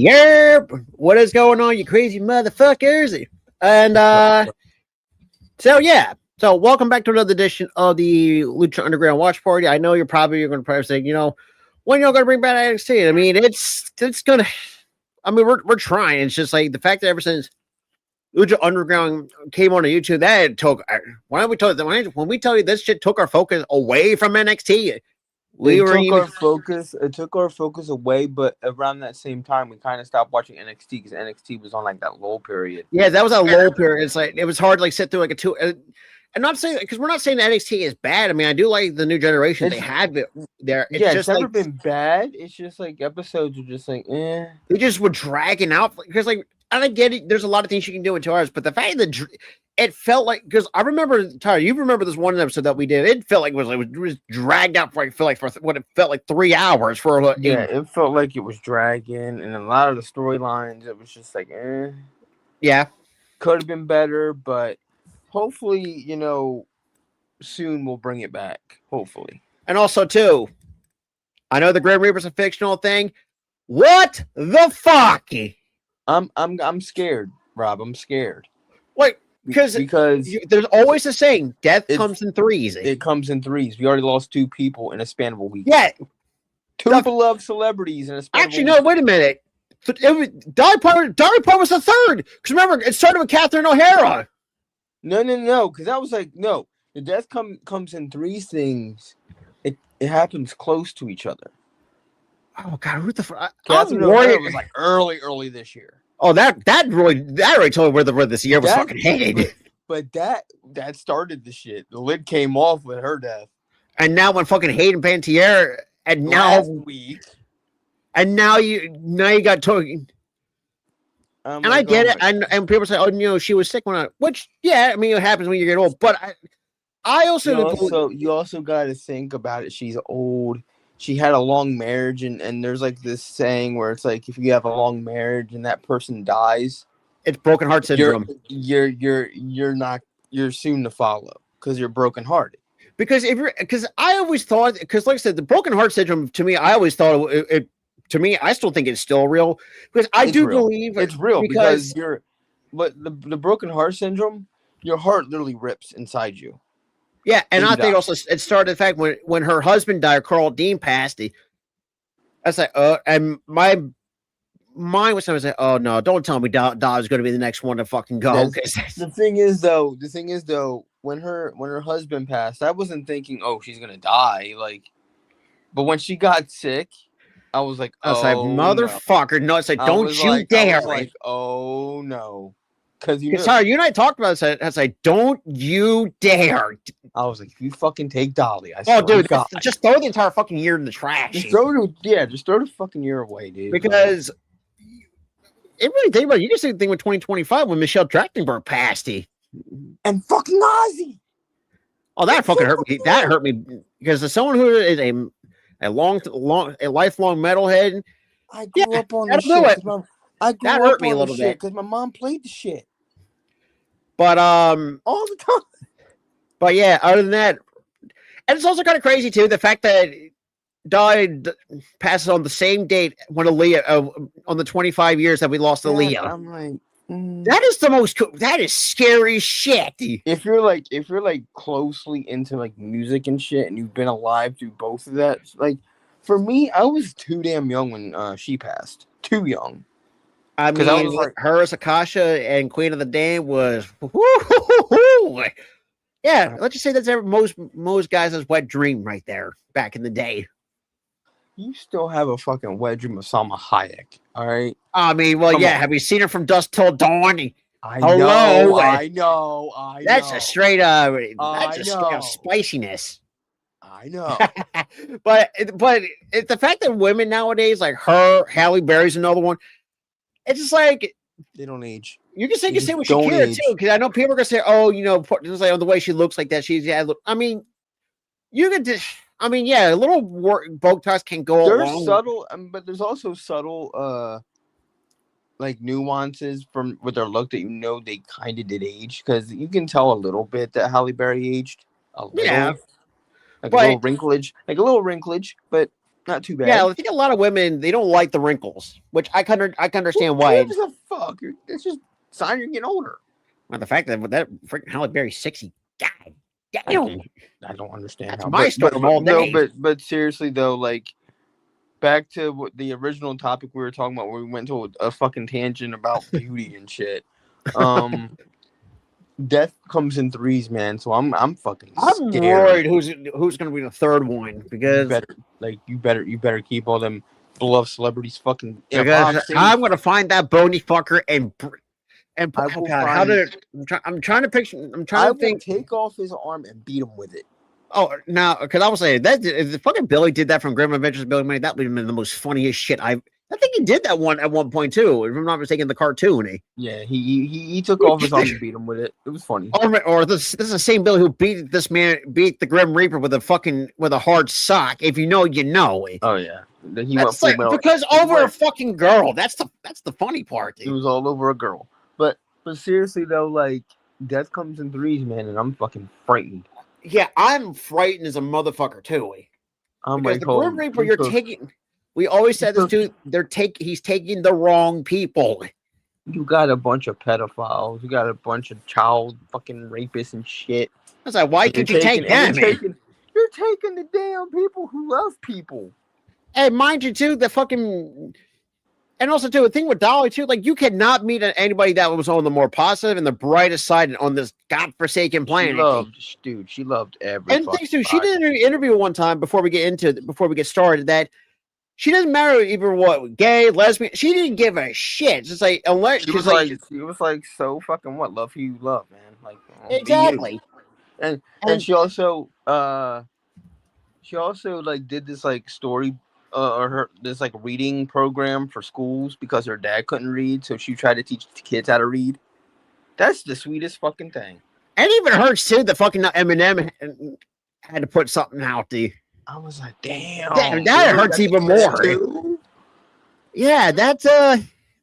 Yep. What is going on, you crazy motherfuckers? And so welcome back to another edition of the Lucha Underground Watch Party. I know you're going to probably say, when y'all going to bring back NXT? I mean, it's gonna. I mean, we're trying. It's just like the fact that ever since Lucha Underground came on to YouTube, that took. When we tell you this shit took our focus away from NXT. It took our focus away, but around that same time, we kind of stopped watching NXT because NXT was on like that lull period. Yeah, that was a lull period. It's like it was hard to like sit through like a two. And not saying because we're not saying NXT is bad. I mean, I do like the new generation they had there. It's never been bad. It's just like episodes are just like, eh. They just were dragging out because like I get it. There's a lot of things you can do in 2 hours, but the fact that it felt like because I remember, Tyler, you remember this one episode that we did. It felt like it was dragged out for what it felt like 3 hours for. It felt like it was dragging, and a lot of the storylines, it was just like, eh. Yeah, could have been better, but hopefully, soon we'll bring it back. Hopefully, and also too, I know the Grim Reaper's a fictional thing. What the fuck? I'm scared, Rob. I'm scared. Wait. Because there's always a saying, death comes in threes. It comes in threes. We already lost 2 people in a span of a week. Yeah. 2 beloved celebrities in a span of a week. No, wait a minute. Dolly Parton was the third. Because remember, it started with Catherine O'Hara. No. Because that was like, no. The death comes in threes things. It happens close to each other. Oh, God. Who the fuck? Catherine O'Hara was like early this year. Oh, that already told me where this year was fucking headed. But that started the shit. The lid came off with her death. And now when fucking Hayden Panettiere and now last week. And now you got talking. And I get it. And people say, oh, she was sick when which yeah, I mean it happens when you get old. But I also you also gotta think about it. She's old. She had a long marriage, and there's like this saying where it's like if you have a long marriage and that person dies, it's broken heart syndrome. You're soon to follow because you're brokenhearted. Because I always thought like I said, the broken heart syndrome to me, I always thought it to me, I still think it's still real because I do believe it's real because but the broken heart syndrome, your heart literally rips inside you. Yeah, and I think also it started the fact when her husband died, Carl Dean passed. I was like, and my mind was like, oh no, don't tell me Dod's going to be the next one to fucking go. The thing is though, when her husband passed, I wasn't thinking, oh, she's gonna die. Like, but when she got sick, I was like, motherfucker, no. It's like, don't you dare! I was like, oh no. Because you and I talked about this. I was like, don't you dare. I was like, if you fucking take Dolly, just throw the entire fucking year in the trash. Just throw the fucking year away, dude. Because it really think about it. You just think with 2025 when Michelle Trachtenberg passed. And fucking Ozzy. Oh, that fucking hurt me. That hurt me because as someone who is a lifelong metalhead, I grew up on the shit. That hurt me a little bit because my mom played the shit. But all the time. But yeah, other than that, and it's also kind of crazy too the fact that died passes on the same date when Aaliyah on the 25 years that we lost Aaliyah. I'm like, that is scary shit. If you're like closely into like music and shit, and you've been alive through both of that, like for me, I was too damn young when she passed. Too young. I mean, her as Akasha and Queen of the Dam was, yeah. Let's just say that's most guys' wet dream right there back in the day. You still have a fucking wet dream of Salma Hayek, all right? I mean, well, Come on. Have you seen her from Dusk Till Dawn? I know. That's a straight up spiciness. I know. but it's the fact that women nowadays, like her, Halle Berry's another one. It's just like they don't age. You can say what you can too, because I know people are gonna say, "Oh, just like the way she looks like that." I mean, you could just. I mean, yeah, a little Botox can go along. There's subtle, but there's also subtle, like nuances with their look that they kind of did age, because you can tell a little bit that Halle Berry aged a little. Yeah, like a little wrinklage, but Not too bad. Yeah, I think a lot of women they don't like the wrinkles, which I can understand Who why. gives a fuck? It's just sign you're getting older. Well, the fact that freaking Halle Berry's 60, God I damn, don't understand that's how. my stardom all day. But seriously though, like back to what the original topic we were talking about, where we went to a fucking tangent about beauty and shit. Death comes in threes, man. So I'm fucking I'm scared. worried who's going to be the third one because you better keep all them beloved celebrities fucking. because I'm going to find that bony fucker and I oh will God, find, how did I'm trying to picture. I'm trying to think. Take off his arm and beat him with it. Oh, now because I was saying that if the fucking Billy did that from Grim Adventures of Billy Money, that would have been the most funniest shit I think he did that one at one point too. If I'm not mistaken, the cartoon. Yeah, he took off his arm and beat him with it. It was funny. Or this is the same Billy who beat the Grim Reaper with a hard sock. If you know, you know. Oh yeah, he that's went like, because over a fucking girl. That's the funny part. It was all over a girl. But seriously though, like death comes in threes, man, and I'm fucking frightened. Yeah, I'm frightened as a motherfucker too. Because the Grim Reaper, you're taking. We always said this too. He's taking the wrong people. You got a bunch of pedophiles. You got a bunch of child fucking rapists and shit. I was like, why could you take them? You're taking the damn people who love people. And mind you too, the fucking. And also too, the thing with Dolly too, like you cannot meet anybody that was on the more positive and the brightest side on this godforsaken planet. She loved everybody. And things too, she did an interview one time before we get started that she doesn't matter even what gay, lesbian. She didn't give a shit. It's just like unless she was like so fucking what? Love who you love, man. Like exactly. And she also like did this like story this like reading program for schools because her dad couldn't read, so she tried to teach kids how to read. That's the sweetest fucking thing. And even hurts too. The fucking Eminem had to put something out there. I was like, damn, that hurts even more. Yeah, that'll do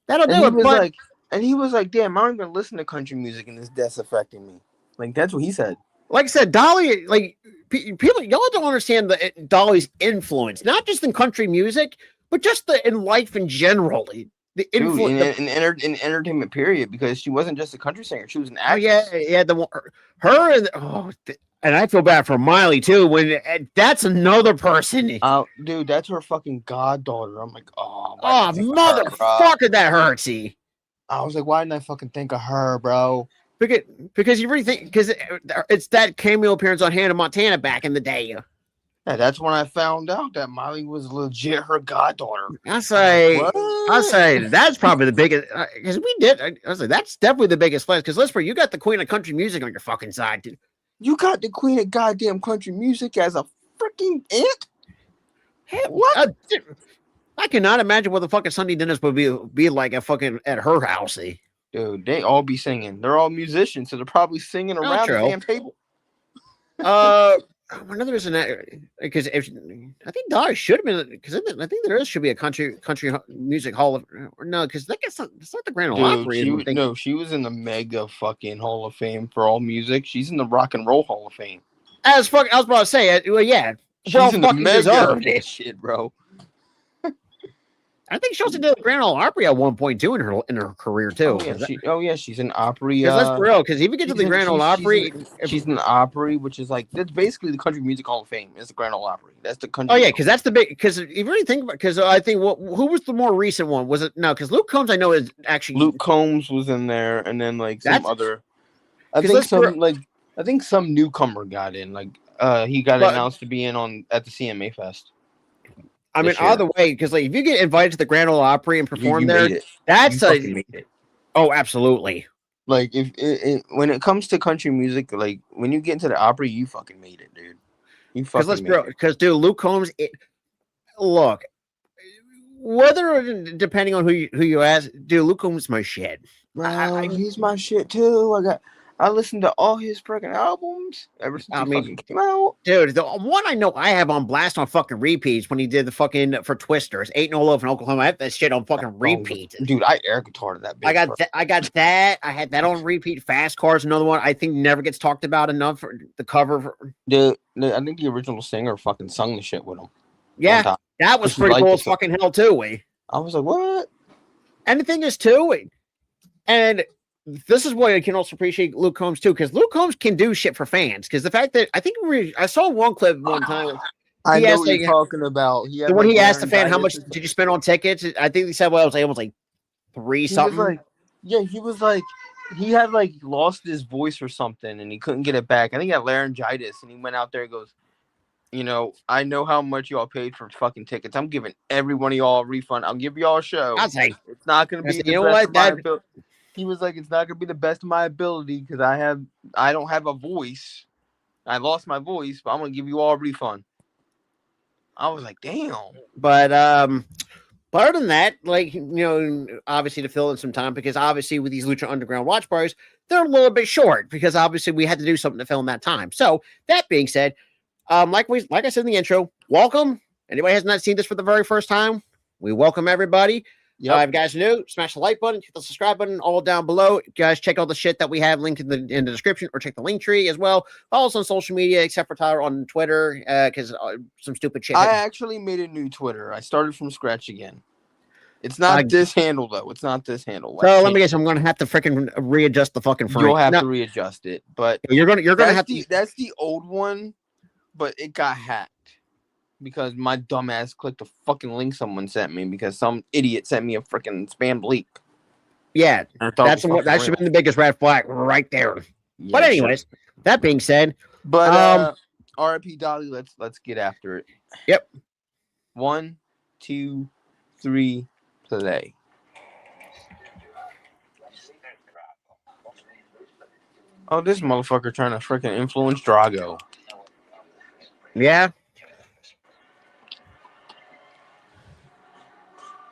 it. And he was like, damn, I don't even listen to country music and this death's affecting me. Like that's what he said. Like I said, Dolly, like people, y'all don't understand Dolly's influence, not just in country music, but just in life in general. The influence in entertainment period, because she wasn't just a country singer; she was an actress. Yeah. And I feel bad for Miley too. When that's another person. Dude, that's her fucking goddaughter. I'm like, motherfucker, that hurts. I was like, why didn't I fucking think of her, bro? Because you really think because it's that cameo appearance on Hannah Montana back in the day. Yeah, that's when I found out that Miley was legit her goddaughter. I say that's probably the biggest because we did. I say that's definitely the biggest flash because Lisper, you got the queen of country music on your fucking side, dude. You got the queen of goddamn country music as a freaking aunt? Hey, what? I cannot imagine what the fucking Sunday dinners would be like at her house. Dude, they all be singing. They're all musicians, so they're probably singing around the damn table. Another reason because I think Dolly should have been because I think there should be a country music hall of because it's not the Grand Ole Opry. She was in the mega fucking Hall of Fame for all music. She's in the Rock and Roll Hall of Fame. I was about to say, well, yeah, she's in the mega shit, bro. I think she also did the Grand Ole Opry at one point too in her career too. She's an Opry. That's for real. Because even get to the Grand Ole Opry, she's an Opry, which is like that's basically the Country Music Hall of Fame. Is the Grand Ole Opry? That's the country. Oh yeah, because that's the big. Because if you really think about, because I think who was the more recent one? Was it no? Because Luke Combs, I know is actually Luke Combs was in there, and then like some other. I think some newcomer got in. Like he got announced to be in at the CMA Fest. I mean, either way, because like if you get invited to the Grand Ole Opry and perform there, that's made it. Oh, absolutely. Like if when it comes to country music, like when you get into the Opry, you fucking made it, dude. You fucking made it. Because dude, Luke Combs. Look, whether depending on who you ask, dude, Luke Combs is my shit. He's my shit too. I listened to all his freaking albums ever since he came out. Dude, the one I know I have on blast on fucking repeats when he did the fucking for Twisters, Ain't No Love in Oklahoma. I have that shit on fucking repeat. Dude, I air guitared that bitch. I got that. I had that on repeat. Fast Cars, another one I think never gets talked about enough for the cover. I think the original singer fucking sung the shit with him. Yeah, time. that was She pretty liked cool it, as fucking hell too. We. I was like, what? And the thing is too, and this is why I can also appreciate Luke Combs too, because Luke Combs can do shit for fans. Because the fact that I saw one clip one time. I He know asked what you're like, talking about. He had when like he asked the fan how laryngitis much did you spend on tickets, I think he said well, it was almost like three he something. was like, yeah, he was like, he had like lost his voice or something, and he couldn't get it back. I think he had laryngitis, and he went out there and goes, you know, I know how much y'all paid for fucking tickets. I'm giving every one of y'all a refund. I'll give y'all a show. I was like, it's not gonna be the you know best what? of my ability. He was like, it's not gonna be the best of my ability because I don't have a voice. I lost my voice, but I'm gonna give you all a refund. I was like, damn. But other than that, like, you know, obviously to fill in some time, because obviously with these Lucha Underground watch parties, they're a little bit short because obviously we had to do something to fill in that time. So that being said, like I said in the intro, welcome. Anybody has not seen this for the very first time, we welcome everybody. Yep. If you guys are new, smash the like button, hit the subscribe button, all down below. You guys, check all the shit that we have linked in the description, or check the link tree as well. Follow us on social media, except for Tyler on Twitter, because some stupid shit. I actually made a new Twitter. I started from scratch again. It's not this handle though. It's not this handle. So let me guess. I'm going to have to freaking readjust the fucking frame. You'll have to readjust it, but you're gonna have to. That's the old one, but it got hacked because my dumbass clicked a fucking link someone sent me because some idiot sent me a freaking spam leak. Yeah, that should have been the biggest red flag right there. Yeah, but anyways, that being said, RIP Dolly, let's get after it. Yep. 1, 2, 3, play. Oh, this motherfucker trying to freaking influence Drago. Yeah.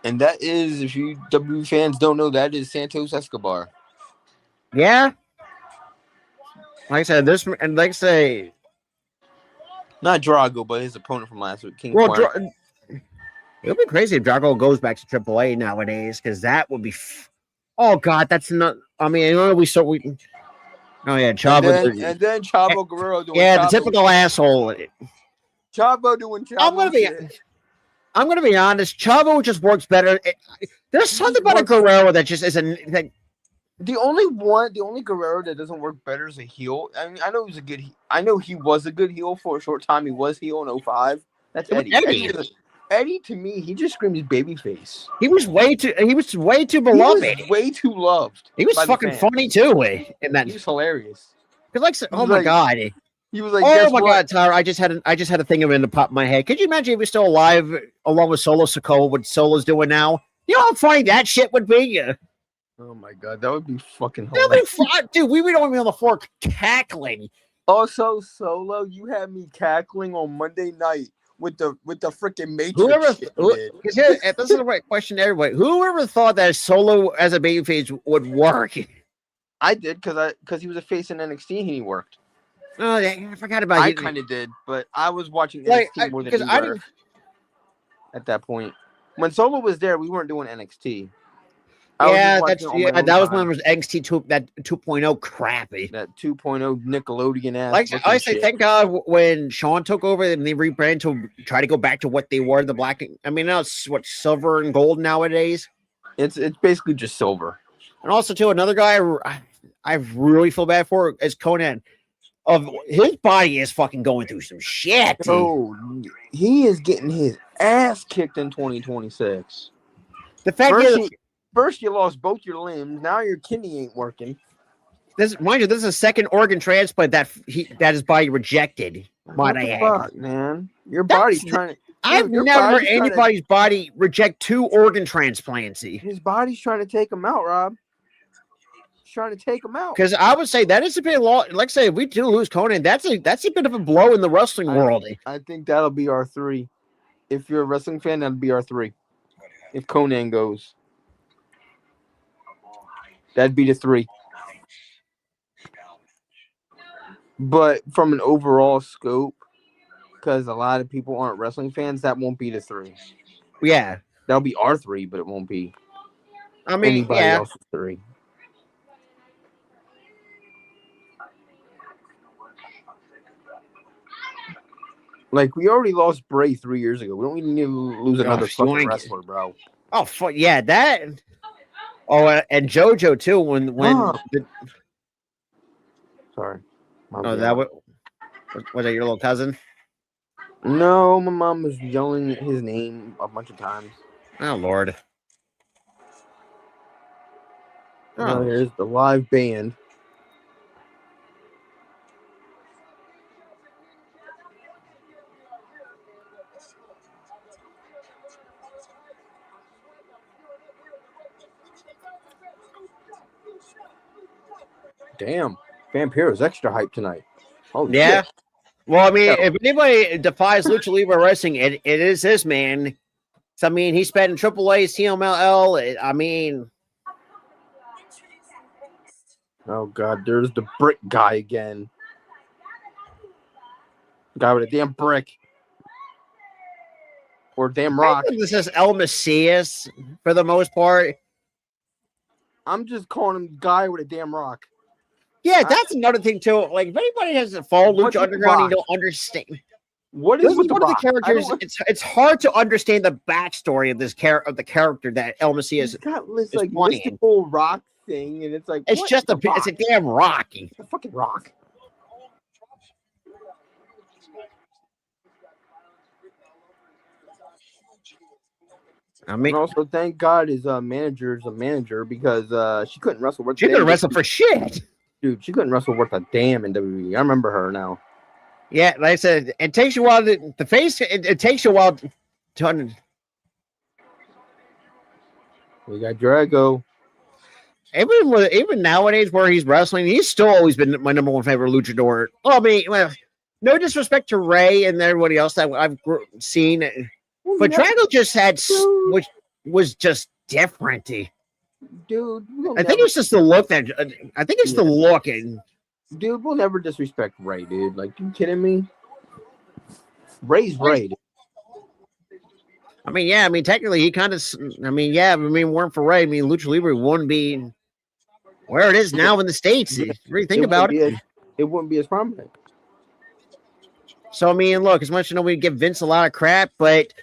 And that is, if you W fans don't know, that is Santos Escobar. Yeah. Like I said, not Drago, but his opponent from last week, King. Well, it would be crazy if Drago goes back to AAA nowadays, because that would be. Oh God, that's not. I mean, Oh yeah, Chavo. And then Chavo Guerrero doing. Yeah, Chavo the typical asshole. Chavo doing Chavo. I'm gonna be honest. Chavo just works better. There's something about a Guerrero that just isn't. The only Guerrero that doesn't work better is a heel. I mean, I know he was a good heel for a short time. He was heel in 05. That's Eddie. Eddie, to me, he just screams babyface. He was way too beloved. He was way too loved. He was fucking funny too. In that, he was hilarious. Because my God. He was like, oh my God, Tyler! I just had a thing of it in the pop of my head. Could you imagine if he was still alive, along with Solo Sikoa, what Solo's doing now? You know how funny that shit would be. Oh my God, that would be fucking hilarious. Dude, we would only be on the floor cackling. Also, Solo, you had me cackling on Monday night with the freaking Matrix. This is the right question to everybody. Whoever thought that Solo as a babyface would work? I did because he was a face in NXT and he worked. Oh, I forgot about. I kind of did, but I was watching NXT more than you were at that point. When Solo was there, we weren't doing NXT. That was when it was NXT that 2.0 crappy. That 2.0 Nickelodeon ass. Like I say, thank God when Sean took over and they rebranded to try to go back to what they were, the black. I mean, now it's what, silver and gold nowadays. It's basically just silver. And also, too, another guy I really feel bad for is Conan. His body is fucking going through some shit. Oh, he is getting his ass kicked in 2026. The fact is, first you lost both your limbs. Now your kidney ain't working. Mind you, this is a second organ transplant that his body rejected. What the fuck, man? Your body's trying to. I've never heard anybody's body reject 2 organ transplants. His body's trying to take him out, Rob. He's trying to take him out. Because I would say that is a bit long. Like I say, if we do lose Conan, that's a bit of a blow in the wrestling world. I think that'll be our 3. If you're a wrestling fan, that'll be our 3. If Conan goes, that'd be the 3. But from an overall scope, because a lot of people aren't wrestling fans, that won't be the 3. Yeah, that'll be our 3, but it won't be. Anybody else's 3. Like we already lost Bray 3 years ago. We don't even need to lose another you fucking ain't- wrestler, bro. Oh, We don't need to lose another fucking wrestler, bro. Oh, fuck yeah, that. Oh, and JoJo too. When Sorry. oh, that was that your little cousin? No, my mom was yelling his name a bunch of times. Oh Lord. Oh, Oh, here's the live band. Damn, Vampiro's extra hype tonight. Oh yeah. shit. Well, I mean, if anybody defies Lucha Libre Wrestling, it is this man. So, I mean, he's been in AAA, CMLL. I mean, Oh god, there's the brick guy again. Guy with a damn brick. Or damn rock. this is El Macias for the most part. I'm just calling him guy with a damn rock. Yeah, that's another thing too. Like, if anybody has to follow Lucha Underground, you don't understand. What This is with is the one of the rock? characters. It's hard to understand the backstory of the character that El Macias He's got this is like playing. mystical rock thing, and it's like It's what just the it's a damn rock. It's a fucking rock. I mean, And also, thank God his manager is a manager because she couldn't wrestle worth. she couldn't wrestle for shit. Dude, she couldn't wrestle worth a damn in WWE. I remember her now. Yeah, like I said, it takes you a while to the face. It takes you a while to. We got Drago. Even nowadays, where he's wrestling, he's still always been my number one favorite luchador. Well, I mean, no disrespect to Ray and everybody else that I've seen, but Drago just had, which was just different. Dude, I think it's just the look that I think it's the look and. Dude, we'll never disrespect Ray, dude. Like, you kidding me? Ray's Ray. Dude. I mean, yeah. I mean, technically, he kind of. I mean, yeah. I mean, weren't for Ray, I mean, Lucha Libre wouldn't be where it is now in the States. If you really think about it, it wouldn't be as prominent. So I mean, look, as much as we give Vince a lot of crap, but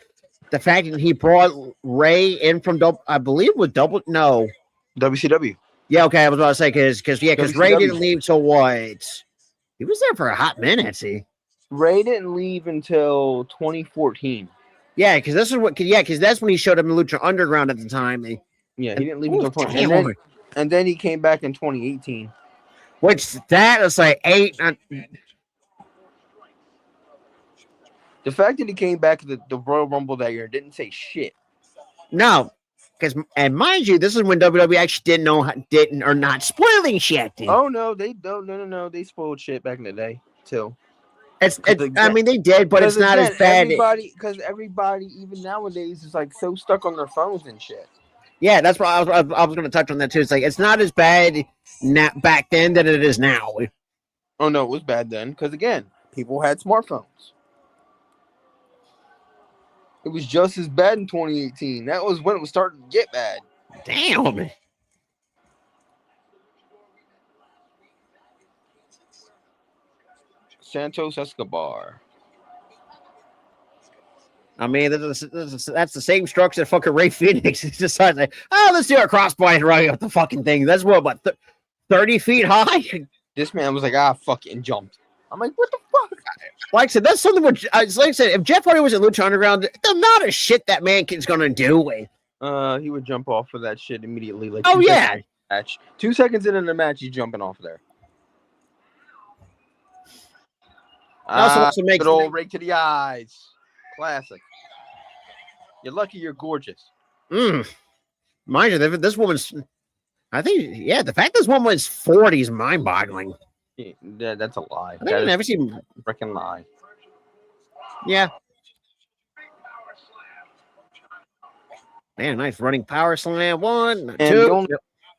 the fact that he brought Ray in from I believe with WCW. Yeah, okay, I was about to say because Ray didn't leave till what? He was there for a hot minute. See, Ray didn't leave until 2014. Yeah, because this is because that's when he showed up in Lucha Underground at the time. Yeah, he didn't leave until 2014. And then he came back in 2018. Which that is like 8. The fact that he came back to the Royal Rumble that year didn't say shit. No, because and mind you, this is when WWE actually didn't or not spoiling shit. Oh no, they don't. No, they spoiled shit back in the day too. I mean, they did, but it's not as bad. Because everybody, even nowadays, is like so stuck on their phones and shit. Yeah, that's what I was going to touch on that too. It's like it's not as bad back then than it is now. Oh no, it was bad then because again, people had smartphones. It was just as bad in 2018. That was when it was starting to get bad. Damn. Santos Escobar. I mean, that's the same structure that fucking Ray Phoenix decides, like, let's do a crossbody and running up the fucking thing. That's what 30 feet high? This man was like, fucking jumped. I'm like, what the fuck? Like I said, that's something which, like I said, if Jeff Hardy was at Lucha Underground, the amount of shit that man is going to do. He would jump off of that shit immediately. Like, 2 seconds into the match, he's jumping off there. Also makes good old rake to the eyes. Classic. You're lucky you're gorgeous. Mind you, this woman's, I think, the fact this woman's 40 is mind-boggling. Yeah, that's a lie. I think I've never seen a freaking lie. Yeah. Man, nice running power slam. 1, and 2. The only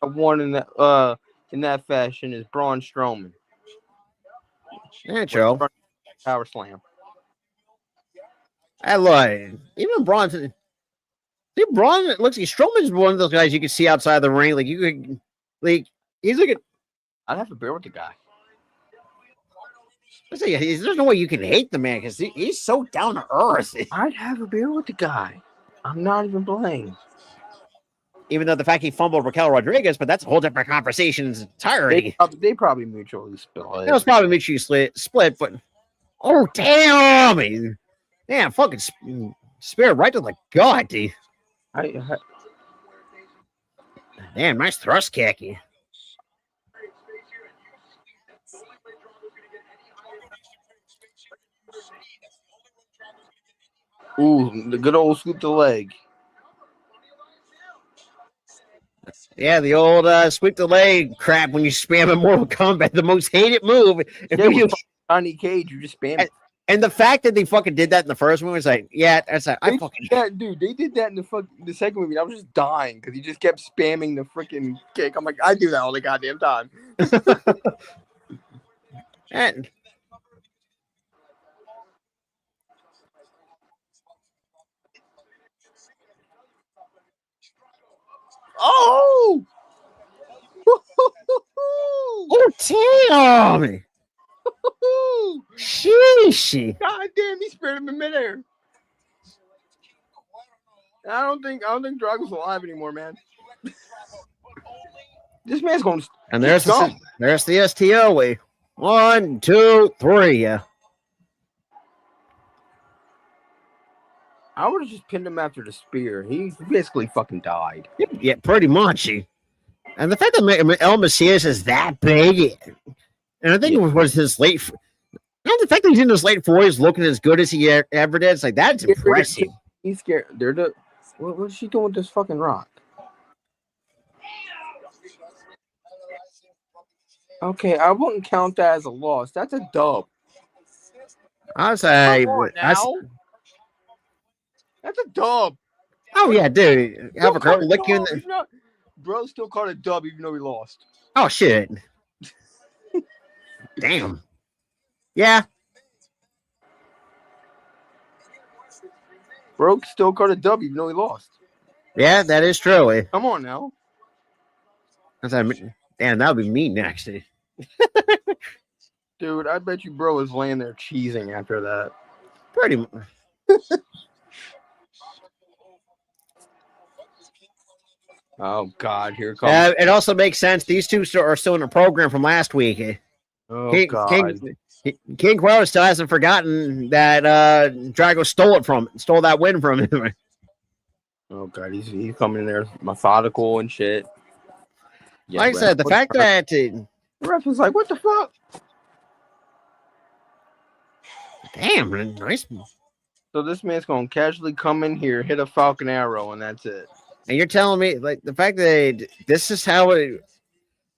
one in that fashion is Braun Strowman. Yeah, Joe. Power slam. I like even Braun. See, Braun looks like Strowman's one of those guys you can see outside the ring. Like you could, he's like I'd have a beer with the guy. There's no way you can hate the man because he's so down to earth. I'd have a beer with the guy. I'm not even playing. Even though the fact he fumbled Raquel Rodriguez, but that's a whole different conversation in its entirety. They probably mutually split. It was probably mutually split, but oh damn, damn, fucking spear right to the gut, dude. Damn, nice thrust kick. Ooh, the good old scoop the leg. Yeah, the old sweep the leg crap when you spam in Mortal Kombat, the most hated move. Johnny Cage, you just spam it. And the fact that they fucking did that in the first one was like, yeah, that's like, I fucking dude. They did that in the second movie. I was just dying because he just kept spamming the freaking kick. I'm like, I do that all the goddamn time. And oh, oh damn! Sheesh! God damn, he spared him in midair. I don't think Drago's alive anymore, man. This man's going. And there's the STO way. 1, 2, 3. Yeah. I would have just pinned him after the spear. He basically fucking died. Yeah, pretty much. And the fact that El Macias is that big, and I think it was his late. And the fact that he's in his late 40s looking as good as he ever did, it's like that's impressive. He's scared. What's she doing with this fucking rock? Okay, I wouldn't count that as a loss. That's a dub. I'll say that's a dub. Oh yeah, dude. Have a girl lick you in the... Bro still caught a dub even though he lost. Oh shit. Damn. Yeah. Bro still caught a dub even though he lost. Yeah, that is true. Come on now. Damn, that would be me next. Dude, I bet you bro is laying there cheesing after that. Pretty much. Oh God, here it comes. It also makes sense. These two are still in the program from last week. Oh God. King Crow still hasn't forgotten that Drago stole that win from him. Oh God, he's coming in there methodical and shit. Yeah, like I said, the fact that the ref was like, "What the fuck?" Damn, nice. So this man's gonna casually come in here, hit a Falcon Arrow, and that's it. And you're telling me, like, the fact that this is how it.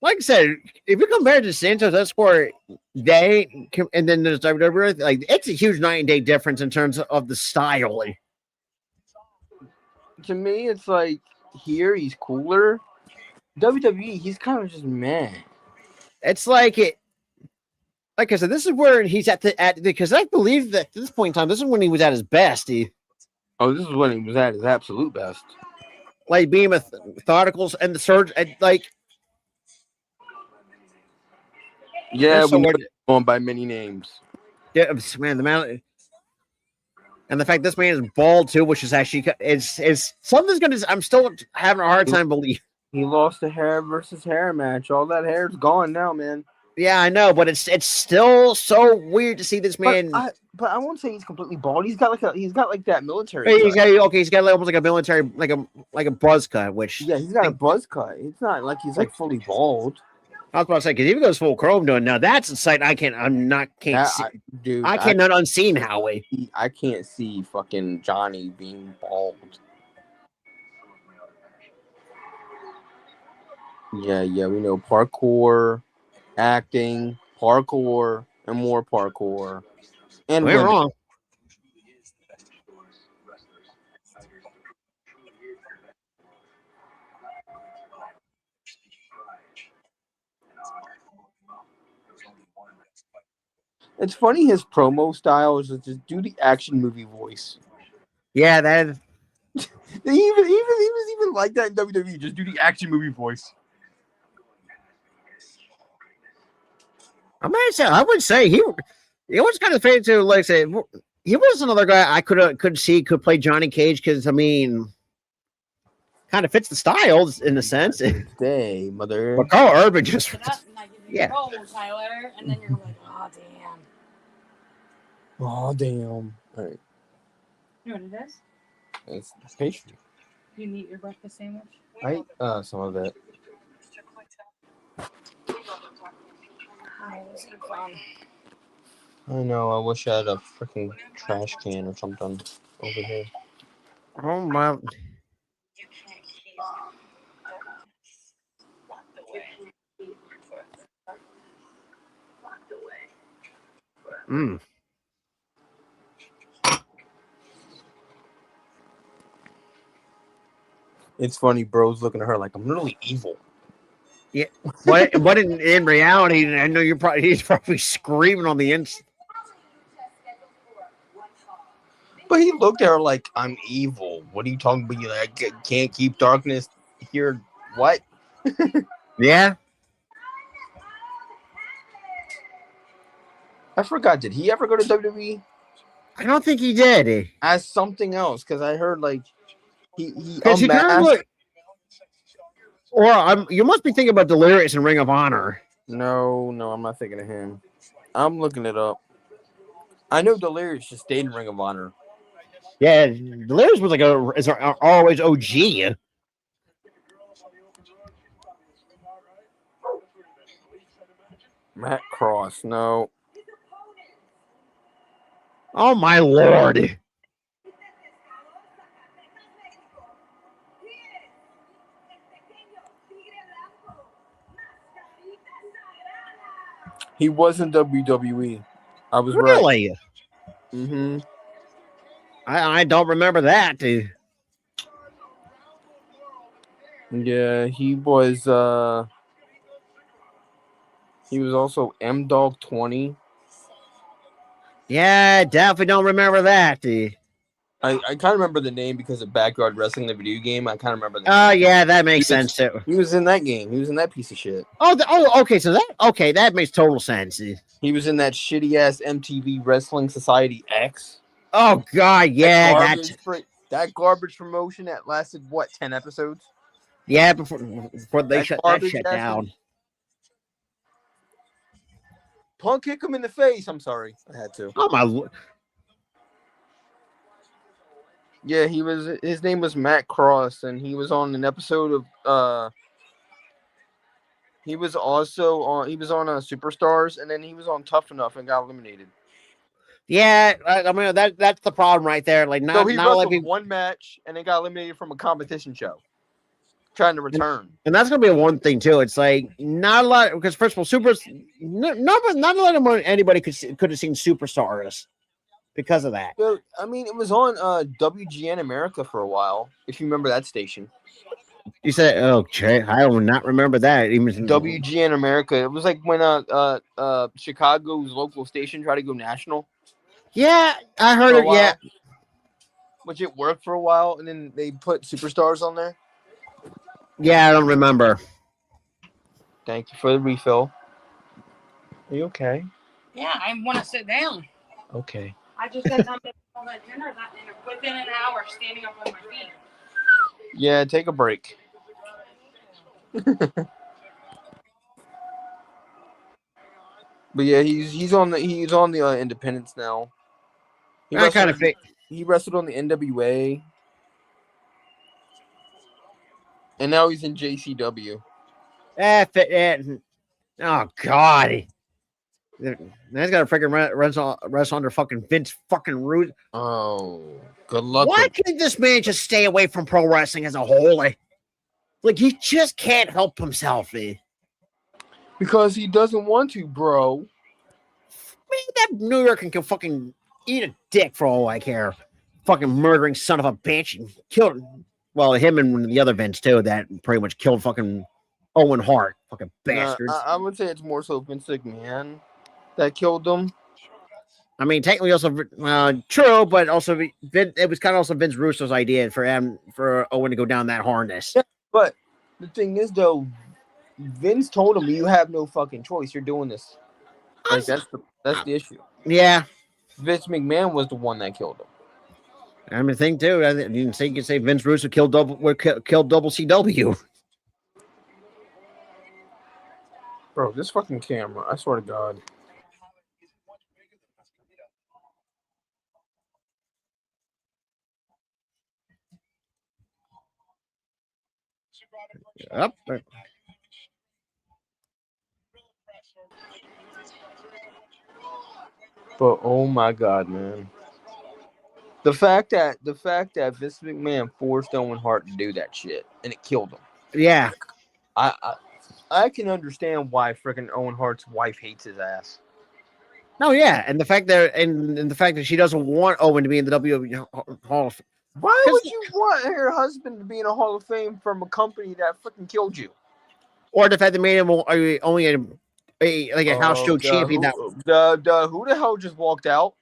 Like I said, if you compare it to Santos Escobar Day, and then there's WWE, like it's a huge night and day difference in terms of the style. To me, it's like here he's cooler. WWE, he's kind of just meh. It's like it. Like I said, this is where he's at because I believe that at this point in time, this is when he was at his best. Oh, this is when he was at his absolute best. Like being methodical and the surge, and like. Yeah, we're going by many names. Yeah, man, the man, and the fact this man is bald too, which is actually is something's gonna. I'm still having a hard time believing. He lost the hair versus hair match. All that hair's gone now, man. Yeah, I know, but it's still so weird to see this man. But I won't say he's completely bald. He's got like that military. He's got almost like a military, like a buzz cut. Which he's got a buzz cut. It's not like he's like fully bald. I was about to say, because if he goes full chrome doing now, that's a sight I cannot unseen Howie. I can't see fucking Johnny being bald. Yeah, we know parkour, acting, parkour, and more parkour. And we're wrong. It's funny his promo style is just do the action movie voice. Yeah, that is... he was even like that in WWE. Just do the action movie voice. I would say he You know what's kind of funny too? Like I said, he was another guy I could see could play Johnny Cage because I mean, kind of fits the style in a sense. Day, mother. But Carl Urban just yeah. Tyler, and then you're like, oh damn. Oh damn! All right. You know what it is? It's pastry. You need your breakfast sandwich. I some of that. I know. I wish I had a freaking trash can or something over here. Oh my! Mm. It's funny, bro's looking at her like I'm literally evil. Yeah, but in reality, I know he's probably screaming on the inside. But he looked at her like I'm evil. What are you talking about? You like can't keep darkness here? What? Yeah. I forgot. Did he ever go to WWE? I don't think he did. As something else, because I heard like he unmasked. Or you must be thinking about Delirious and Ring of Honor. No, I'm not thinking of him. I'm looking it up. I know Delirious just stayed in Ring of Honor. Yeah, Delirious was like is always OG. Matt Cross, no. Oh my lord. He was in WWE. I was really? Right. Mm-hmm. I don't remember that. Dude. Yeah, he was also M Dog 20. Yeah, definitely don't remember that. Dude. I kind of remember the name because of Backyard Wrestling, the video game. I kind of remember the name. Oh, yeah, that he makes sense too. He was in that game. He was in that piece of shit. Okay, so that makes total sense. He was in that shitty ass MTV Wrestling Society X. Oh god, yeah, that garbage promotion that lasted what 10 episodes? Yeah, before they shut that shit down. Punk kick him in the face. I'm sorry, I had to. Oh my. Yeah, his name was Matt Cross, and he was on an episode of he was on Superstars, and then he was on Tough Enough and got eliminated. Yeah, I mean that's the problem right there. Like he wrestled one match and then got eliminated from a competition show, trying to return. And that's gonna be one thing too. It's like not a lot because first of all, not a lot of anybody could have seen Superstars. Because of that. I mean, it was on WGN America for a while, if you remember that station. You said, okay, I do not remember that. Even WGN America. It was like when Chicago's local station tried to go national. Yeah, I heard it, yeah. Which it worked for a while, and then they put Superstars on there. Yeah, I don't remember. Thank you for the refill. Are you okay? Yeah, I want to sit down. Okay. I just got done making all that dinner within an hour, standing up on my feet. Yeah, take a break. But yeah, he's on the Independence now. He wrestled on the NWA, and now he's in JCW. Oh God. That's got to freaking wrestle under fucking Vince fucking Rude. Oh, good luck. Why can't this man just stay away from pro wrestling as a whole? Like he just can't help himself. Because he doesn't want to, bro. Man, that New York can fucking eat a dick for all I care. Fucking murdering son of a bitch and killed. Well, him and the other Vince too. That pretty much killed fucking Owen Hart. Fucking bastards. I would say it's more so Vince McMahon that killed them. I mean, technically, also true, but also it was kind of also Vince Russo's idea for Owen to go down that harness. Yeah, but the thing is, though, Vince told him, "You have no fucking choice. You're doing this." Like that's the issue. Yeah. Vince McMahon was the one that killed him. I mean, think too. You can say Vince Russo killed double CW. Bro, this fucking camera, I swear to God. Yep. But oh my God, man. The fact that Vince McMahon forced Owen Hart to do that shit and it killed him. Yeah. I can understand why freaking Owen Hart's wife hates his ass. No, yeah, and the fact that she doesn't want Owen to be in the WWE Hall of Fame. Why would you want her husband to be in a Hall of Fame from a company that freaking killed you? Or the fact that made him only a house show champion. Who the hell just walked out?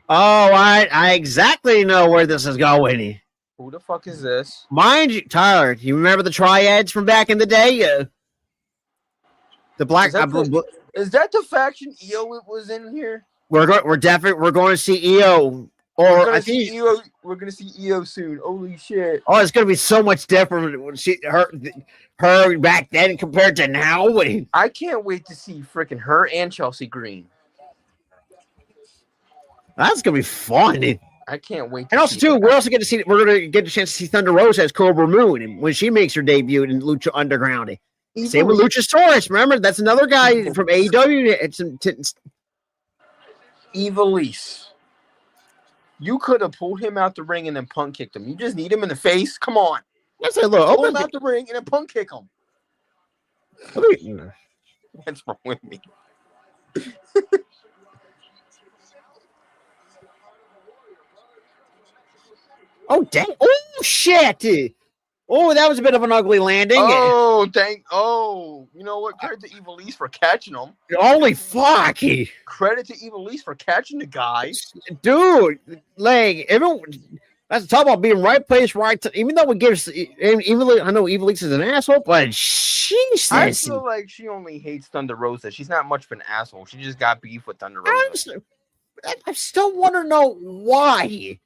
Oh, I exactly know where this is going. Who the fuck is this? Mind you, Tyler, you remember the Triads from back in the day? The Black. Is that the faction EO was in here? We're going to see EO. Or I think we're gonna see EO soon. Holy shit! Oh, it's gonna be so much different when her back then compared to now. I can't wait to see freaking her and Chelsea Green. That's gonna be fun. I can't wait. And also, too, we're also going to see. We're going to get a chance to see Thunder Rosa as Cobra Moon, and when she makes her debut in Lucha Underground. Same with Luchasaurus. Remember, that's another guy from AEW. It's Evilise. You could have pulled him out the ring and then punk kicked him. You just need him in the face. Come on. I say, look, pull him out the ring and then punk kick him. What's wrong with me? Oh, dang. Oh, shit. Oh, that was a bit of an ugly landing. Oh, you know what? Credit to Evilise for catching him. Holy fuck. Credit to Evilise for catching the guy. Dude, like, that's talk about being right place, right time. Even though it gives, I know Evilise is an asshole, but Jesus. I feel like she only hates Thunder Rosa. She's not much of an asshole. She just got beef with Thunder Rosa. I still want to know why.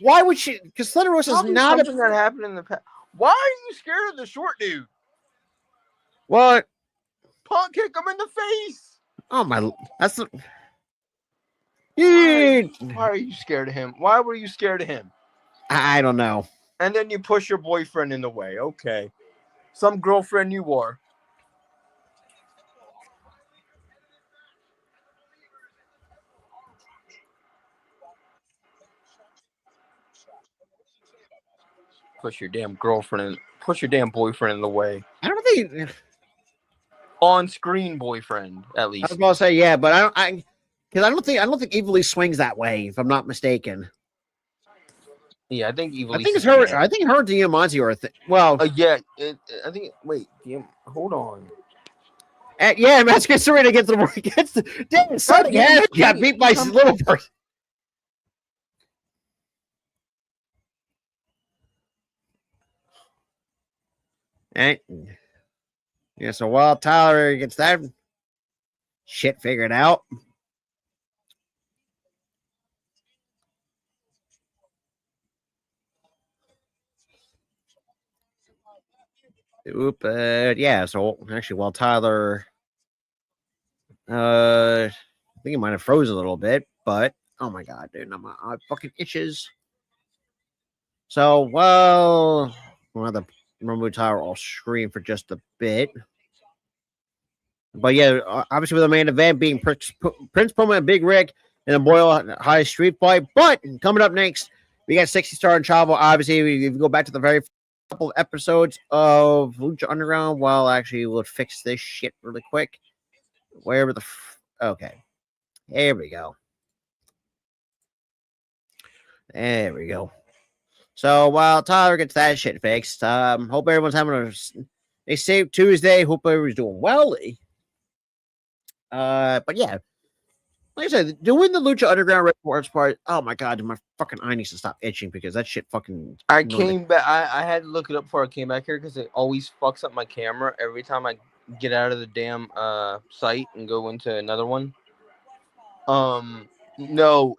Why would she? Because Thunder Rosa is not something that happened in the past. Why are you scared of the short dude? What? Punk kick him in the face. Oh my! That's the. Why are you scared of him? Why were you scared of him? I don't know. And then you push your boyfriend in the way. Okay, some girlfriend you are. Push your damn boyfriend in the way. I don't think on-screen boyfriend, at least. I was about to say, yeah, but I don't think Evilise swings that way, if I'm not mistaken. Yeah, I think Evilise. I think it's her. I think her and Diamante are a thing. Well, yeah, I think. Wait, hold on. Yeah, Masquerade against the damn son got beat by little person. And yeah, so while Tyler gets that shit figured out, yeah. So actually, while Tyler, I think he might have froze a little bit, but oh my god, dude, my fucking itches. So well, the remove Tyler off screen for just a bit. But yeah, obviously with the main event being Prince Puma and Big Rick in a Boyle High Street fight. But coming up next, we got 60 Star and Chavo. Obviously, if you go back to the very couple of episodes of Lucha Underground, well, actually, we'll fix this shit really quick. Wherever the okay, there we go. There we go. So while Tyler gets that shit fixed, hope everyone's having a safe Tuesday. Hope everyone's doing well. But yeah, like I said, doing the Lucha Underground reports part. Oh my god, my fucking eye needs to stop itching because that shit fucking. I came back. I had to look it up before I came back here because it always fucks up my camera every time I get out of the damn site and go into another one. No,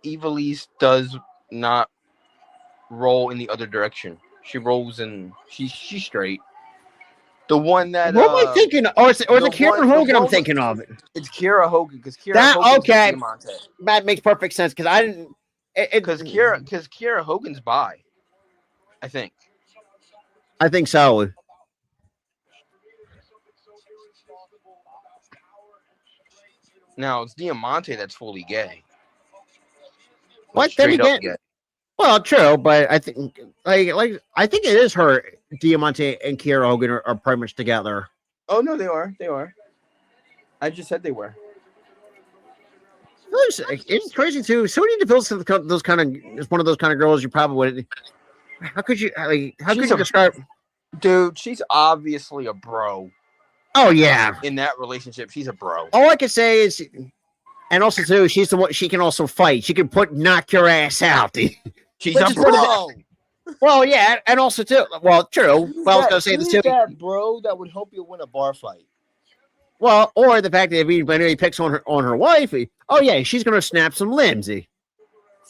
Evilise does not roll in the other direction. She rolls in. She's straight. The one that What am I thinking? Or is it Kieran Hogan I'm thinking of? It's Kiera Hogan because Kiera That Hogan's okay. Diamante. That makes perfect sense because I didn't. Because Kiera Hogan's bi. I think. I think so. Now it's Diamante that's fully gay. What then again? Well, true, but I think like I think it is her. Diamante and Kiera Hogan are pretty much together. Oh no, they are. They are. I just said they were. It's crazy too. Sonya Deville's those kind of is one of those kind of girls you probably would. How could you? How could you describe? Dude, she's obviously a bro. Oh yeah. In that relationship, she's a bro. All I can say is, and also too, she's the one. She can also fight. She can knock your ass out. She's a bro. Well, yeah, and also too. Well, true. Well, I was gonna say this too. That bro that would help you win a bar fight. Well, or the fact that if he picks on her wife, oh yeah, she's gonna snap some limbs, and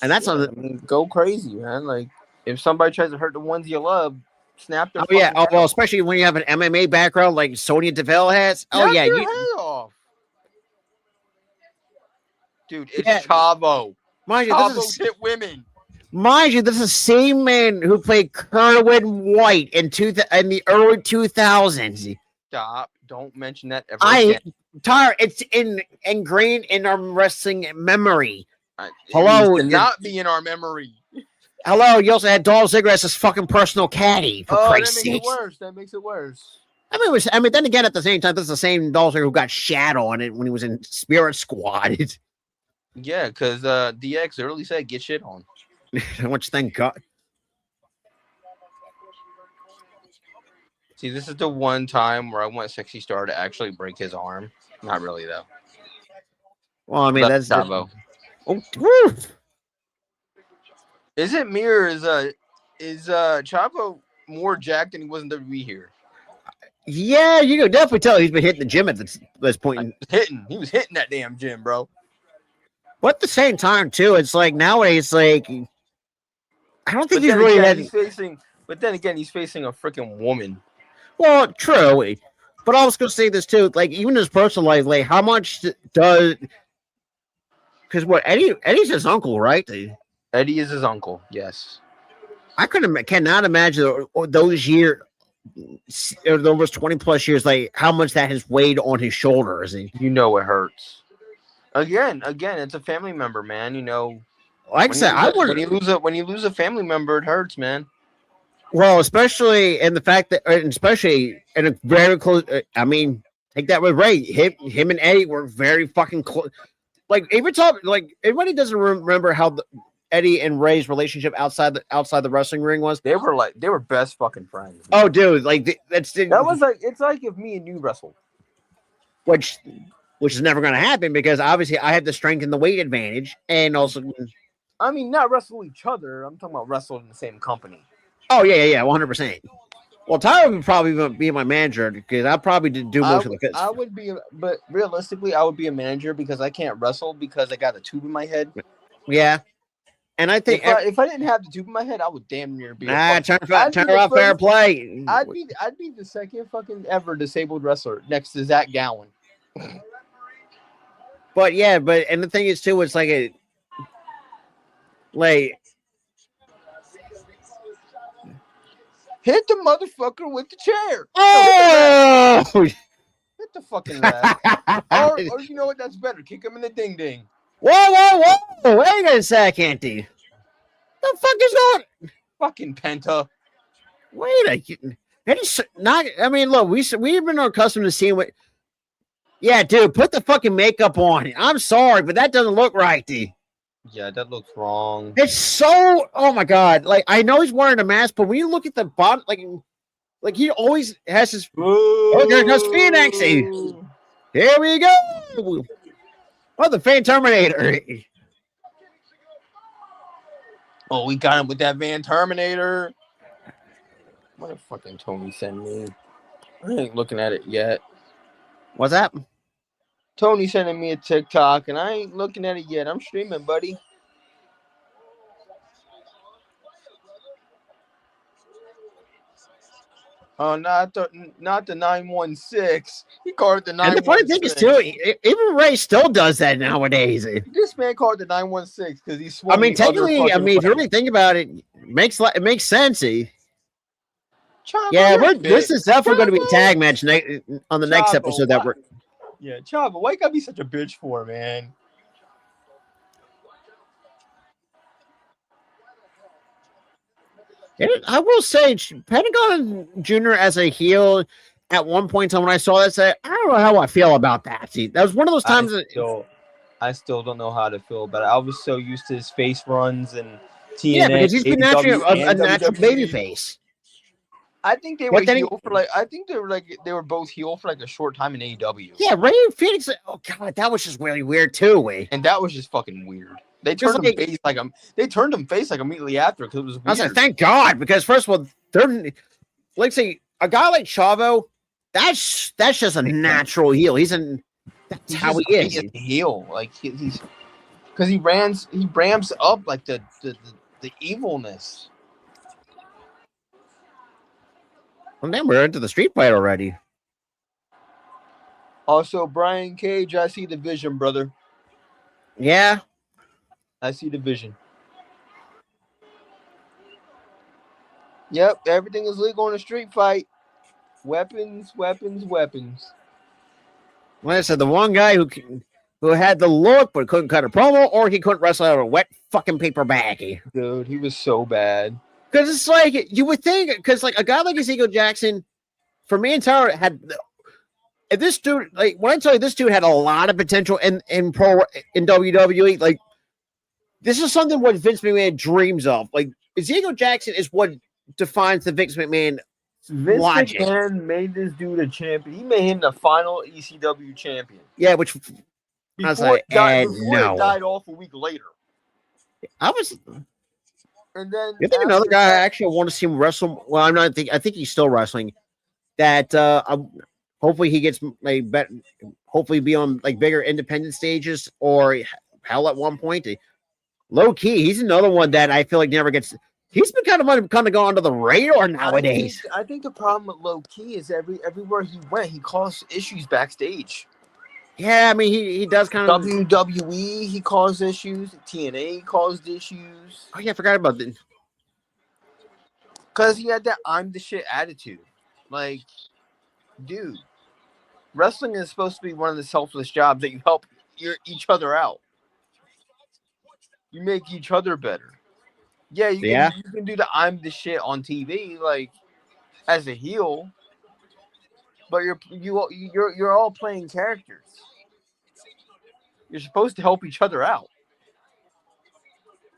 that's on the go crazy, man. Like if somebody tries to hurt the ones you love, snap their. Oh yeah, well, especially when you have an MMA background like Sonya Deville has. Oh yeah, your head off. Dude, it's Chavo. Mind you, Chavo hit women. Mind you, this is the same man who played Kerwin White in the early 2000s. Stop. Don't mention that ever again. Tyler, it's ingrained in our wrestling memory. Hello. It not be in our memory. Hello, you also had Dolph Ziggler as his fucking personal caddy, for Christ's sake. That makes it worse. I mean, then again, at the same time, this is the same Dolph Ziggler who got shat on it when he was in Spirit Squad. Yeah, because DX early said, get shit on. Which, thank God. See, this is the one time where I want Sexy Star to actually break his arm. Not really, though. Well, I mean, that's Chavo. Oh, Is it me or is Chavo more jacked than he was in WWE here? Yeah, you can definitely tell he's been hitting the gym at this point. He was hitting that damn gym, bro. But at the same time, too, it's like nowadays, like I don't think he's really But then again, he's facing a freaking woman. Well, true. But I was going to say this too. Like even his personal life, like how much does? Because what Eddie's his uncle, right? Eddie is his uncle. Yes. I cannot imagine those years, those 20+ years, like how much that has weighed on his shoulders. You know it hurts. Again, it's a family member, man. You know, like I said, when you lose a family member, it hurts, man. Well, especially in the fact that, especially in a very close. I mean, take that with Ray. Him and Eddie were very fucking close. Like everybody doesn't remember how Eddie and Ray's relationship outside the wrestling ring was. They were best fucking friends. Man. Oh, dude, like it's like if me and you wrestled, which is never going to happen because obviously I have the strength and the weight advantage, and also, I mean, not wrestle each other. I'm talking about wrestle in the same company. Oh yeah, 100%. Well, Tyler would probably be my manager because I probably do most of the fits. I would be, but realistically, I would be a manager because I can't wrestle because I got a tube in my head. Yeah, and I think if I didn't have the tube in my head, I would damn near be. Turn off fair play. I'd be the second fucking ever disabled wrestler next to Zach Gowen. But yeah, and the thing is too, it's like hit the motherfucker with the chair. Oh! Hit the fucking ref. or you know what? That's better. Kick him in the ding ding. Whoa! Wait a second, dude. The fuck is going? Fucking Penta. Wait a second. It's not. I mean, look, we've been accustomed to seeing what. Yeah, dude, put the fucking makeup on. I'm sorry, but that doesn't look right, dude. Yeah, that looks wrong. It's so. Oh my god! Like I know he's wearing a mask, but when you look at the bottom, like he always has his. Oh, there goes Phoenix. Here we go. Oh, the Fan Terminator. Oh, we got him with that Van Terminator. What a fucking Tony send me. I ain't looking at it yet. What's that? Tony sending me a TikTok, and I ain't looking at it yet. I'm streaming, buddy. Oh, not the 916. He called it the And the funny thing is, too, 916. even Ray still does that nowadays. This man called it the 916 because he swung. I mean, the other technically, fucking if you way. really think about it, it makes sense. Chavo, Yeah, you're this big. is definitely going to be a Chavo. tag match on the next Chavo, episode that we're. Yeah, Chavo, why you gotta be such a bitch for, man? I will say, Pentagon Jr. as a heel at one point in time when I saw that, I said, I don't know how I feel about that. See, that was one of those times I still don't know how to feel about it. I was so used to his face runs and TNA. Yeah, because he's been naturally a natural WWE. baby face. I think they were heel for like. I think they were both heel for like a short time in AEW. Yeah, Ray Phoenix. Oh god, that was just really weird too. Way and that was just fucking weird. They turned him face they turned him face like immediately after because it was weird. I was like, thank God, because first of all, they're like say a guy like Chavo, that's just a natural heel. That's how he is. He's a heel, like he's because he ramps up like the evilness. Well, then we're into the street fight already. Also, Brian Cage, I see the vision, brother. Yeah. I see the vision. Yep, everything is legal in a street fight. Weapons, weapons, weapons. Like I said, the one guy who had the look but couldn't cut a promo, or he couldn't wrestle out of a wet fucking paper bag. Dude, he was so bad. Because it's like, you would think, because like a guy like Ezekiel Jackson, for me and Tyler, if this dude, like when I tell you this dude had a lot of potential in WWE, like this is something what Vince McMahon dreams of. Like Ezekiel Jackson is what defines the Vince McMahon logic. Vince McMahon made this dude a champion. He made him the final ECW champion. Yeah, which before I was like, it died off a week later. And then you think another guy I actually want to see him wrestle? Well, I think he's still wrestling. That hopefully he gets hopefully be on like bigger independent stages, or hell at one point. Low key, he's another one that I feel like never gets. He's been kind of going under the radar nowadays. I think the problem with Low Key is everywhere he went, he caused issues backstage. Yeah, I mean he does kind of WWE. He caused issues. TNA caused issues. Oh yeah, I forgot about that. Because he had that "I'm the shit" attitude. Like, dude, wrestling is supposed to be one of the selfless jobs that you help each other out. You make each other better. Yeah, you can do the "I'm the shit" on TV, like as a heel, but you're all playing characters. You're supposed to help each other out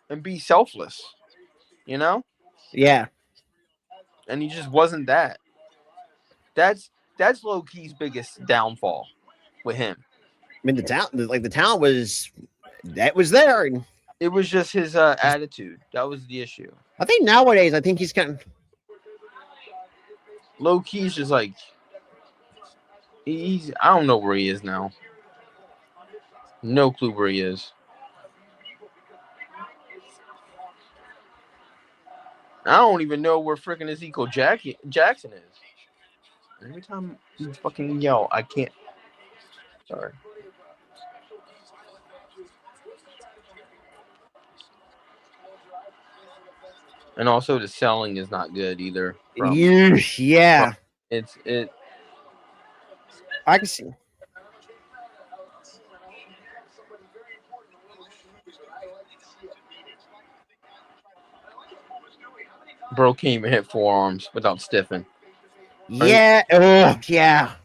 and be selfless, you know? Yeah. And he just wasn't that. That's Low Key's biggest downfall with him. I mean, the talent was there. It was just his attitude. That was the issue. I think nowadays, he's kind of Low Key's just like I don't know where he is now. No clue where he is. I don't even know where freaking Ezekiel Jackson is. Every time you fucking yell, I can't. Sorry. And also the selling is not good either. Yeah. I can see. Bro can't even hit forearms without stiffing. Yeah. Oh, yeah.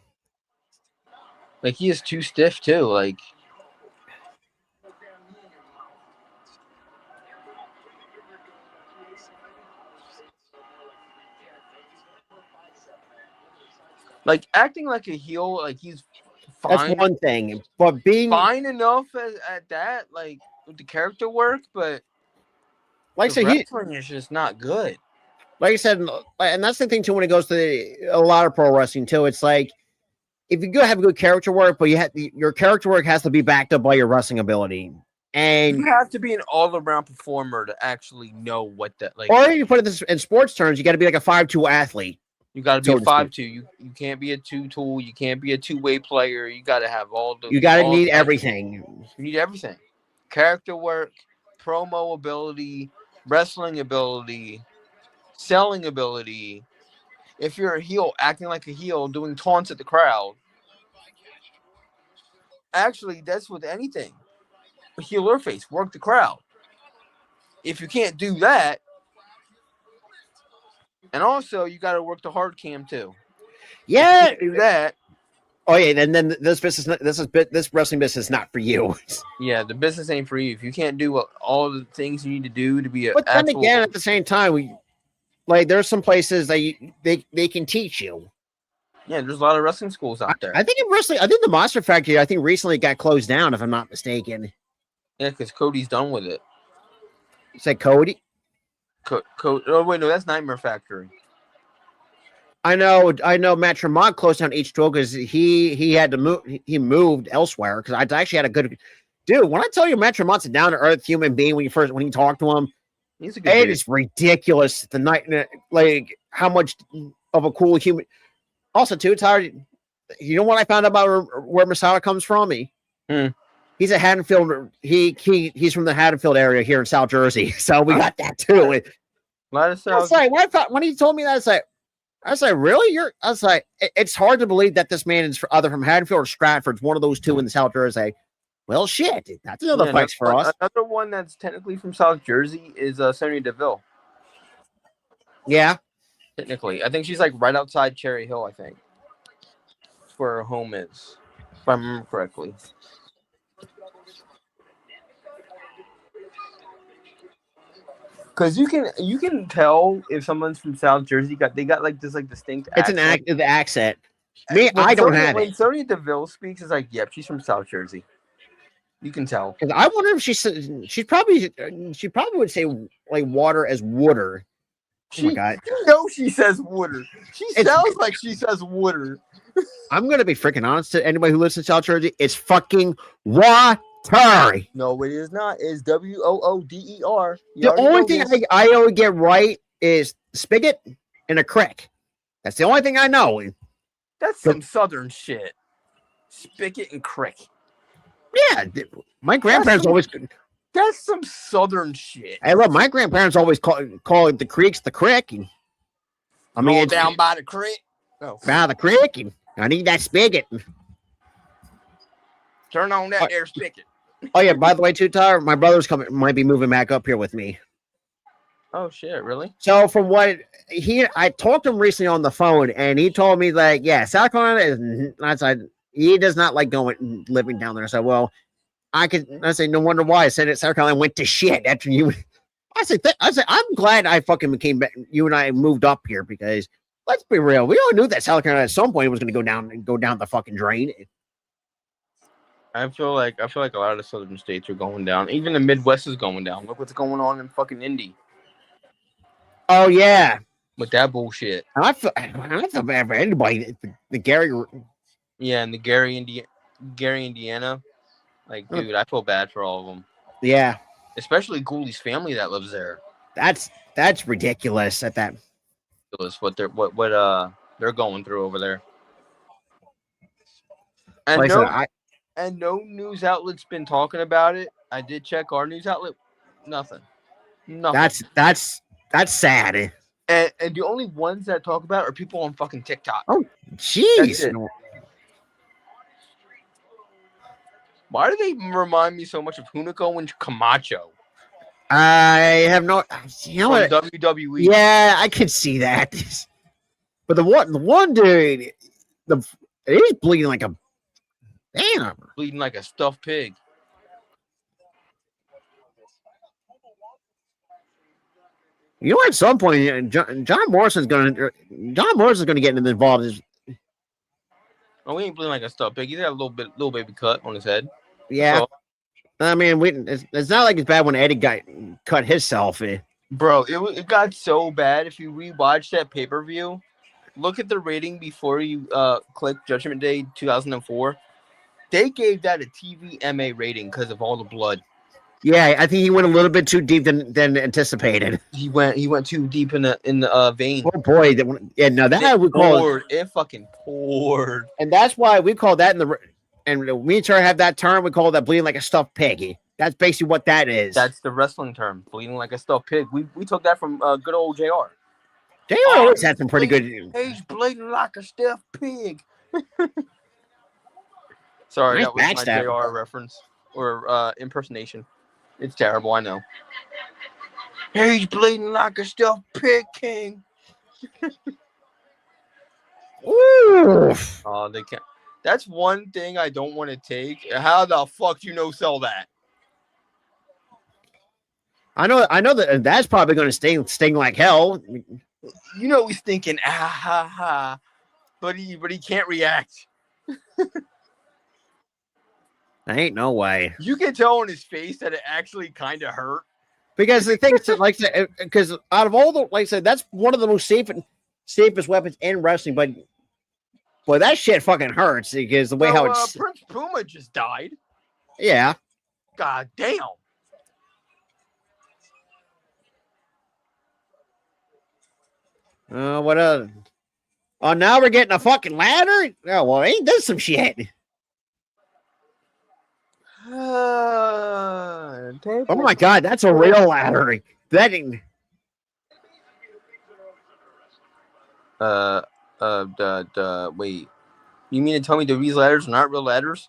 Like he is too stiff too. Like acting like a heel, like he's fine. That's one thing, but being fine enough at that, like with the character work, but like the so wrestling is just not good. like I said, and that's the thing too when it goes to a lot of pro wrestling too. It's like if you go have good character work, but your character work has to be backed up by your wrestling ability. And you have to be an all-around performer to actually know what that like. Or you put it in sports terms, you got to be like a 5'2" athlete. You got to be a 5'2". You can't be a 2-tool. You can't be a two-way player. You got to have all the. You got to need everything. You need everything. Character work, promo ability, wrestling ability, selling ability. If you're a heel, acting like a heel, doing taunts at the crowd. Actually, that's with anything. Heel or face, work the crowd. If you can't do that, and also you got to work the hard cam too. Yeah, do that. Oh yeah, and then this wrestling business is not for you. Yeah, the business ain't for you. If you can't do all the things you need to do to be a. But then again, at the same time, there's some places that they can teach you. Yeah, there's a lot of wrestling schools out there. I think the Monster Factory, I think recently got closed down, if I'm not mistaken. Yeah, because Cody's done with it. You said Cody? Oh wait, no, that's Nightmare Factory. I know. Matt Tremont closed down H2O because he had to move. He moved elsewhere because I actually had a good dude. When I tell you, Matt Tremont's a down to earth human being when you talk to him, he's a good dude. Is ridiculous. The night, like how much of a cool human. Also, too, Tyler, you know what I found out about where Masada comes from? He's a Haddonfield. He's from the Haddonfield area here in South Jersey. So we got that too. When he told me that, I was like, really? I was like, it's hard to believe that this man is either from Haddonfield or Stratford. It's one of those two in the South Jersey. Well, shit, that's another flex for us. Another one that's technically from South Jersey is Sonya Deville. Yeah. Technically. I think she's like right outside Cherry Hill, I think. That's where her home is, if I remember correctly. Because you can tell if someone's from South Jersey. They got like this distinct accent. It's an accent. I don't have it. When Sonya Deville speaks, it's like, yep, she's from South Jersey. You can tell. Because I wonder if she probably would say like water as water. Oh my God. You know she says water. She sounds like she says water. I'm gonna be freaking honest to anybody who lives in South Jersey. It's fucking water. No, it is not. It's WOODER. The only thing I always get right is spigot and a crick. That's the only thing I know. That's some southern shit. Spigot and crick. Yeah, my grandparents always. That's some southern shit. I love my grandparents always call it the creeks the crick. And, I mean, down by the creek. Oh, by the creek, and I need that spigot. Turn on that air spigot. Oh yeah, by the way, too, Tyler, my brother's might be moving back up here with me. Oh shit, really? So from what I talked to him recently on the phone, and he told me like, yeah, South Carolina is outside. He does not like living down there. I said, well, I said, no wonder why. I said South Carolina went to shit after you. I said, I'm glad I fucking came back. You and I moved up here because let's be real. We all knew that South Carolina at some point was going to go down the fucking drain. I feel like a lot of the southern states are going down. Even the Midwest is going down. Look what's going on in fucking Indy. Oh yeah, with that bullshit. I feel bad for anybody. The Gary. Yeah, and the Gary, Indiana. Like, dude, I feel bad for all of them. Yeah, especially Gooley's family that lives there. That's ridiculous. What they're going through over there. And no news outlet's been talking about it. I did check our news outlet. Nothing. That's sad. And the only ones that talk about it are people on fucking TikTok. Oh, jeez. Why do they remind me so much of Hunico and Camacho? I have no. You know what? WWE. Yeah, I could see that. But the one dude, he's bleeding like a. Damn. Bleeding like a stuffed pig. You know, at some point, John Morrison's going to get involved. Oh, he ain't bleeding like a stuffed pig. He's got a little baby cut on his head. Yeah. So, I mean, it's not like it's bad when Eddie cut himself. Bro, it got so bad. If you rewatch that pay-per-view, look at the rating before you click Judgment Day 2004. They gave that a TVMA rating because of all the blood. Yeah, I think he went a little bit too deep than anticipated. He went too deep in the vein. Oh boy, now that we call it, It fucking poured. and that's why we call that and me and Charlie have that term. We call that bleeding like a stuffed piggy. That's basically what that is. That's the wrestling term, bleeding like a stuffed pig. We took that from good old JR. JR always had some pretty good. He's bleeding like a stuffed pig. Sorry, Nice that was my backstab. JR reference or impersonation. It's terrible, I know. He's bleeding like a stuffed pig, King. Ooh. Oh, they can't. That's one thing I don't want to take. How the fuck do you no sell that? I know that's probably going to sting like hell. You know he's thinking ah ha ha, but he can't react. There ain't no way. You can tell on his face that it actually kind of hurt. Because the thing, like I said, because out of all the, like I said, that's one of the most safest weapons in wrestling. But boy, that shit fucking hurts because the way how it's. Prince Puma just died. Yeah. God damn. What Oh, now we're getting a fucking ladder. Oh well, ain't this some shit? Oh my god, that's a real ladder. That ain't. Wait. You mean to tell me these ladders are not real ladders?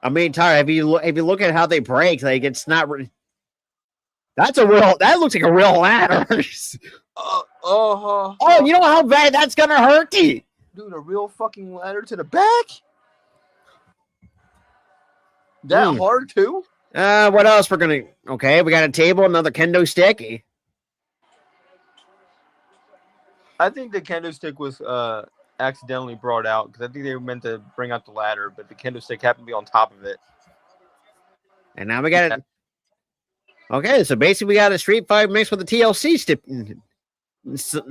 I mean, Tyler, if you look at how they break, like it's not. That's a real. That looks like a real ladder. Oh, you know how bad that's gonna hurt you, dude. A real fucking ladder to the back. That hard too? What else we're gonna? Okay, we got a table, another kendo stick. I think the kendo stick was accidentally brought out because I think they were meant to bring out the ladder, but the kendo stick happened to be on top of it. And now we got it. Okay, so basically we got a Street Fight mixed with a TLC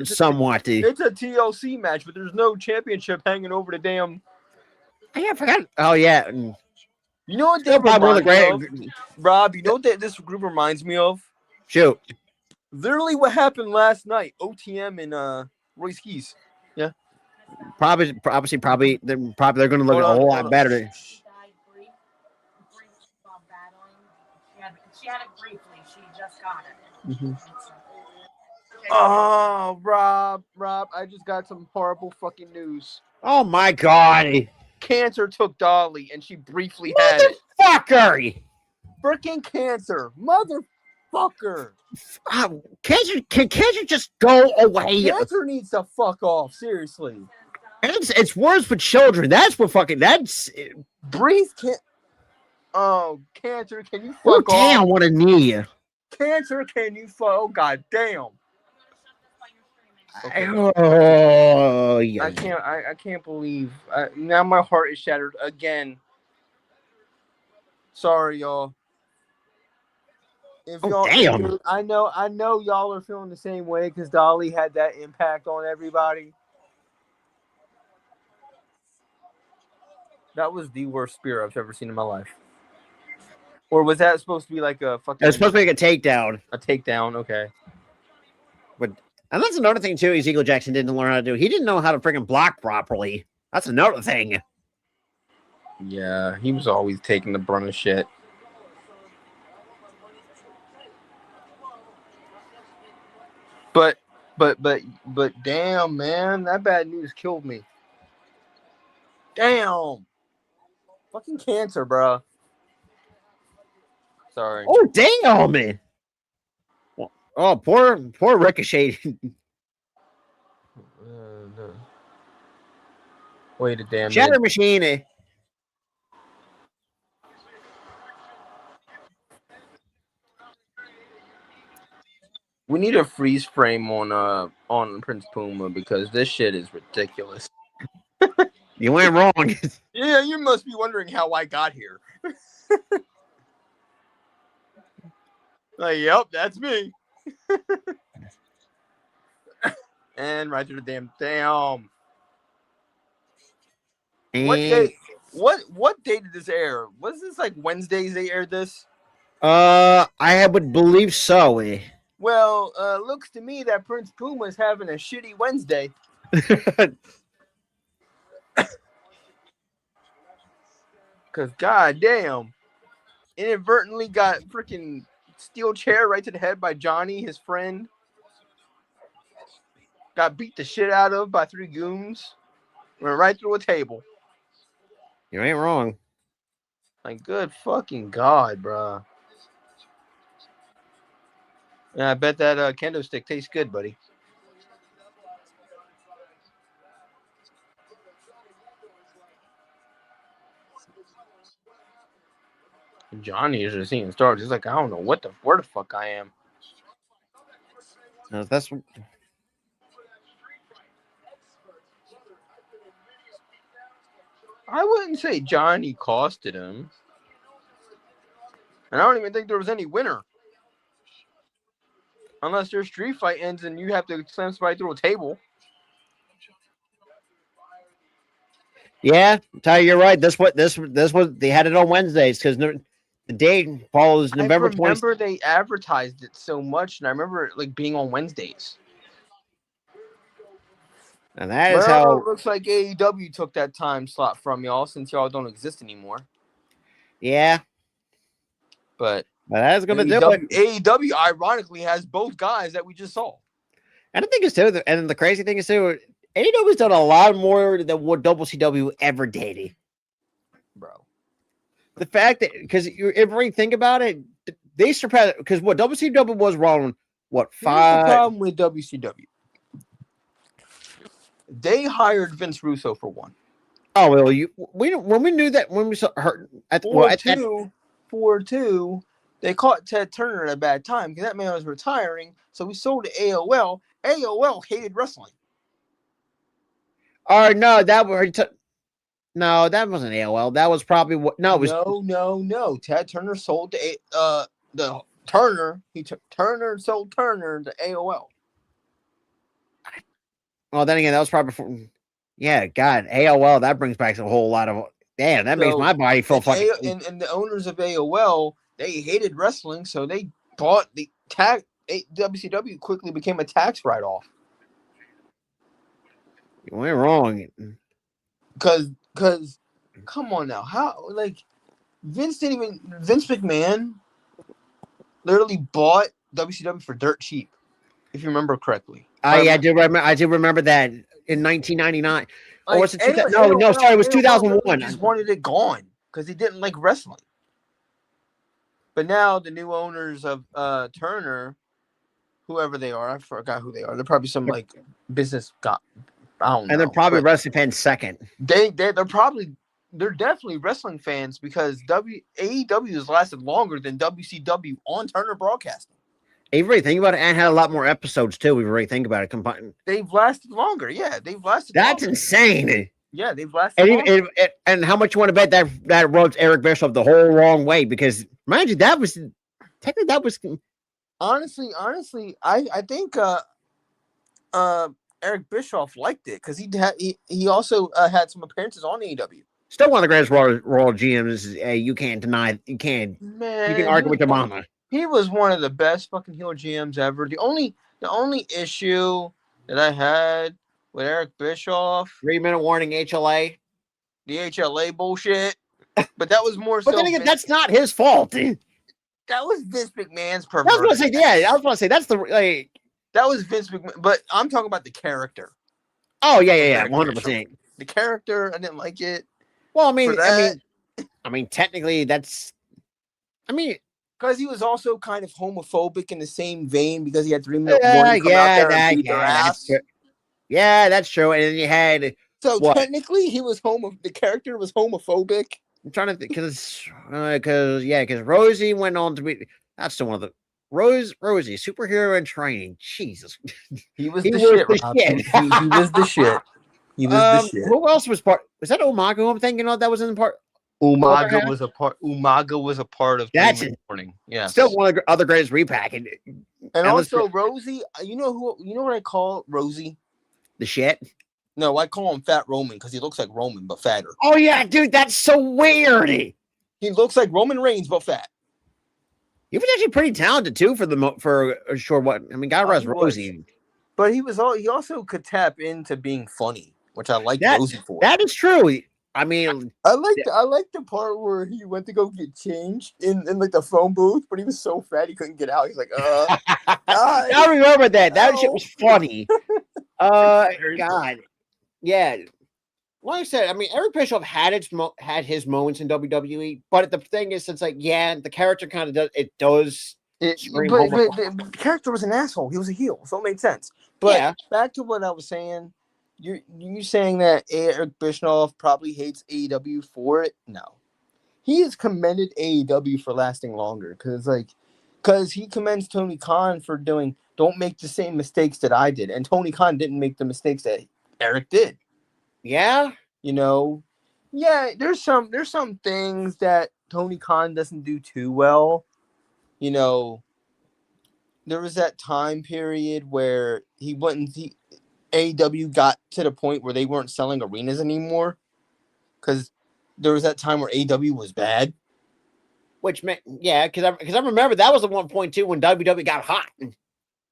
somewhat. It's a TLC match, but there's no championship hanging over the damn. I forgot. Oh yeah. You know what they reminds me of? Rob, you know what this group reminds me of? Shoot. Literally what happened last night. OTM and Royce Keys. Yeah. Probably they're going to look a whole lot better. She had it briefly. She just got it. Mm-hmm. Oh, Rob, I just got some horrible fucking news. Oh my god. Cancer took Dolly and she briefly had it. Motherfucker! Freaking cancer. Motherfucker. Cancer just go away? Cancer needs to fuck off, seriously. It's worse for children. That's what fucking breathe can't. Oh, cancer, can you fuck off? Damn, what a knee. Cancer, can you fuck? Oh, god damn. Okay. Oh, yeah. I can't believe. Now my heart is shattered again. Sorry, y'all. Damn. I know y'all are feeling the same way because Dolly had that impact on everybody. That was the worst spear I've ever seen in my life. Or was that supposed to be like a fucking... It was supposed to be like a takedown. A takedown, okay. And that's another thing, too, Ezekiel Jackson didn't learn how to do. He didn't know how to freaking block properly. That's another thing. Yeah, he was always taking the brunt of shit. But damn, man, that bad news killed me. Damn. Fucking cancer, bro. Sorry. Oh, damn, man. Oh, poor Ricochet. No. Wait a damn Shatter minute. Machine. We need a freeze frame on Prince Puma because this shit is ridiculous. You went wrong. Yeah, you must be wondering how I got here. Yep, that's me. And right through the damn. And What day? What day did this air? Was this like Wednesdays they aired this? I would believe so. Well, looks to me that Prince Puma is having a shitty Wednesday. Cause goddamn, inadvertently got freaking steel chair right to the head by Johnny, his friend. Got beat the shit out of by 3 goons. Went right through a table. You ain't wrong. Like, good fucking God, bro. Yeah, I bet that kendo stick tastes good, buddy. Johnny is just seeing stars. He's like, I don't know where the fuck I am. No, that's I wouldn't say Johnny costed him. And I don't even think there was any winner. Unless their street fight ends and you have to slam somebody through a table. yeah. Ty, you're right. This was they had it on Wednesdays because the day follows November 20th. I remember they advertised it so much, and I remember it like being on Wednesdays. And that is how it looks like AEW took that time slot from y'all since y'all don't exist anymore. Yeah. But that is going to do it. AEW ironically has both guys that we just saw. And the thing is too, and the crazy thing is too, AEW has done a lot more than what WCW ever did, bro. The fact that because you ever think about it, they surpassed because what WCW was wrong. What 5? Here's the problem with WCW. They hired Vince Russo for one. Oh well, when we knew that when we saw her at for two, they caught Ted Turner at a bad time because that man was retiring. So we sold to AOL. AOL hated wrestling. Oh no, that wasn't AOL. That was probably what. No, it was no. Ted Turner sold to the Turner. Turner sold Turner to AOL. Well, then again, that was probably before. Yeah, God, AOL. That brings back a whole lot of. Damn, that makes my body feel fucking. And the owners of AOL, they hated wrestling, so they bought the tax. WCW quickly became a tax write-off. You went wrong. Because, come on now, how Vince McMahon literally bought WCW for dirt cheap, if you remember correctly. Yeah, I do remember that in 1999. Or was it sorry, it was 2001. Just wanted it gone because he didn't like wrestling. But now the new owners of Turner, whoever they are, I forgot who they are. They're probably some business guy. I don't know. And they're probably wrestling fans second. They're definitely wrestling fans because AEW has lasted longer than WCW on Turner Broadcasting. If you really think about it, and had a lot more episodes too. We really think about it. Combined, they've lasted longer. Yeah, they've lasted. That's longer. Insane. Yeah, they've lasted. And how much you want to bet that rubs Eric Bischoff the whole wrong way? Because mind you, that was honestly, I think Eric Bischoff liked it because he also had some appearances on AEW. Still one of the greatest Royal GMs. You can't deny. You can argue with your mama. He was one of the best fucking heel GMs ever. The only issue that I had with Eric Bischoff, 3-minute warning HLA, the HLA bullshit. But that was more. But then again, that's not his fault. That was Vince McMahon's perversion. I was going to say that's the That was Vince McMahon, but I'm talking about the character. Oh yeah, 100%. The character, I didn't like it. Well, I mean, technically, that's. Because he was also kind of homophobic in the same vein because he had 3-minute warning come out there and beat their ass. Yeah, that's true. And then you had technically he was the character was homophobic. I'm trying to think because Rosie went on to be that's the one of the Rosie superhero in training. Jesus, he was the shit. He was the shit. He was the shit. Who else was part? Was that Umaga? Who I'm thinking of that was in the part. Umaga was a part of that's morning. Yeah, still one of the other greatest repacking. And And let's also Rosie, you know what I call Rosie? the shit. No, I call him Fat Roman because he looks like Roman but fatter. Oh yeah, dude, that's so weird. He looks like Roman Reigns but fat. He was actually pretty talented too for a short what. I mean, God rest He was. Rosie. But he also could tap into being funny, which I like Rosie for. That is true. I mean, I like the part where he went to go get changed in like the phone booth, but he was so fat he couldn't get out. He's like, I remember that. That shit was funny. Very God, yeah. Like I said, I mean, Eric Bischoff had his moments in WWE, but the thing is, it's like, yeah, the character kind of does. But the character was an asshole. He was a heel, so it made sense. But yeah. Back to what I was saying, you saying that Eric Bischoff probably hates AEW for it? No, he has commended AEW for lasting longer because he commends Tony Khan for don't make the same mistakes that I did, and Tony Khan didn't make the mistakes that Eric did. Yeah. Yeah, there's some things that Tony Khan doesn't do too well. There was that time period where AEW got to the point where they weren't selling arenas anymore because there was that time where AEW was bad. Which meant, yeah, because I remember that was the 1.2 when WWE got hot.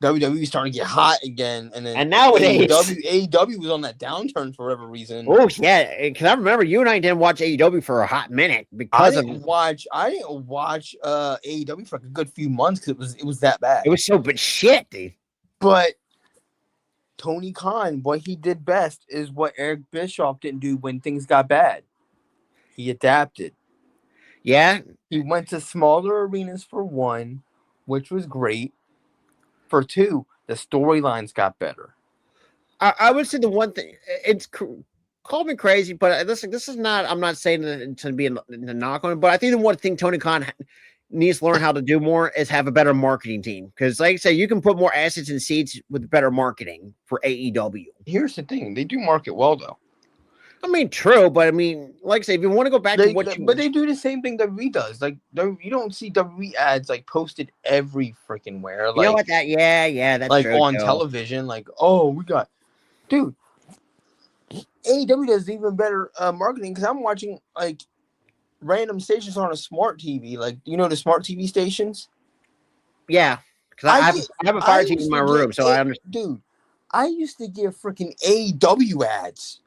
WWE started to get hot again, and nowadays AEW was on that downturn for whatever reason. Oh yeah, because I remember you and I didn't watch AEW for a hot minute because I didn't watch AEW for a good few months because it was that bad. It was so but shit, dude. But Tony Khan, what he did best is what Eric Bischoff didn't do when things got bad. He adapted. Yeah, he went to smaller arenas for one, which was great. For two, the storylines got better. I would say the one thing, it's call me crazy, but this is not, I'm not saying it to be a knock on it, but I think the one thing Tony Khan needs to learn how to do more is have a better marketing team. Because like I say, you can put more assets in seats with better marketing for AEW. Here's the thing. They do market well, though. I mean, true, but I mean, like I say, if you want to go back to what but they do the same thing WWE does. Like, you don't see WWE ads like posted every freaking where. Like, you know what? That's like true, on television. Like, oh, we got, dude. AEW does even better marketing because I'm watching like random stations on a smart TV. Like, the smart TV stations. Yeah, because I have a Fire TV in my room, so I understand. Dude, I used to get freaking AEW ads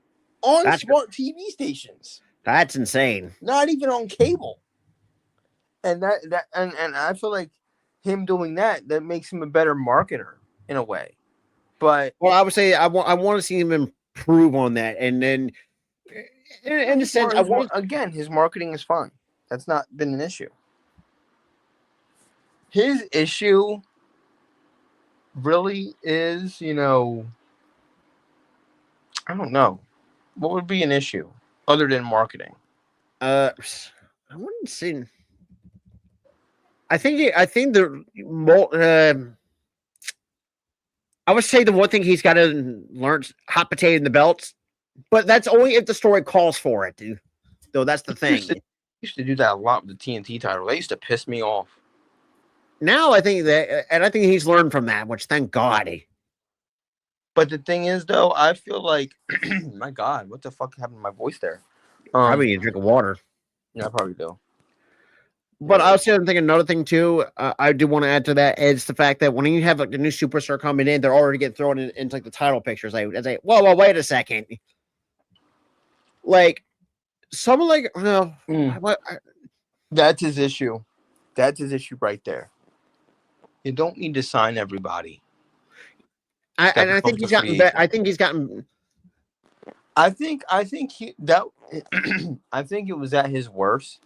on smart TV stations. That's insane. Not even on cable. And and I feel like him doing that makes him a better marketer in a way. But I would say I want to see him improve on that, and then in a sense, again, his marketing is fine. That's not been an issue. His issue really is, I don't know. What would be an issue other than marketing? I wouldn't say. I think I would say the one thing he's got to learn hot potato in the belts, but that's only if the story calls for it, dude. Though that's the thing. Used to do that a lot with the TNT title. They used to piss me off. Now I think he's learned from that, which thank God. But the thing is, though, I feel like, my God, what the fuck happened to my voice there? Probably need a drink of water. Yeah, I probably do. But I was thinking another thing too. I do want to add to that is the fact that when you have like a new superstar coming in, they're already getting thrown into like the title pictures. I say, well, wait a second. Like someone like that's his issue. That's his issue right there. You don't need to sign everybody. I think he's gotten better. I think he's gotten. I think I think it was at his worst.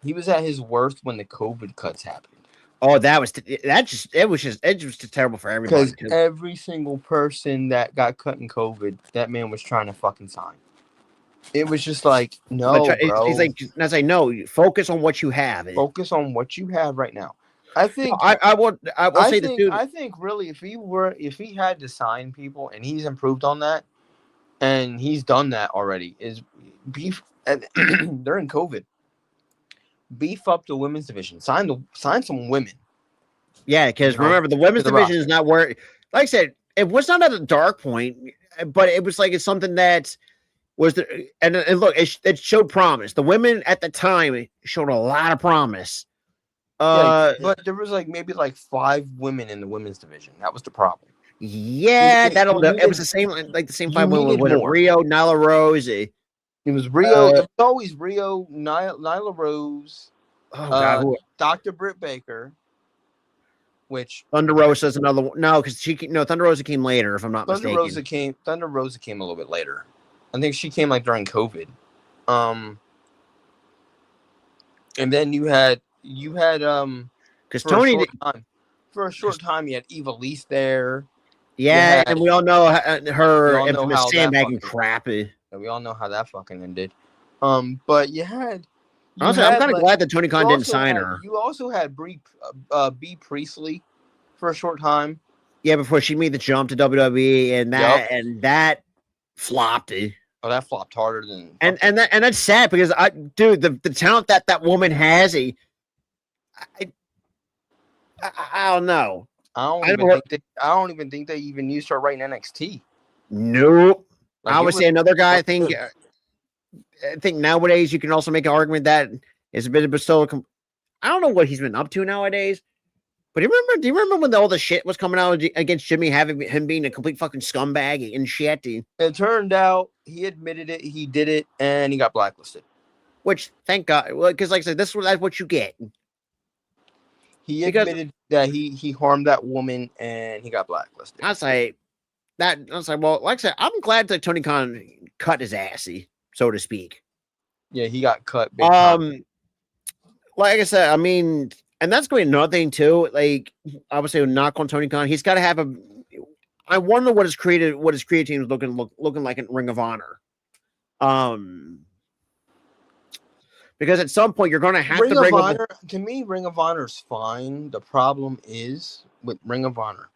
He was at his worst when the COVID cuts happened. Oh, it was just terrible for everybody. Because every single person that got cut in COVID, that man was trying to fucking sign. It was just like, no, bro. He's like, I say, no. Focus on what you have. Focus on what you have right now. I think I would say the dude. I think really, if he had to sign people, and he's improved on that, and he's done that already, is beef during COVID. Beef up the women's division. Sign some women. Yeah, because You know, remember the women's to the division is roster. not where, like I said, it was not at a dark point, but it was like it's something that was the and look, it showed promise. The women at the time showed a lot of promise. Yeah, but there was like maybe like 5 women in the women's division. That was the problem. Yeah, You it was needed the same like the same you 5 women needed with more. Rio, Nyla Rose. It was Rio. It was always Rio, Nyla Rose, Oh God, who Dr. Britt Baker, which Thunder Rosa is another one. No, because Thunder Rosa came later, if I'm not Thunder mistaken. Rosa came a little bit later. I think she came like during COVID. And then you had Because for a Tony, short time you had Eva Lise there. yeah, and we all know We her all know infamous how that sandbagging fucking crap. we all know how that fucking ended. But Honestly, I'm kind of like, glad that Tony Khan didn't sign her. you also had B Priestley for a short time. Yeah, before she made the jump to WWE, and that flopped. Oh, that flopped harder than And that's sad because the talent that woman has, I don't know. I don't even think they even used her right in NXT. Nope. Like, I would say another guy. I think nowadays you can also make an argument that is a bit of a solo. I don't know what he's been up to nowadays. But do you remember when all the shit was coming out against Jimmy, having him being a complete fucking scumbag and shit? It turned out he admitted it, he did it, and he got blacklisted. Which, thank God, because like I said, that's what you get. He admitted that he harmed that woman, and he got blacklisted. I was like, well, like I said, I'm glad that Tony Khan cut his assy, so to speak. Yeah, he got cut big time. Like I said, I mean. And that's going to be another thing too. Like I would say, knock on Tony Khan. He's got to have a. I wonder what his creative team is looking like in Ring of Honor. Because at some point you're going to have to bring Honor. To me, Ring of Honor is fine. The problem is with Ring of Honor,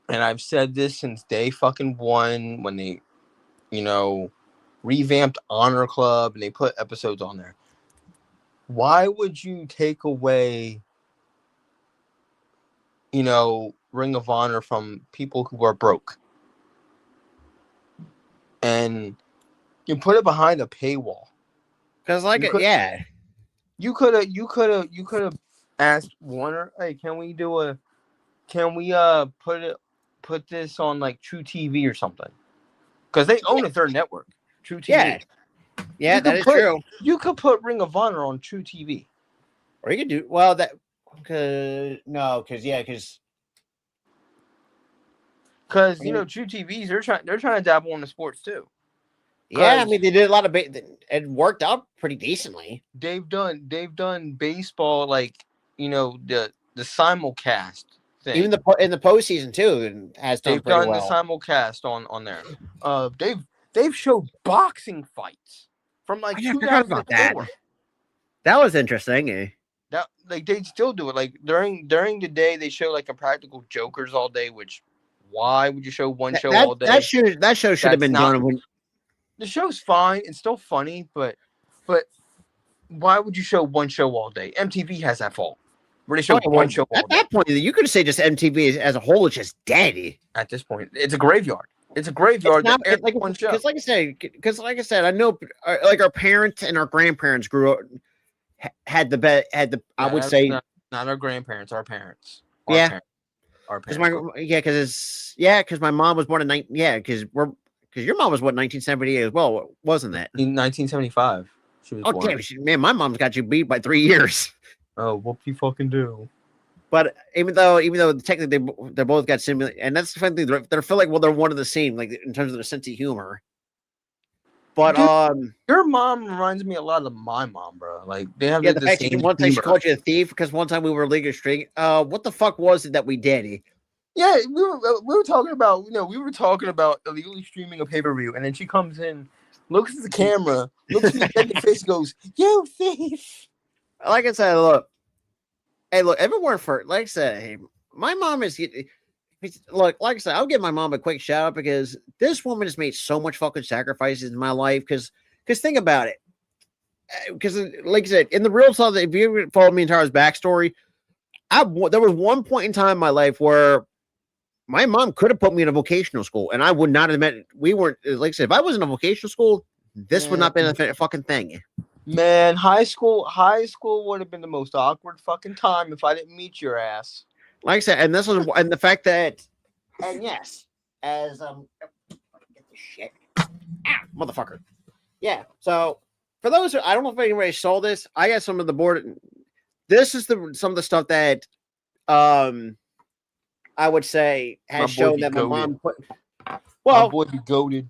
and I've said this since day fucking one when they, revamped Honor Club and they put episodes on there. Why would you take away, Ring of Honor from people who are broke? And you put it behind a paywall. Because you could have asked Warner, hey, can we put this on like True TV or something? Because they own a third network, True TV. Yeah, that is true. You could put Ring of Honor on True TV. Or you could do because True TVs they're trying to dabble in the sports too. Yeah, I mean they did a lot of it worked out pretty decently. They've done baseball the simulcast thing. Even in the postseason too, and has done pretty well. They've done the simulcast on there. They've showed boxing fights from like 2004. That was interesting. That they still do it. Like during the day, they show like Impractical Jokers all day. Which why would you show one show all day? That show should have been done when the show's fine. It's still funny, but why would you show one show all day? MTV has that fault. Where they show one show all day. At that point, you could say just MTV as a whole is just dead. At this point, it's a graveyard. It's a graveyard. Because like I said, I know like our parents and our grandparents grew up. I would say not our grandparents, our parents. Our parents. Because my mom was born in because your mom was 1978 as well, wasn't that? In 1975, she was born. Damn, man, my mom's got you beat by 3 years. Oh, what you fucking do? But even though technically they both got similar, and that's the funny thing, they feel like they're one of the same, like in terms of their sense of humor. But your mom reminds me a lot of my mom, bro. Like they have the fact that one time she called you a thief because one time we were legal string. What the fuck was it that we did? Yeah, we were talking about illegally streaming a pay-per-view, and then she comes in, looks at the camera, looks at me in the face, goes, "You thief!" Like I said, look, everywhere for like I said, hey, my mom is. Look, like I said, I'll give my mom a quick shout out because this woman has made so much fucking sacrifices in my life. Because think about it. Because, like I said, in the real stuff, if you follow me entire backstory, There was one point in time in my life where my mom could have put me in a vocational school, and I would not have met. We weren't, like I said, if I was in a vocational school, this would not be a fucking thing. Man, high school would have been the most awkward fucking time if I didn't meet your ass. Like I said, and this was, and the fact that, and yes, as get this shit, motherfucker, yeah. So for those who, I don't know if anybody saw this, I got some of the board. This is some of the stuff that, I would say has shown that my mom put. Well, my boy be goated.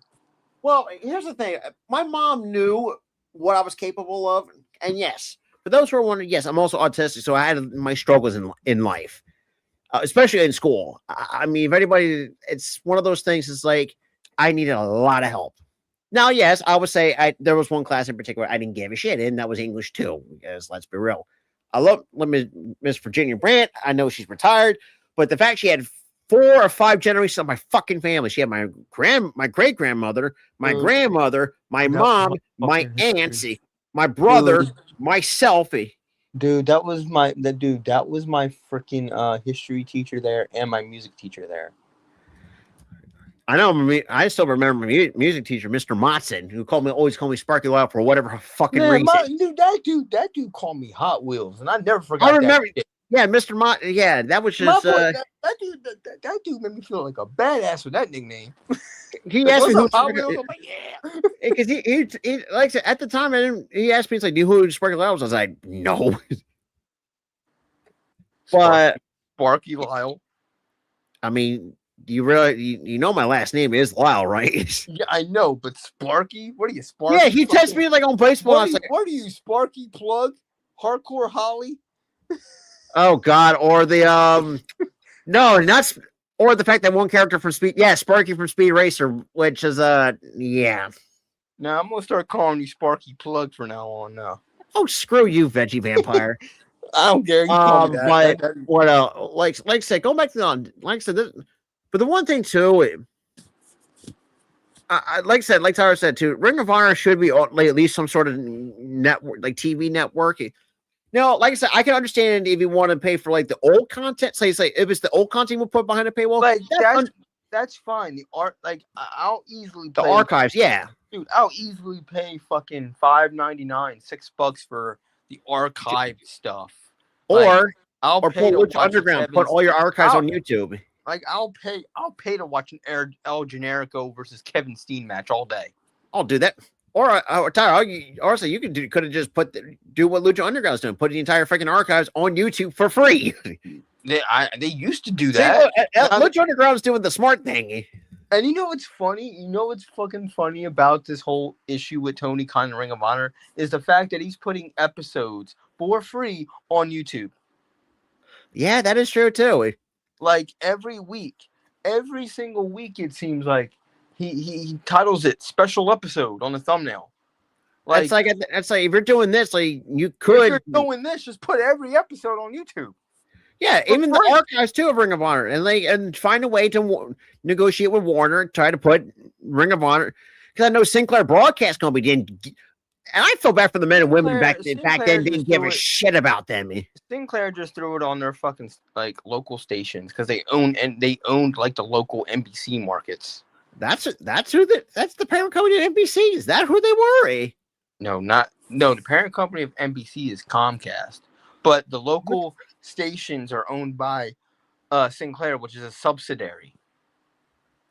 Well, here's the thing. My mom knew what I was capable of, and yes, for those who are wondering, yes, I'm also autistic, so I had my struggles in life, especially in school. I mean, if anybody, it's one of those things. It's like I needed a lot of help. Now, yes, I would say there was one class in particular I didn't give a shit in. That was English 2, because let's be real. I love Miss Virginia Brandt. I know she's retired, but the fact she had 4 or 5 generations of my fucking family. She had my great grandmother, my grandmother, my mom, my aunts, my brother, myself. Dude, that was my freaking history teacher there and my music teacher there. I know. I still remember my music teacher, Mr. Motson, who always called me Sparky Lyle for whatever fucking reason. That dude called me Hot Wheels, and I never forgot. I remember. Yeah, Mr. Mott. Yeah, that was just that dude made me feel like a badass with that nickname. He asked me who Hot Wheels. I'm like, yeah, because he like I said, at the time he asked me, he's like, "Do you know who Sparky Lyle was?" I was like, "No." But Sparky Lyle. I mean, you really you know my last name is Lyle, right? Yeah, I know, but Sparky? What are you, Sparky? Yeah, he texted me like on baseball. What are you, Sparky Plug? Hardcore Holly? Oh God, or the no, not or the fact that one character from Sparky from Speed Racer, which is yeah. Now I'm gonna start calling you Sparky Plug from now on. Now. Oh, screw you, Veggie Vampire. I don't care. You call me that. But what like I said, go back to like I said, but the one thing too, like I said, like Tyler said too, Ring of Honor should be at least some sort of network, like TV network. No, like I said, I can understand if you want to pay for like the old content. Say if it's the old content we'll put behind a paywall. Like that's fine. The art, like I'll easily the archives. Yeah, dude, I'll easily pay fucking $5.99, $6 for the archive stuff. Or I'll pay to Lucha Underground. Put all your archives on YouTube. Like I'll pay to watch an El Generico versus Kevin Steen match all day. I'll do that. Or Tyler, also you could have just do what Lucha Underground's doing, put the entire freaking archives on YouTube for free. They used to do that. Lucha Underground's doing the smart thing. And you know what's funny? You know what's fucking funny about this whole issue with Tony Khan and Ring of Honor is the fact that he's putting episodes for free on YouTube. Yeah, that is true too. Like every single week, it seems like. He titles it special episode on the thumbnail. That's like if you're doing this, like you could. If you're doing this, just put every episode on YouTube. Yeah, even the archives too of Ring of Honor, and find a way to negotiate with Warner, try to put Ring of Honor, because I know Sinclair Broadcast Company didn't. And I feel bad for the men and women back then didn't give a shit about them. Sinclair just threw it on their fucking like local stations because they owned like the local NBC markets. That's the parent company of NBC. Is that who they were? No. The parent company of NBC is Comcast, but the local stations are owned by Sinclair, which is a subsidiary.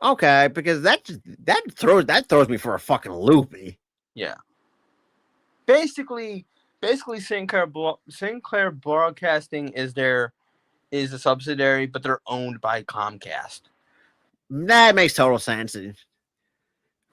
Okay, because that throws me for a fucking loop. Yeah. Basically, Sinclair Broadcasting is a subsidiary, but they're owned by Comcast. That makes total sense.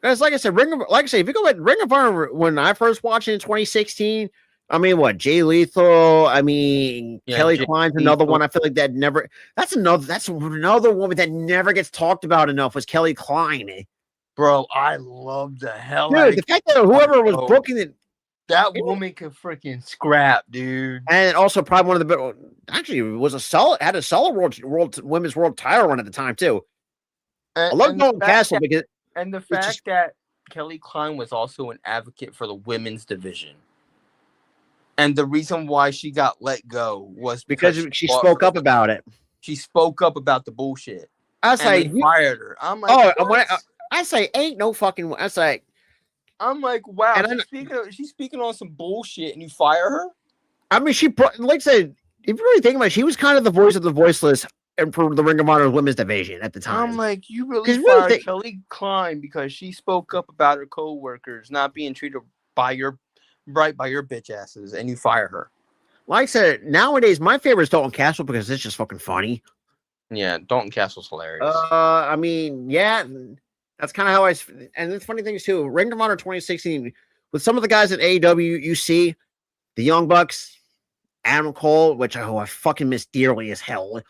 Because, like I said, if you go back, Ring of Honor, when I first watched it in 2016, I mean, what, Jay Lethal? I mean, Kelly Klein's another one. I feel like that's another woman that never gets talked about enough was Kelly Klein. Bro, I love the hell out of the fact that whoever was booking it. That woman could freaking scrap, dude. And also probably one of the best, actually had a solid women's world title run at the time, too. I love Golden Castle because the fact that Kelly Klein was also an advocate for the women's division. And the reason why she got let go was because she spoke up about it. She spoke up about the bullshit. I say, they fired her. I'm like, I say, ain't no fucking. I say, I'm like, wow. And She's speaking on some bullshit, and you fire her. I mean, like I said, if you really think about it, she was kind of the voice of the voiceless and for the Ring of Honor women's division at the time. I'm like, you really fired Kelly Klein because she spoke up about her co-workers not being treated by your bitch asses, and you fire her. Like I said, nowadays my favorite is Dalton Castle because it's just fucking funny. Yeah, Dalton Castle's hilarious. I mean, yeah, that's kind of how and the funny thing is too, Ring of Honor 2016 with some of the guys at AEW, you see the Young Bucks, Adam Cole, which I fucking miss dearly as hell.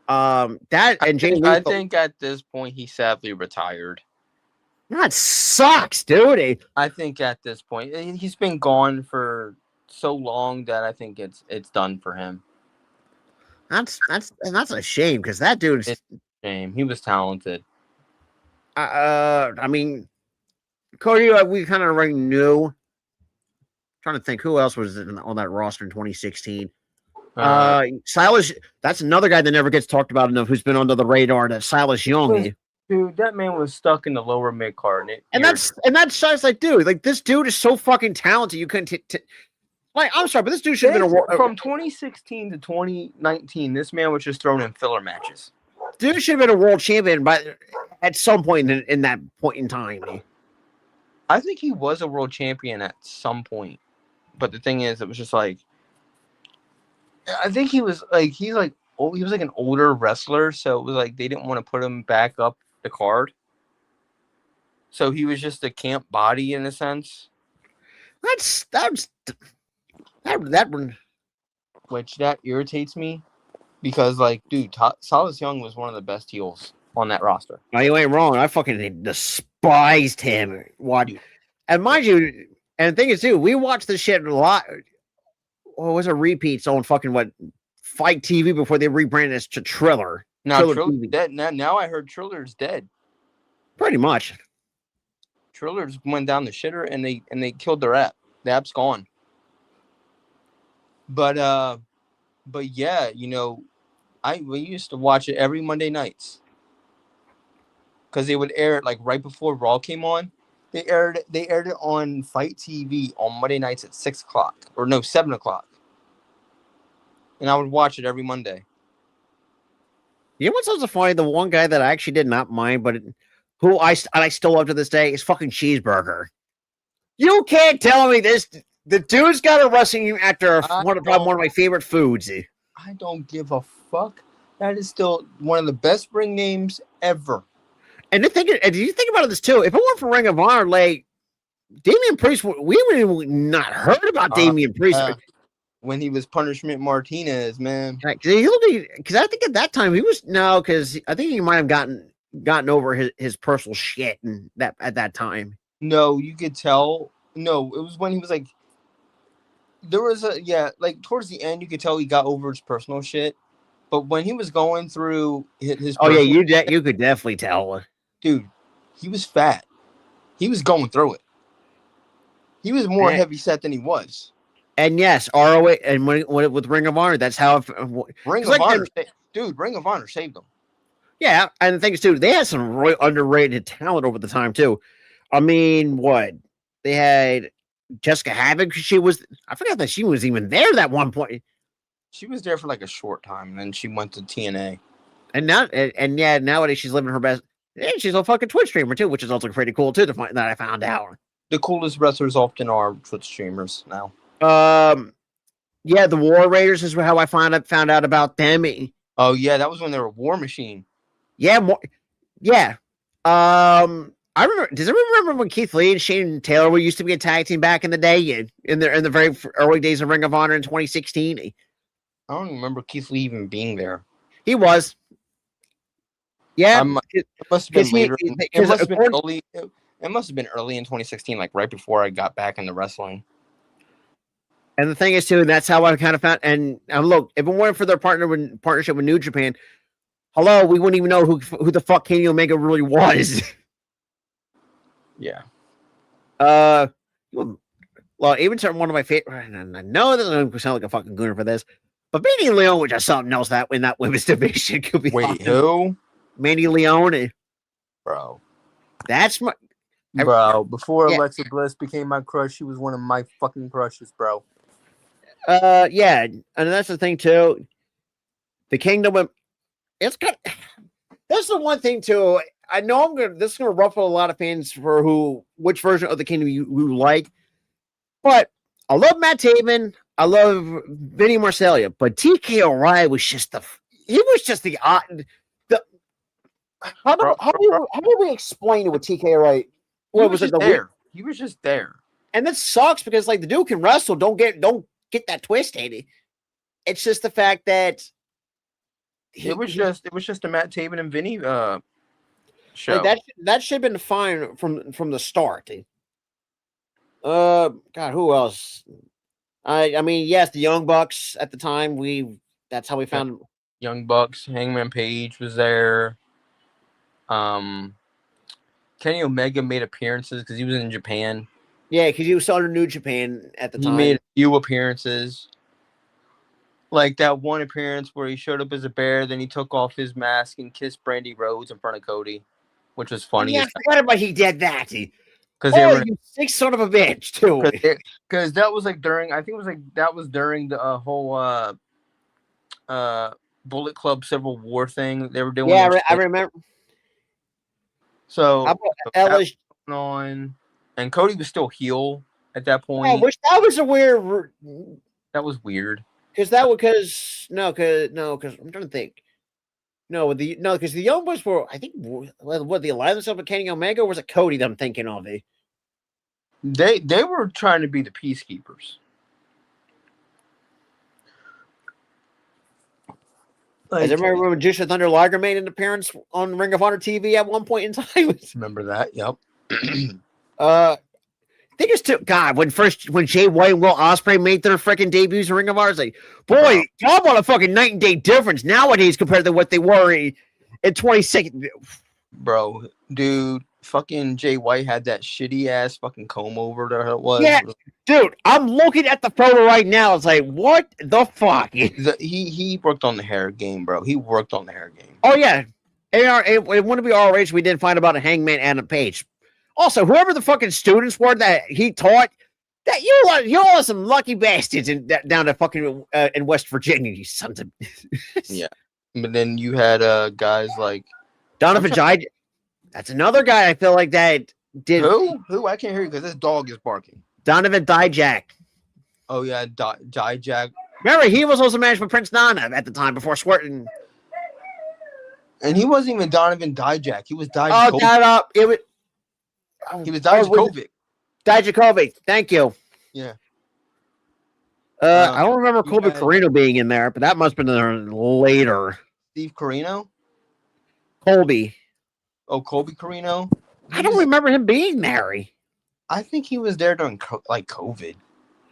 That and Jay I think at this point he sadly retired. That sucks, dude. I think at this point he's been gone for so long that I think it's done for him. That's a shame because that dude's it's a shame. He was talented. I mean, Cody, we kind of already knew. Trying to think who else was on that roster in 2016. Silas, that's another guy that never gets talked about enough. Who's been under the radar? That Silas Young. Dude, that man was stuck in the lower mid card, and that's just like, dude, like this dude is so fucking talented. You couldn't. Like, I'm sorry, but this dude should have been from 2016 to 2019. This man was just thrown in filler matches. Dude should have been a world champion, at some point in that point in time. I think he was a world champion at some point, but the thing is, it was just like, I think he was like an older wrestler, so it was like they didn't want to put him back up the card. So he was just a camp body in a sense. That one, which that irritates me because, like, dude, Silas Young was one of the best heels on that roster. No, you ain't wrong. I fucking despised him. What? And mind you, and the thing is too, we watched this shit a lot. What was a repeats on fucking Fight TV before they rebranded this to Triller. Now Triller's dead. Now I heard Triller's dead. Pretty much. Triller's went down the shitter and they killed their app. The app's gone. But yeah, you know, we used to watch it every Monday nights because they would air it like right before Raw came on. They aired it on Fight TV on Monday nights at 6:00 or no 7:00, and I would watch it every Monday. You know what's also funny? The one guy that I actually did not mind, but who I still love to this day is fucking Cheeseburger. You can't tell me this. The dude's got a wrestling after one of my favorite foods. I don't give a fuck. That is still one of the best ring names ever. And you think about this too? If it weren't for Ring of Honor, like Damian Priest, we would not heard about Damian Priest when he was Punishment Martinez, man. Because I think at that time because I think he might have gotten over his personal shit and that at that time. No, you could tell. No, it was when he was like. There was like towards the end, you could tell he got over his personal shit. But when he was going through his you could definitely tell. Dude, he was fat. He was going through it. He was more heavy set than he was. And yes, ROH and when with Ring of Honor, that's how Ring of Honor, Ring of Honor saved them. Yeah, and the thing is too, they had some really underrated talent over the time too. I mean, they had Jessica Havoc. I forgot that she was even there at one point. She was there for like a short time, and then she went to TNA. And nowadays she's living her best. Yeah, she's a fucking Twitch streamer too, which is also pretty cool too. That I found out. The coolest wrestlers often are Twitch streamers now. Yeah, the War Raiders is how I found out about them. Oh yeah, that was when they were War Machine. Yeah, yeah. I remember. Does everyone remember when Keith Lee and Shane Taylor used to be a tag team back in the day, in the very early days of Ring of Honor in 2016? I don't remember Keith Lee even being there. He was. Yeah, it must have been later. It must have been early. It must have been early in 2016, like right before I got back into wrestling. And the thing is too, that's how I kind of found. And look, if it weren't for their partnership with New Japan, hello, we wouldn't even know who the fuck Kenny Omega really was. Yeah. Well, even certain one of my favorite. I know that I'm gonna sound like a fucking gooner for this, but Mandy Leon was just something else that in that women's division could be. Wait, who? Mandy Leon, Bro. that's my Bro, before yeah. Alexa Bliss became my crush, she was one of my fucking crushes, bro. Yeah, and that's the thing too. The Kingdom, it's kind. That's the one thing too. I know this is gonna ruffle a lot of fans for which version of the Kingdom you like, but I love Matt Taven. I love Vinny Marcellia, but TK O'Reilly was just the how do we explain it with TK O'Reilly? What was it? There, he was just there, and that sucks because like the dude can wrestle. Don't get that twisted. It's just the fact that it was just a Matt Taven and Vinny show. Like that should have been fine from the start. God, who else? I mean, yes, the Young Bucks at the time. That's how we found them. Young Bucks. Hangman Page was there. Kenny Omega made appearances because he was in Japan. Yeah, because he was under New Japan at the time. He made a few appearances. Like that one appearance where he showed up as a bear, then he took off his mask and kissed Brandy Rhodes in front of Cody, which was funny. Yeah, I forgot about he did that. Because you sick son of a bitch, too. Because that was like during, I think it was like that was during the whole Bullet Club Civil War thing they were doing. Yeah, I remember. So Ellis on, and Cody was still heel at that point. Yeah, which that was a weird. That was weird. Because I'm trying to think. Because the Young Bucks were, I think, what the alliance of Kenny Omega, or was it Cody that I'm thinking of? They were trying to be the peacekeepers. Does everybody remember Jushin Thunder Liger made an appearance on Ring of Honor TV at one point in time? Remember that? Yep. I think it's when Jay White and Will Ospreay made their freaking debuts in Ring of Honor, it's like, boy, y'all want a fucking night and day difference nowadays compared to what they were in 2016. Bro, dude, fucking Jay White had that shitty ass fucking comb over there. It was. Yeah, dude, I'm looking at the photo right now. It's like, what the fuck? He worked on the hair game, bro. He worked on the hair game. Oh yeah, it wouldn't be RH. We didn't find about a Hangman Adam Page. Also, whoever the fucking students were that he taught, that you all some lucky bastards down to fucking in West Virginia, you sons of. Yeah, but then you had guys like Donovan Dijak. That's another guy I feel like that did. Who? I can't hear you because this dog is barking. Donovan Dijak. Oh yeah, Dijak. Remember, he was also managed by Prince Nana at the time before Swerton. And he wasn't even Donovan Dijak. He was Dijakovic. Oh, that up. He was Dijakovic. Dijakovic. Thank you. Yeah. I don't remember Colby Carino being in there, but that must have been there later. Steve Carino? Colby. Oh, Colby Carino? I don't remember him being there. I think he was there during COVID.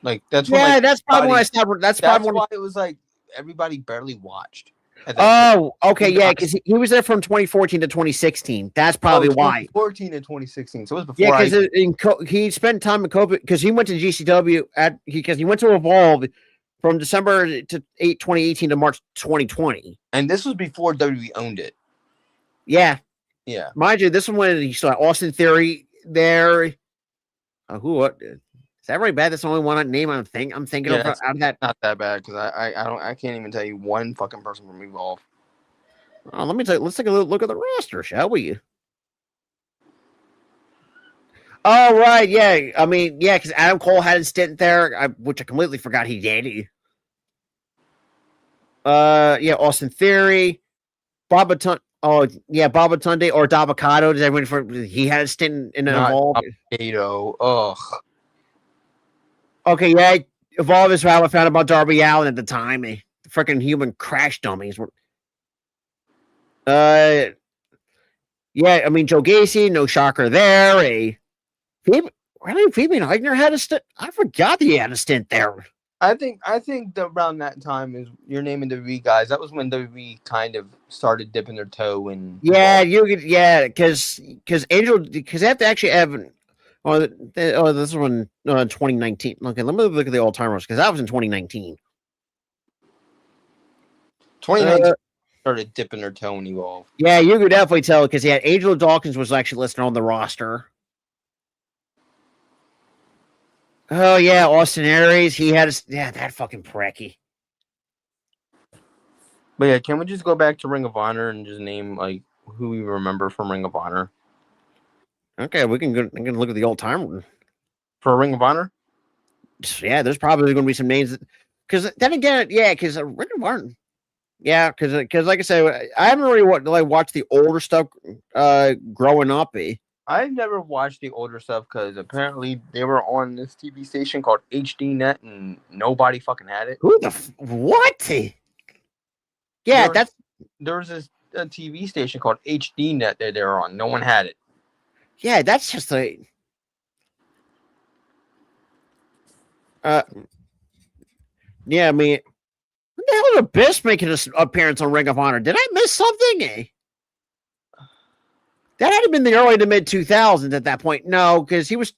Like that's that's probably when I stopped. That's probably why it was like everybody barely watched. Oh, okay, yeah, because he was there from 2014 to 2016. That's probably why. 2014 to 2016. So it was before. Yeah, because he spent time in COVID because he went to GCW because he went to Evolve from December 2018 to March 2020. And this was before WWE owned it. Yeah. Yeah. Mind you, this one when he saw Austin Theory there. What? Is that really bad? That's the only one name I'm thinking of out of that. Not that bad because I can't even tell you one fucking person from Evolve. Oh, let's take a look at the roster, shall we? Oh right, yeah. I mean, yeah, because Adam Cole had a stint there, which I completely forgot he did. Yeah, Austin Theory, Baba Tunde or Dabakato. Does everyone he had a stint in Evolve? Ugh. Okay, yeah, Evolve is how I found about Darby Allin at the time. The freaking human crash dummies. Yeah, I mean Joe Gacy, no shocker there. Phoebe Eigner had a stint. I forgot he had a stint there. I think that around that time is you're naming WWE guys. That was when WWE kind of started dipping their toe in. Yeah, because they have to actually have Oh, this one 2019. Okay, let me look at the old timers because that was in 2019. 2019 started dipping their toe in Evolve. Yeah, you could definitely tell because Angelo Dawkins was actually listed on the roster. Oh yeah, Austin Aries. He had that fucking precky. But yeah, can we just go back to Ring of Honor and just name like who we remember from Ring of Honor? Okay, we can look at the old timer. For Ring of Honor? Yeah, there's probably going to be some names because then again, yeah, because Ring of Honor. Yeah, because like I said, I haven't really watched the older stuff growing up. I've never watched the older stuff because apparently they were on this TV station called HD Net and nobody fucking had it. Who the what? Yeah, there was this a TV station called HD Net that they were on. No one had it. Yeah, that's just yeah, I mean, what the hell is Abyss making an appearance on Ring of Honor? Did I miss something? That had to been the early to mid 2000s at that point. No, because he was.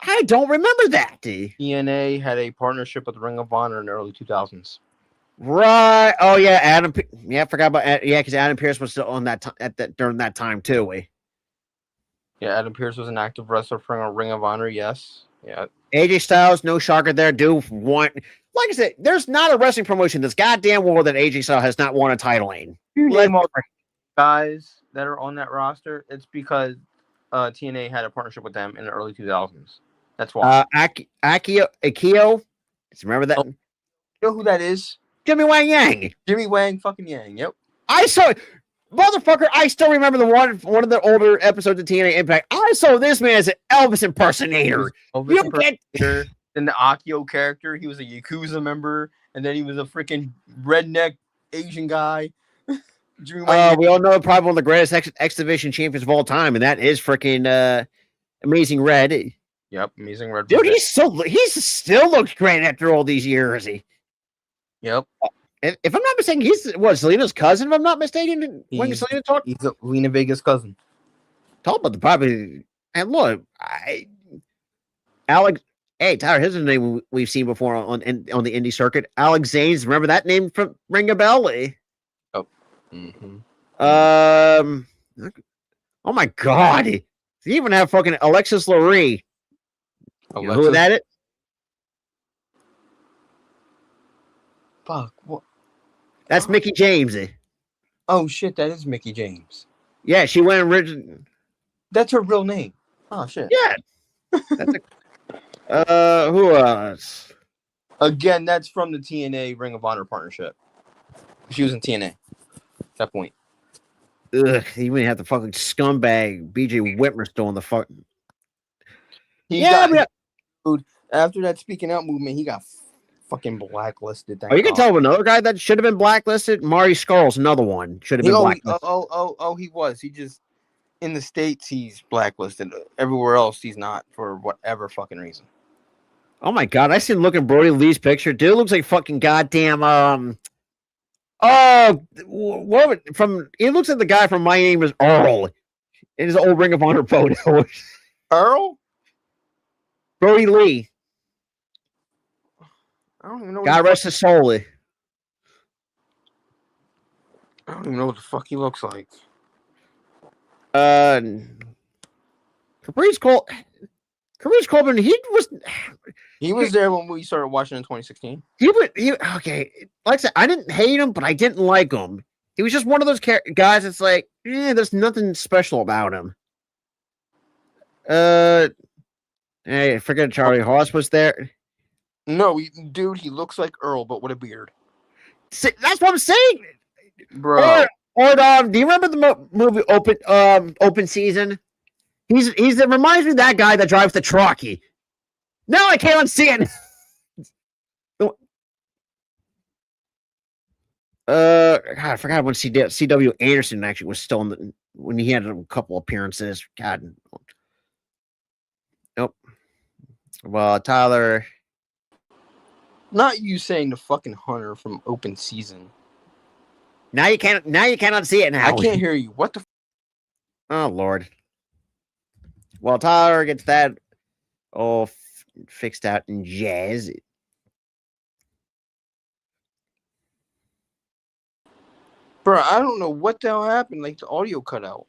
I don't remember that. TNA had a partnership with Ring of Honor in the early 2000s. Right. Oh yeah, Adam. Yeah, I forgot about. Yeah, because Adam Pearce was still on that during that time too. Yeah, Adam Pearce was an active wrestler for Ring of Honor. Yes. Yeah. AJ Styles, no shocker there. Like I said, there's not a wrestling promotion this goddamn world that AJ Styles has not won a title in. Name all guys that are on that roster. It's because TNA had a partnership with them in the early 2000s. That's why. Akio. Remember that? You know who that is? Jimmy Wang Yang. Jimmy Wang fucking Yang. Yep. I saw it. Motherfucker, I still remember the one of the older episodes of TNA Impact. I saw this man as an Elvis impersonator. Then the Akio character, he was a Yakuza member, and then he was a freaking redneck Asian guy. We all know probably one of the greatest X Division champions of all time, and that is freaking Amazing Red. Yep, Amazing Red. Dude, he still looks great after all these years. Yep. If I'm not mistaken, he's Selena's cousin. If I'm not mistaken, when Selena talked, he's Lena Vega's cousin. Talk about the probably. And look, Alex. Hey, Tyler, here's a name we've seen before on the indie circuit. Alex Zanes. Remember that name from Ring a Bell? Oh. Mm-hmm. Oh my God! They even have fucking Alexis Lurie. You know who that is? Fuck. What? That's Mickey James. Oh shit, that is Mickey James. Yeah, she went original. That's her real name. Oh shit. Yeah. That's who else? Again, that's from the TNA Ring of Honor partnership. She was in TNA at that point. Ugh, you even have the fucking scumbag BJ Whitmer still in the fuck. Dude, after that speaking out movement, he got fucking blacklisted. You can tell another guy that should have been blacklisted. Mari Skulls, another one should have been blacklisted. He was. He just in the States he's blacklisted. Everywhere else he's not for whatever fucking reason. Oh my God, I seen looking Brody Lee's picture. Dude looks like fucking goddamn he looks like the guy from My Name Is Earl in his old Ring of Honor photo. Earl? Brody Lee. I don't even know. God rest his soul. I don't even know what the fuck he looks like. Caprice Coleman, he was there when we started watching in 2016. Okay. Like I said, I didn't hate him, but I didn't like him. He was just one of those guys that's like, there's nothing special about him. Hey, forget Charlie Haas was there. No, he looks like Earl, but with a beard. See, that's what I'm saying, bro. Or do you remember the movie Open Season? It reminds me of that guy that drives the trucky. Now I can't unsee it. God, I forgot when C.W. Anderson actually was still when he had a couple appearances. God. Nope. Well, Tyler. Not you saying the fucking Hunter from Open Season. Now you cannot see it now. I can't hear you. What the? Oh Lord. while Tyler gets that all fixed out and jazz. Bro, I don't know what the hell happened. Like the audio cut out.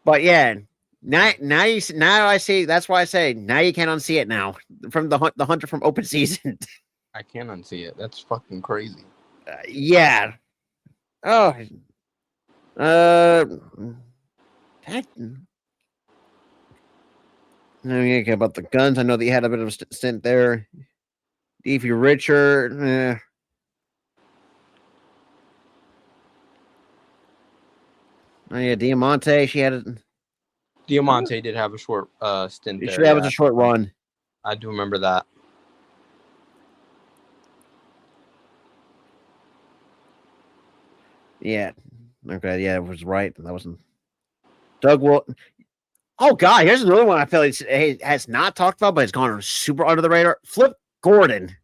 But yeah, now I see. That's why I say now you can't unsee it now from the hunter from open season. I can't unsee it. That's fucking crazy. Yeah. Oh. That. About the guns, I know that you had a bit of a stint there. Davey Richard. Oh yeah, Diamante. She had a. Diamante did have a short stint there. That was a short run. I do remember that. Yeah. Okay. Yeah, it was right. That wasn't. Doug Will. Oh God, here's another one I feel like has not talked about, but it's gone super under the radar. Flip Gordon.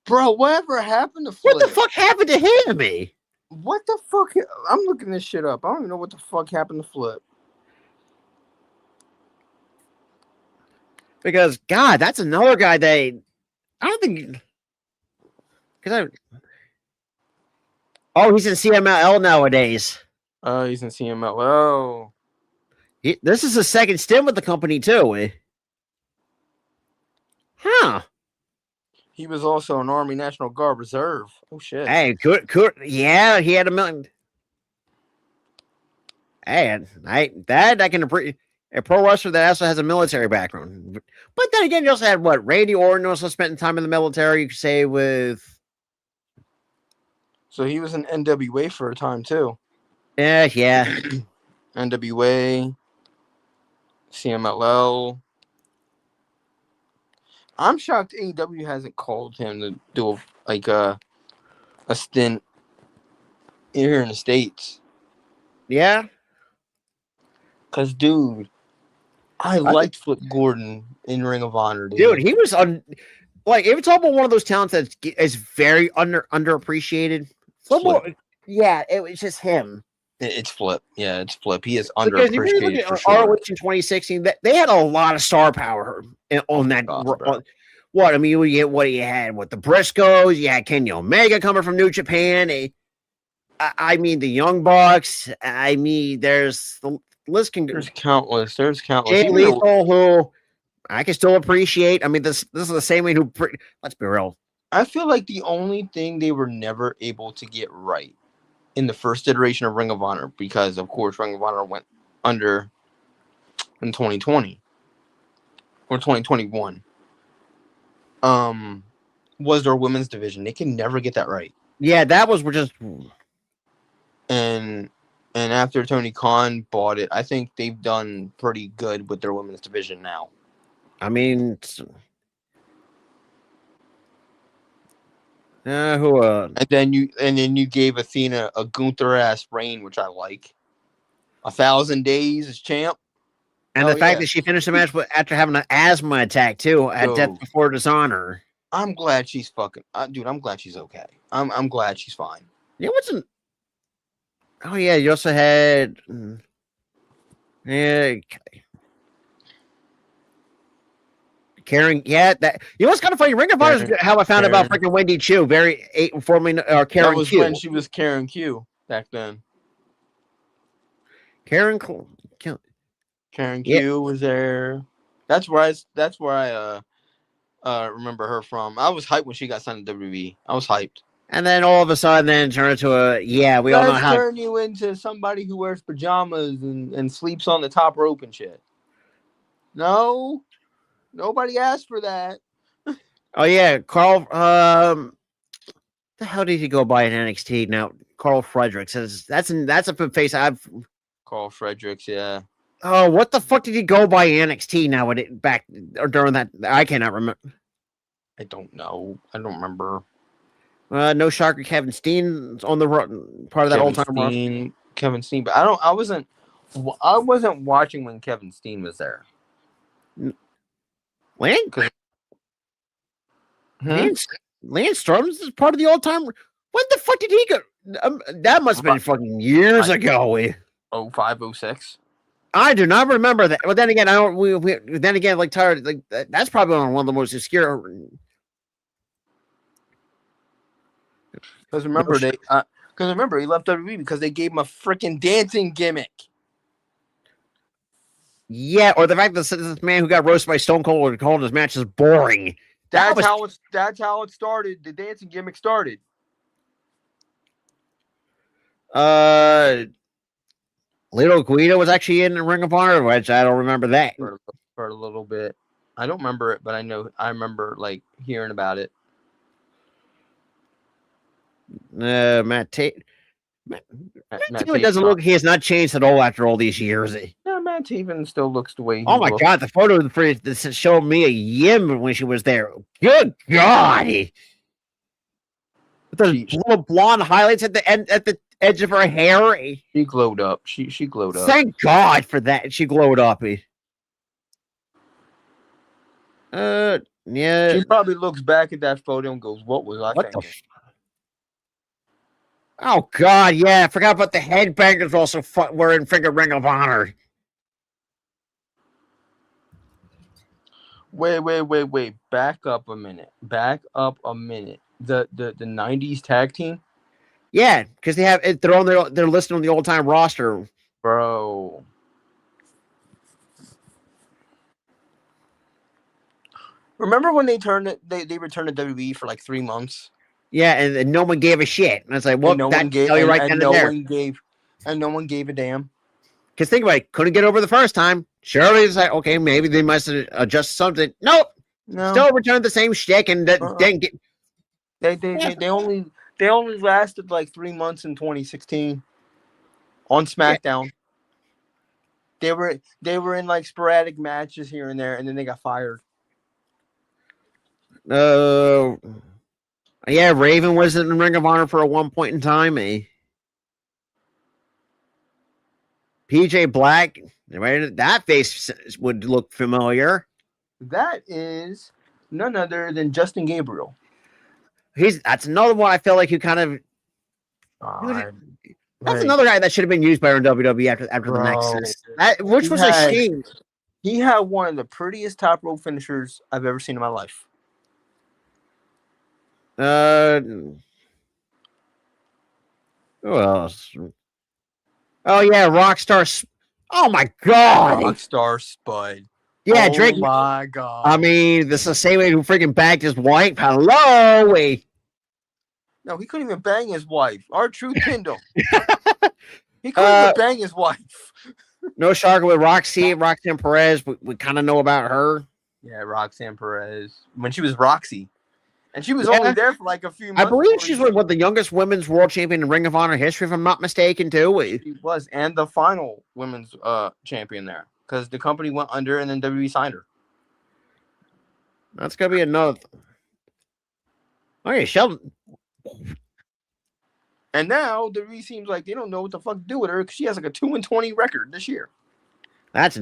Bro, whatever happened to Flip? What the fuck happened to him? What the fuck? I'm looking this shit up. I don't even know what the fuck happened to Flip. Because God, that's another guy I don't think. Because he's in CMLL nowadays. Oh, he's in CMLL. This is his second stint with the company too. Huh. He was also an Army National Guard Reserve. Oh shit. Hey, good. Yeah, he had $1 million. Hey, I can appreciate a pro wrestler that also has a military background. But then again, you also had what? Randy Orton also spent time in the military. You could say with. So he was in NWA for a time too. Yeah. NWA, CMLL. I'm shocked AEW hasn't called him to do a stint here in the States. Yeah. Cause dude, I liked Flip Gordon in Ring of Honor. Dude, he was on. Like, if you talk about one of those talents that is very underappreciated, Flip. Yeah, it was just him. It's Flip. Yeah, it's Flip. He is underappreciated. Because if you look at ROH in 2016, they had a lot of star power on that. What I mean, what you had with the Briscoes, you had Kenny Omega coming from New Japan. I mean, the Young Bucks. I mean, there's the list can. There's countless. Jay Lethal, who I can still appreciate. I mean, this is the same way who. Let's be real. I feel like the only thing they were never able to get right in the first iteration of Ring of Honor, because of course Ring of Honor went under in 2020 or 2021, was their women's division. They can never get that right. Yeah, that was just. And after Tony Khan bought it, I think they've done pretty good with their women's division now. I mean, and then you gave Athena a Gunther ass reign, which I like. 1,000 days as champ, and the fact that she finished the match after having an asthma attack too at Death Before Dishonor. I'm glad she's fucking, dude. I'm glad she's okay. I'm glad she's fine. Yeah, oh yeah, you also had Karen, that what's kind of funny. Ring of Honor is how I found out about freaking Wendy Chu. Very formerly Karen Q. That was when she was Karen Q back then. Karen Q was there. That's where I remember her from. I was hyped when she got signed to WWE. I was hyped. And then all of a sudden, then turn into we all know how. Turn you into somebody who wears pajamas and sleeps on the top rope and shit. No. Nobody asked for that. Oh yeah, Carl. The hell did he go by in NXT now? Carl Fredericks says that's a face I've. Carl Fredericks, yeah. Oh, what the fuck did he go by in NXT now? Back or during that, I cannot remember. I don't know. I don't remember. No shocker. Kevin Steen on the part of that old time. Kevin Steen, but I wasn't watching when Kevin Steen was there. Lance Storm is part of the all-time. When the fuck did he go? That must have been fucking years ago. 05, 06. I do not remember that. But then again, I don't. Then again, like Tyler, like that's probably one of the most obscure. Because remember he left WWE because they gave him a freaking dancing gimmick. Yeah, or the fact that this man who got roasted by Stone Cold and called his matches boring. That's how it started. The dancing gimmick started. Little Guido was actually in Ring of Honor, which I don't remember that. For a little bit. I don't remember it, but I remember like hearing about it. Matt Taven doesn't look. He has not changed at all after all these years. Yeah, Matt Taven still looks the way. Oh my god, the photo that showed Mia Yim when she was there. Good god, with those little blonde highlights at the edge of her hair. She glowed up. She glowed up. Thank God for that. She glowed up. Yeah. She probably looks back at that photo and goes, "What was I thinking?" Oh God, yeah, I forgot about the headbangers also were in freaking Ring of Honor. Wait. Back up a minute. The 90s tag team? Yeah, because they're listed on the old time roster. Bro. Remember when they returned to WWE for like 3 months? Yeah, and no one gave a shit. And I was like, well, no one gave a damn. Because think about it, couldn't get over the first time. Surely it's like, okay, maybe they must adjust something. Nope. No. Still returned the same shtick and didn't get. They only lasted like 3 months in 2016 on SmackDown. Yeah. They were in like sporadic matches here and there, and then they got fired. Yeah, Raven was in Ring of Honor for a one point in time. PJ Black, that face would look familiar. That is none other than Justin Gabriel. That's another one I feel like you kind of. That's another guy that should have been used by WWE after the Nexus. Which was a shame. He had one of the prettiest top rope finishers I've ever seen in my life. Who else? Oh yeah, Rockstar. Oh my god, Rockstar Spud. Yeah, Drake. Oh my god. I mean, this is the same way who freaking bagged his wife. Hello, No, he couldn't even bang his wife. R-Truth pinned him. He couldn't even bang his wife. No Shark with Roxanne Perez. We kind of know about her. Yeah, Roxanne Perez. When she was Roxy. And she was only there for like a few months. I believe she's the youngest women's world champion in Ring of Honor history, if I'm not mistaken, too. She was, and the final women's champion there. Because the company went under and then WWE signed her. That's going to be another. Okay, Sheldon. And now WWE seems like they don't know what the fuck to do with her because she has like a 2-20 record this year. That's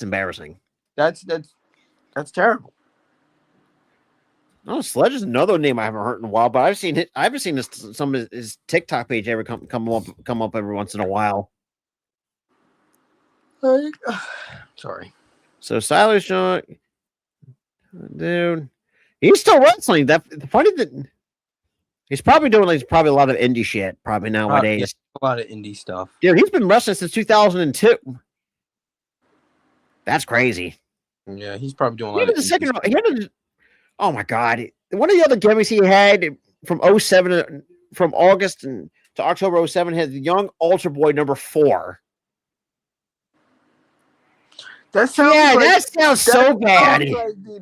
embarrassing. That's terrible. Oh, Sledge is another name I haven't heard in a while, but I haven't seen some of his TikTok page ever come up every once in a while. Sorry. So Silas Shaw, dude, he's still wrestling. The funny that he's probably doing a lot of indie shit probably nowadays. A lot of indie stuff. Dude, he's been wrestling since 2002. That's crazy. Yeah, he's probably doing a lot of indie stuff. Oh my god! One of the other gimmicks he had from 07 from August to October 07 had the Young Ultra Boy number 4. That sounds so bad.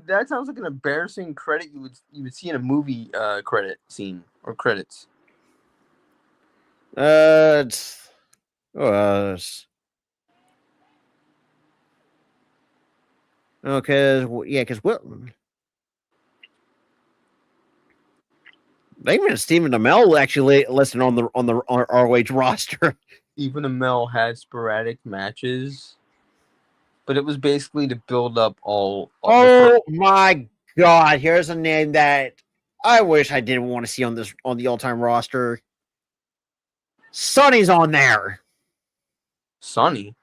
That sounds like an embarrassing credit you would see in a movie credit scene or credits. Because they even had Stephen Amell actually listed on the ROH roster. Stephen Amell had sporadic matches, but it was basically to build up all. Oh my god! Here's a name that I wish I didn't want to see on the all-time roster. Sonny's on there. Sonny.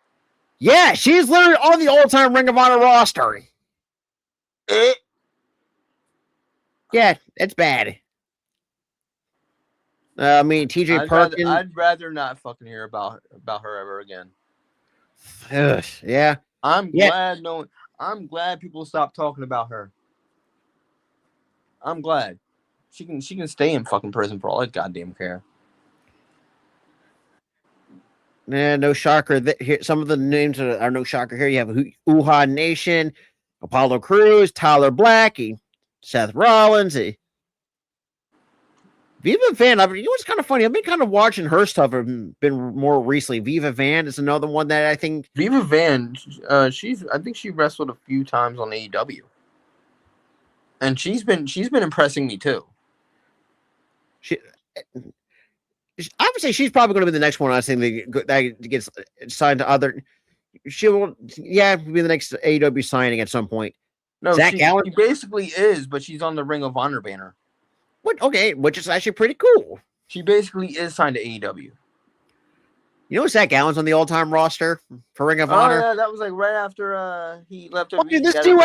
Yeah, she's literally on the all-time Ring of Honor roster. Yeah, it's bad. I mean, TJ Perkins. I'd rather not fucking hear about her ever again. Yeah. I'm glad people stopped talking about her. I'm glad. She can stay in fucking prison for all I goddamn care. Yeah, no shocker. Here, some of the names are no shocker here. You have Uha Nation, Apollo Crews, Tyler Black, Seth Rollins. Viva Van, you know what's kind of funny? I've been kind of watching her stuff. Been more recently. Viva Van is another one that I think. Viva Van, I think she wrestled a few times on AEW, and she's been impressing me too. I would say she's probably going to be the next one. I think that gets signed to other. She will, yeah, be the next AEW signing at some point. No, she basically is, but she's on the Ring of Honor banner. What? Okay, which is actually pretty cool. She basically is signed to AEW. You know, Zach Allen's on the all-time roster for Ring of Honor. Yeah, that was like right after he left. Okay, this dude,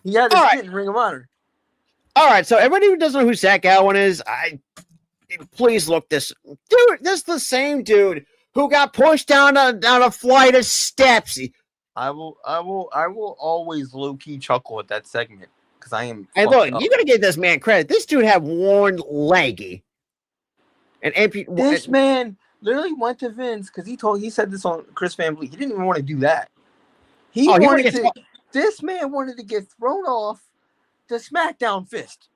he had his stint in Ring of Honor. All right, so everybody who doesn't know who Zach Allen is, please look this dude. This is the same dude who got pushed down a flight of steps. I will always low key chuckle at that segment because I am. And look, you gotta give this man credit. This dude had one leg, this man literally went to Vince because he said this on Chris Van Vliet. He didn't even want to do that. This man wanted to get thrown off the SmackDown fist.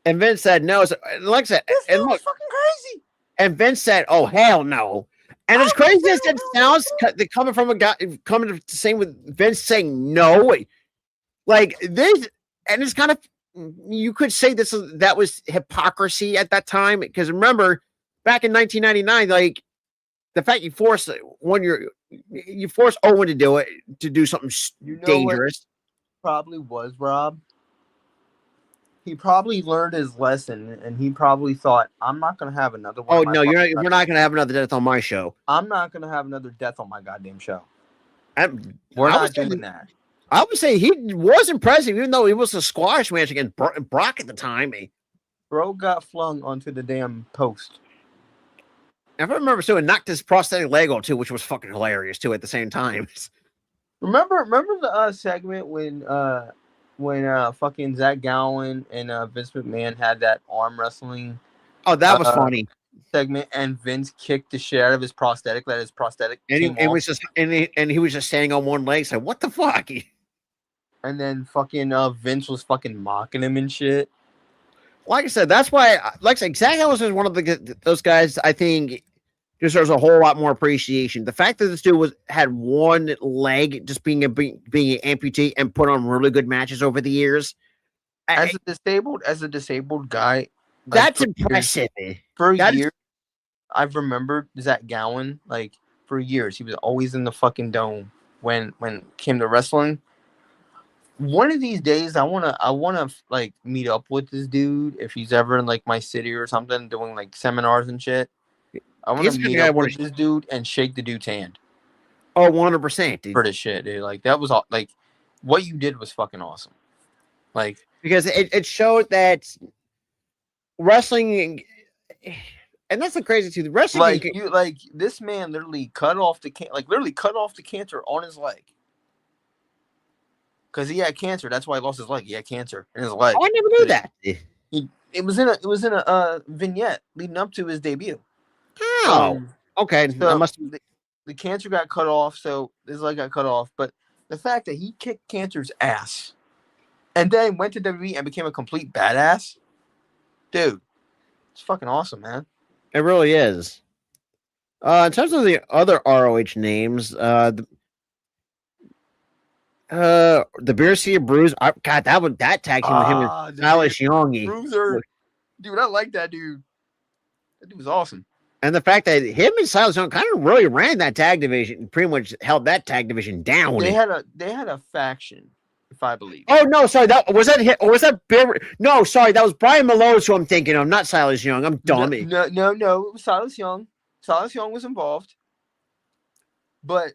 And Vince said no. So, like I said, this was fucking crazy. And Vince said, "Oh hell no!" And as crazy as it sounds, coming from a guy coming to same with Vince saying no, like this, and it's kind of you could say that was hypocrisy at that time because remember back in 1999, like the fact you forced Owen to do something dangerous. Probably was Rob. He probably learned his lesson, and he probably thought, "I'm not going to have another one." Oh no, we're not going to have another death on my show. I'm not going to have another death on my goddamn show. We're not doing that. I would say he was impressive, even though it was a squash match against Brock at the time. Bro got flung onto the damn post. If I remember, so it knocked his prosthetic leg off too, which was fucking hilarious too. At the same time, remember the segment when fucking Zach Gowen and Vince McMahon had that arm wrestling. Oh, that was funny segment, and Vince kicked the shit out of his prosthetic. That his prosthetic, and he was just standing on one leg. So what the fuck? And then fucking Vince was fucking mocking him and shit. Like I said, that's why. Like I said, Zach Ellis is one of those guys. I think deserves a whole lot more appreciation. The fact that this dude had one leg, just being an amputee, and put on really good matches over the years. As a disabled guy, that's impressive. For years, I've remembered Zach Gowen. Like for years, he was always in the fucking dome when it came to wrestling. One of these days, I wanna like meet up with this dude if he's ever in like my city or something, doing like seminars and shit. I want to meet up with this dude and shake the dude's hand. Oh, 100%, dude. For this shit, dude. Like that was all. Like what you did was fucking awesome. Like because it showed that wrestling, and that's the crazy too. The wrestling, like this man literally cut off the cancer on his leg. Because he had cancer, that's why he lost his leg. He had cancer in his leg. Oh, I never knew that. It was in a vignette leading up to his debut. Oh, okay. So the cancer got cut off, so his leg got cut off. But the fact that he kicked cancer's ass and then went to WWE and became a complete badass, dude, it's fucking awesome, man. It really is. In terms of the other ROH names, the Beer City Bruise. God, that tag team with him and Silas Young. Bruiser. Dude, I like that dude. That dude was awesome. And the fact that him and Silas Young kind of really ran that tag division, pretty much held that tag division down. They had a faction, if I believe. Oh no, sorry, was that Beer? No, sorry, that was Brian Malone, who I'm thinking of, not Silas Young. I'm dummy. No, it was Silas Young. Silas Young was involved, but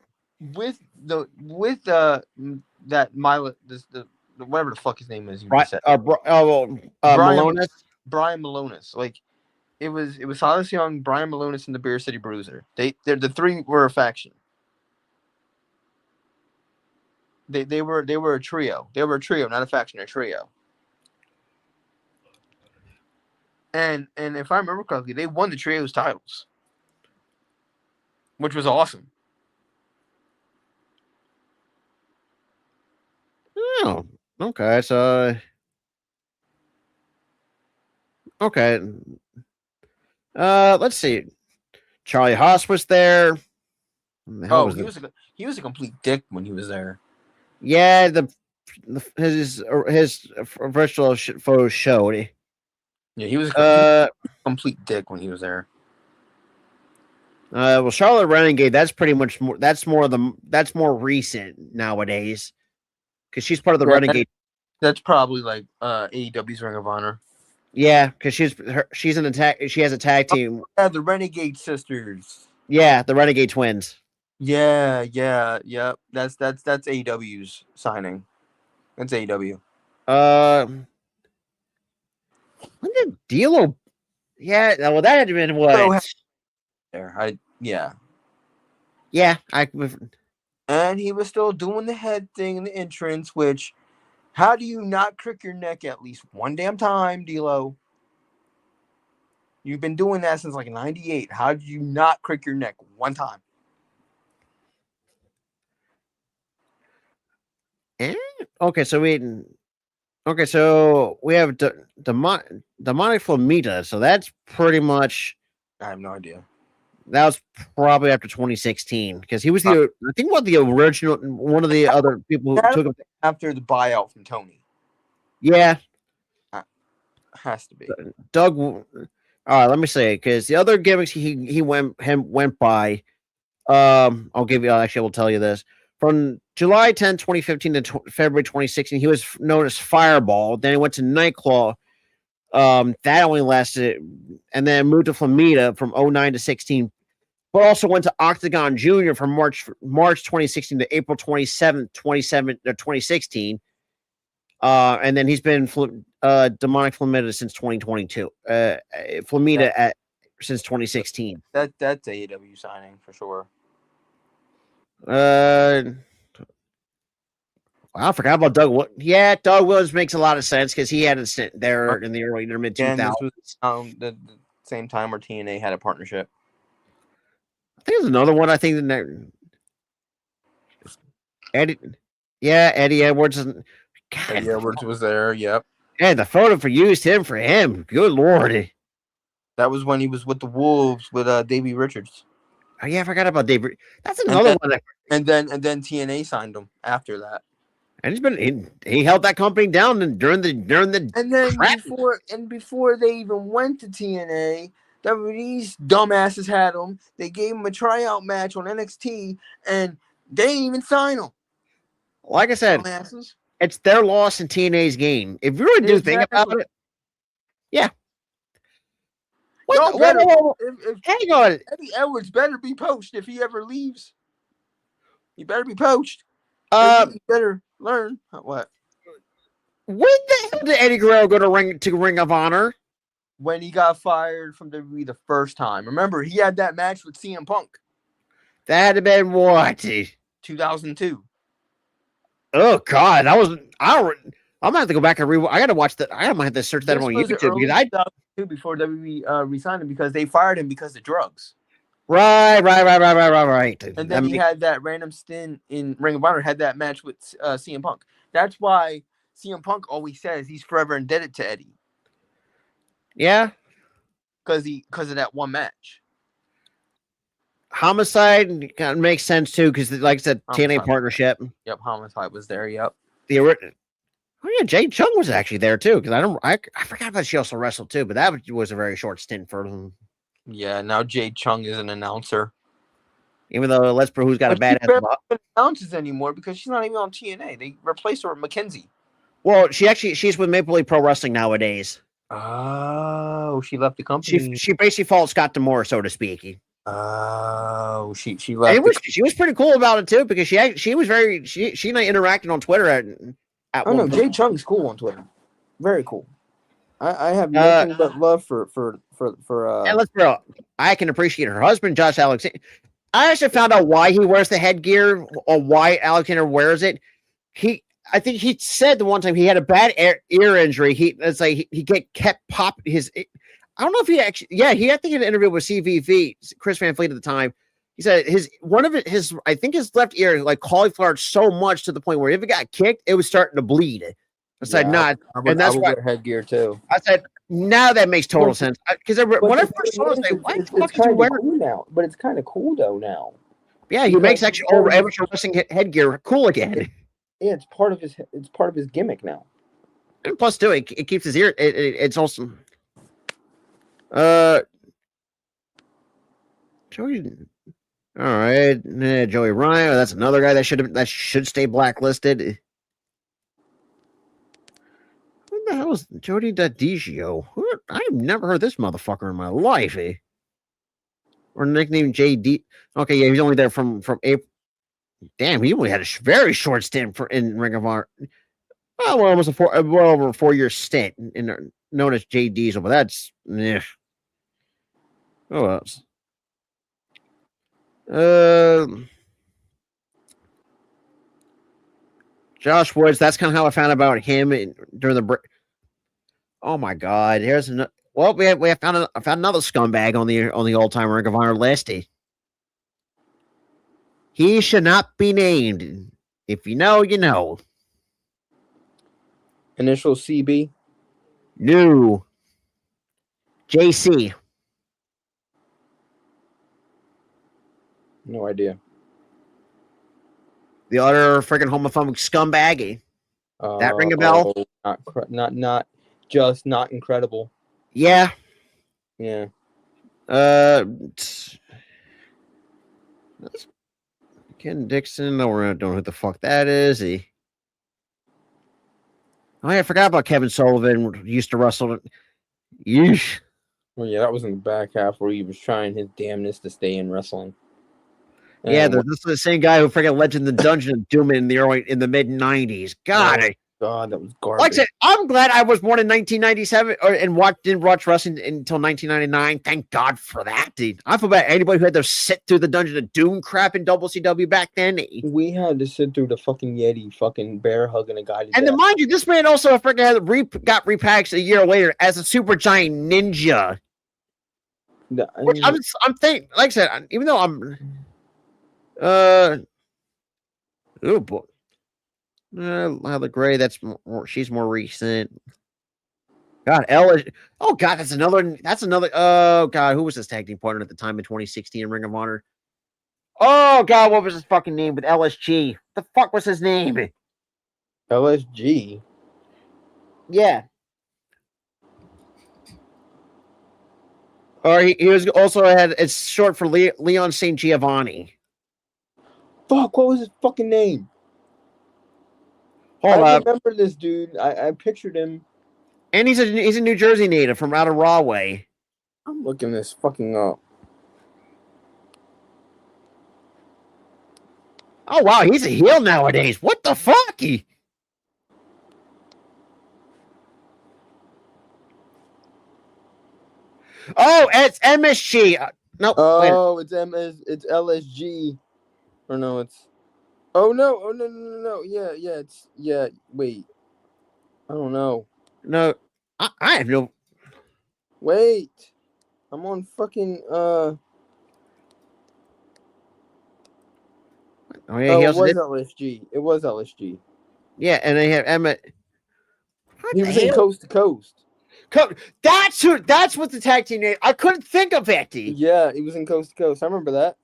with that Milo, the whatever the fuck his name is, you Right, just said Brian Malonis. Brian Malonis. Like it was Silas Young, Brian Malonis, and the Beer City Bruiser. They're the three were a faction. They were a trio. They were a trio, not a faction, a trio. And if I remember correctly, they won the trios titles, which was awesome. Oh, okay. So, okay. Let's see. Charlie Haas was there. He was a complete dick when he was there. Yeah, his virtual photos showed. Yeah, he was a complete dick when he was there. Well, Charlotte Renegade. That's pretty much more. That's more recent nowadays, because she's part of the Renegade. That's probably like AEW's Ring of Honor. Yeah, because she's an attack. She has a tag team. Yeah, the Renegade Sisters. Yeah, the Renegade Twins. Yeah. That's AEW's signing. That's AEW. When did D'Lo? Yeah, well, that had been what? Yeah. And he was still doing the head thing in the entrance, which, how do you not crick your neck at least one damn time, D'Lo? You've been doing that since like '98. How did you not crick your neck one time? Okay, so we have Demonic Flamita. So that's pretty much. I have no idea. That was probably after 2016, because he was I think one of the other people who took him after the buyout from Tony. Yeah, has to be Doug. All right, let me say it, because the other gimmicks he went by. I'll give you. Actually, I will tell you this. From July 10, 2015 to February 2016, he was known as Fireball. Then he went to Nightclaw. That only lasted, and then moved to Flamita from 09 to 16, but also went to Octagon Jr. from March 2016 to April 27th, 2016. And then he's been Demonic Flamita since 2022. Flamita since 2016. That's AEW signing for sure. I forgot about Doug. Yeah, Doug Williams makes a lot of sense, because he had a stint there in the early mid 2000s. This was the same time where TNA had a partnership. I think there's another one. I think Eddie Edwards. Eddie Edwards was there. Yep. Yeah, the photo used him for him. Good lord. That was when he was with the Wolves with Davey Richards. Oh yeah, I forgot about Davey. That's another one. And then TNA signed him after that. And he held that company down during the and then before they even went to TNA, these dumbasses had him. They gave him a tryout match on NXT, and they didn't even sign him. Like I said, dumbasses. It's their loss in TNA's game. If you really do think about it, yeah. Hang on. Eddie Edwards better be poached if he ever leaves. He better be poached. He better learn what. When the hell did Eddie Guerrero go to Ring of Honor? When he got fired from WWE the first time. Remember, he had that match with CM Punk. That had to been what? 2002. Oh God, I'm gonna have to go back and rewatch. I gotta watch that. I might have to search that on YouTube, because I before WWE resigned him, because they fired him because of drugs. Right. And then he had that random stint in Ring of Honor, had that match with CM Punk. That's why CM Punk always says he's forever indebted to Eddie. Yeah. Because of that one match. Homicide kind of makes sense too, because like I said, TNA partnership. Yep, Homicide was there. Yep. Oh yeah, Jay Chung was actually there too, because I forgot that she also wrestled too, but that was a very short stint for him. Yeah, now Jade Chung is an announcer. Even though Lesper, who's got a bad ass, announces anymore because she's not even on TNA. They replaced her with Mackenzie. Well, she's with Maple Leaf Pro Wrestling nowadays. Oh, she left the company. She basically followed Scott D'Amore, so to speak. Oh, she And left. she was pretty cool about it too, because she was very she and I interacted on Twitter at Oh one no, point. Jay Chung's cool on Twitter. Very cool. I have nothing but love for And let's throw. I can appreciate her husband, Josh Alexander. I actually found out why he wears the headgear or why Alexander wears it. I think he said the one time he had a bad ear injury. It's like he kept pop his. I don't know if he actually. Yeah, I think in an interview with CVV, Chris Van Fleet at the time, he said I think his left ear like cauliflowered so much to the point where if it got kicked, it was starting to bleed. I said, I and that's would why wear headgear too. I said, now that makes total sense. Because when I first saw it, I was like, why the fuck is he wearing? Cool now, but it's kind of cool though now. Yeah, he makes actually all amateur wrestling headgear cool again. Yeah, it's part of his gimmick now. And plus, too, it keeps his ear. It's awesome. Joey. All right, Joey Ryan. That's another guy that should stay blacklisted. Who the hell is Jody DiDigio? I've never heard this motherfucker in my life. Or nickname JD. Okay, yeah, he's only there from April. Damn, he only had a very short stint in Ring of Honor. Well, almost well over a 4-year stint known as Jay Diesel, but that's who else? Josh Woods. That's kind of how I found out about him during the break. Oh my God! Here's another. Well, I found another scumbag on the all-time Ring of Honor list. He should not be named. If you know, you know. Initial CB. No. JC. No idea. The other freaking homophobic scumbag. That ring a bell? Not just not incredible. Yeah. Yeah. Ken Dixon. No, we don't know who the fuck that is. Oh, yeah, I forgot about Kevin Sullivan. Used to wrestle. Yeesh. Well, yeah, that was in the back half where he was trying his damnness to stay in wrestling. Yeah, this is the same guy who freaking Legend of the Dungeon of Doom in the mid '90s. God, God, that was garbage. Like I said, I'm glad I was born in 1997 and didn't watch wrestling until 1999. Thank God for that, dude. I feel bad anybody who had to sit through the Dungeon of Doom crap in WCW back then. We had to sit through the fucking Yeti fucking bear hugging a guy to and then, mind you, this man also freaking got repackaged a year later as a super giant ninja. Which I'm thinking, like I said, even though I'm oh boy. Lila Gray, she's more recent. God, oh God, that's another. Oh God, who was his tag team partner at the time in 2016 in Ring of Honor? Oh God, what was his fucking name with LSG? The fuck was his name? LSG. Yeah. Or he was also it's short for Leon St. Giovanni. Fuck, what was his fucking name? I remember this dude. I pictured him. And he's a New Jersey native from out of Rahway. I'm looking this fucking up. Oh wow, he's a heel nowadays. What the fuck? Oh, it's MSG. No. Oh, it's It's LSG. Or no, it's. Oh no! No! Yeah. Wait. I don't know. No, I have no. Wait, I'm on fucking Oh yeah, it was LSG. It was LSG. Yeah, and they have Emmett. He was in Coast to Coast. That's what the tag team name. I couldn't think of it. Yeah, he was in Coast to Coast. I remember that.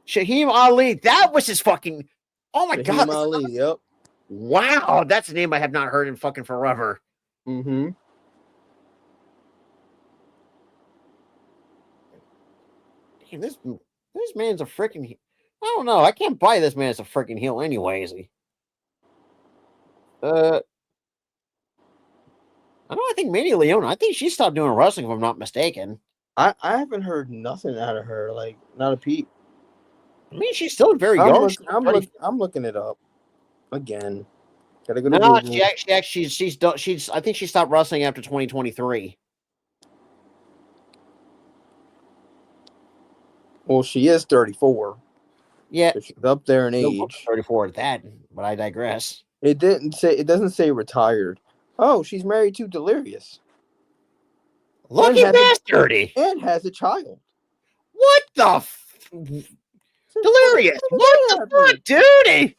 Shaheem Ali. That was his fucking. Oh my God. Shaheem Ali. Yep. Wow, that's a name I have not heard in fucking forever. Mm-hmm. Damn, this man's a freaking. I don't know. I can't buy this man as a freaking heel, anyways. I think Mandy Leona. I think she stopped doing wrestling, if I'm not mistaken. I haven't heard nothing out of her. Like not a peep. I mean, she's still very I'm young. look, She's I'm pretty- look, I'm looking it up again. Gotta go to No, Google. she's done. I think she stopped wrestling after 2023. Well, she is 34. Yeah, So she's up there in no, age. 34 at that, but I digress. It doesn't say retired. Oh, she's married to Delirious. Look And at has that, dirty. and has a child. What the Delirious? What the fuck, dude?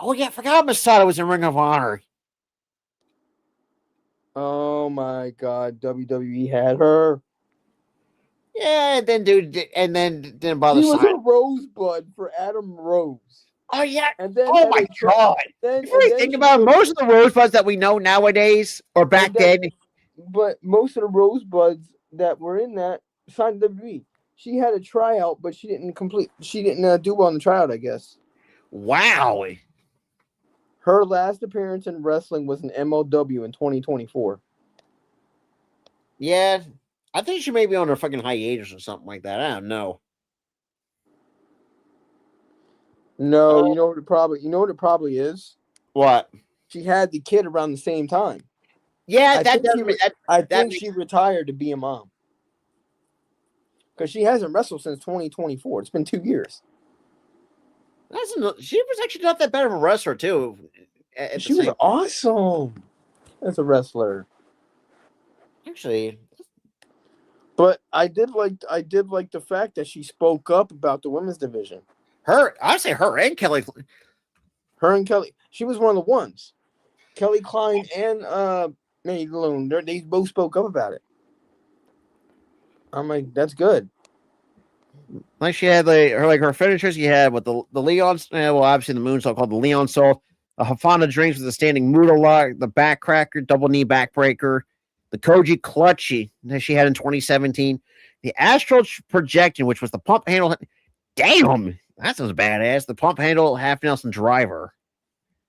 Oh yeah, I forgot Masada was in Ring of Honor. Oh my God, WWE had her. Yeah, and then didn't bother She was signing. a rosebud for Adam Rose. Oh yeah. And then Oh my God. Before you think about it, most of the rosebuds that we know nowadays or back then. But most of the rosebuds that were in that signed WWE. She had a tryout, but she didn't do well in the tryout, I guess. Wow. Her last appearance in wrestling was in MLW in 2024. Yeah. I think she may be on her fucking hiatus or something like that. I don't know. No, you know what it probably is? What? She had the kid around the same time. Yeah, I think she retired to be a mom. Because she hasn't wrestled since 2024. It's been 2 years. She was actually not that bad of a wrestler too. She was awesome as a wrestler. Actually, but I did like the fact that she spoke up about the women's division. I'd say her and Kelly. Her and Kelly. She was one of the ones. Kelly Klein and Mandy Malone. They both spoke up about it. I'm like, that's good. Like she had her finishers. She had with the Leon's. Well, obviously the moonsault called the Leon Salt. A Hafana drinks with a standing Muda lock, the backcracker, double knee backbreaker, the Koji clutchy that she had in 2017, the Astral projection, which was the pump handle. Damn, that sounds badass. The pump handle half Nelson driver.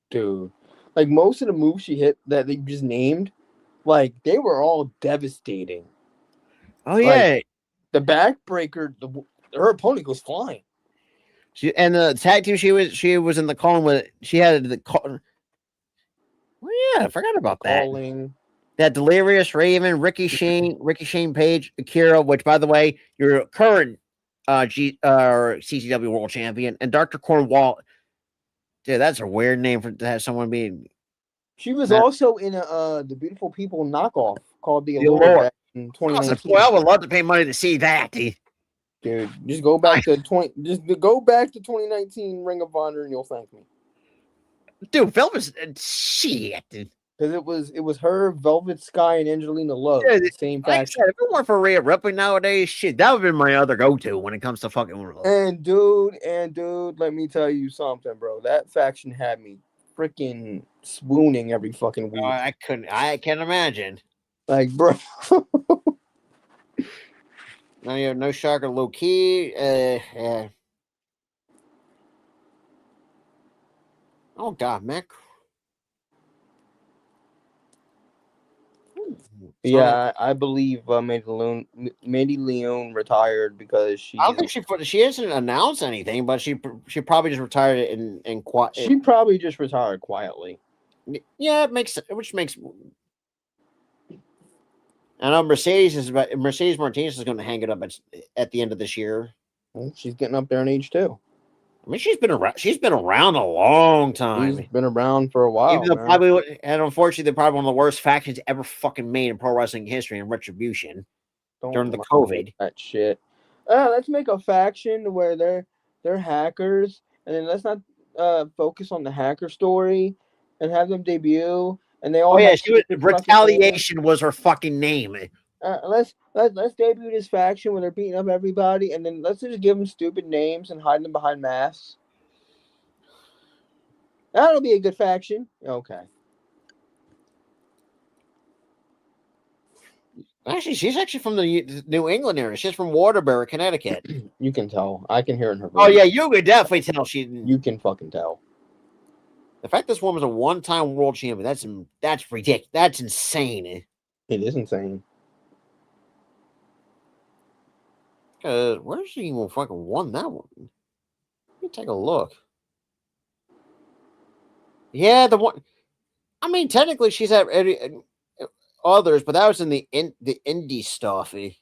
Dude, like most of the moves she hit that they just named, like they were all devastating. Oh yeah, the backbreaker, her opponent goes flying. And the tag team she was in the calling with. She had the call. Well, yeah, I forgot about calling. That Delirious Raven, Ricky Shane Page, Akira, which by the way, your current CCW World Champion, and Dr. Cornwall. Dude, that's a weird name to have someone be. She was also in the Beautiful People knockoff called the Allure back in 2019. Well, I would love to pay money to see that. Dude, just go back to 2019 Ring of Honor and you'll thank me. Dude, Velvet shit. Because it was her, Velvet Sky, and Angelina Love. Yeah, the same faction. If it weren't for Rhea Ripley nowadays, shit, that would have been my other go-to when it comes to fucking. And dude, let me tell you something, bro. That faction had me freaking swooning every fucking week. I can't imagine. Like, bro. Now you have no shocker, low key. Yeah. Oh God, Mac. Yeah, I believe Mandy Leone retired because she. I don't think she hasn't announced anything, but she probably just retired and quiet. She probably just retired quietly. Yeah, which makes. I know Mercedes Martinez is going to hang it up at the end of this year. Well, she's getting up there in age too. I mean, she's been around a long time. She's been around for a while. And unfortunately, they're probably one of the worst factions ever fucking made in pro wrestling history in Retribution during the COVID. That shit. Let's make a faction where they're hackers, and then let's not focus on the hacker story and have them debut. And they all. Oh yeah, Retaliation was her fucking name. Let's debut this faction where they're beating up everybody, and then let's just give them stupid names and hide them behind masks. That'll be a good faction. Okay. Actually, she's actually from the New England area. She's from Waterbury, Connecticut. You can tell. I can hear in her voice. Oh yeah, you could definitely tell she. You can fucking tell. The fact this woman's a one-time world champion, that's ridiculous. That's insane. It is insane. Where's she even fucking won that one? Let me take a look. Yeah, the one. I mean, technically, she's at others, but that was in the indie stuff. Hey,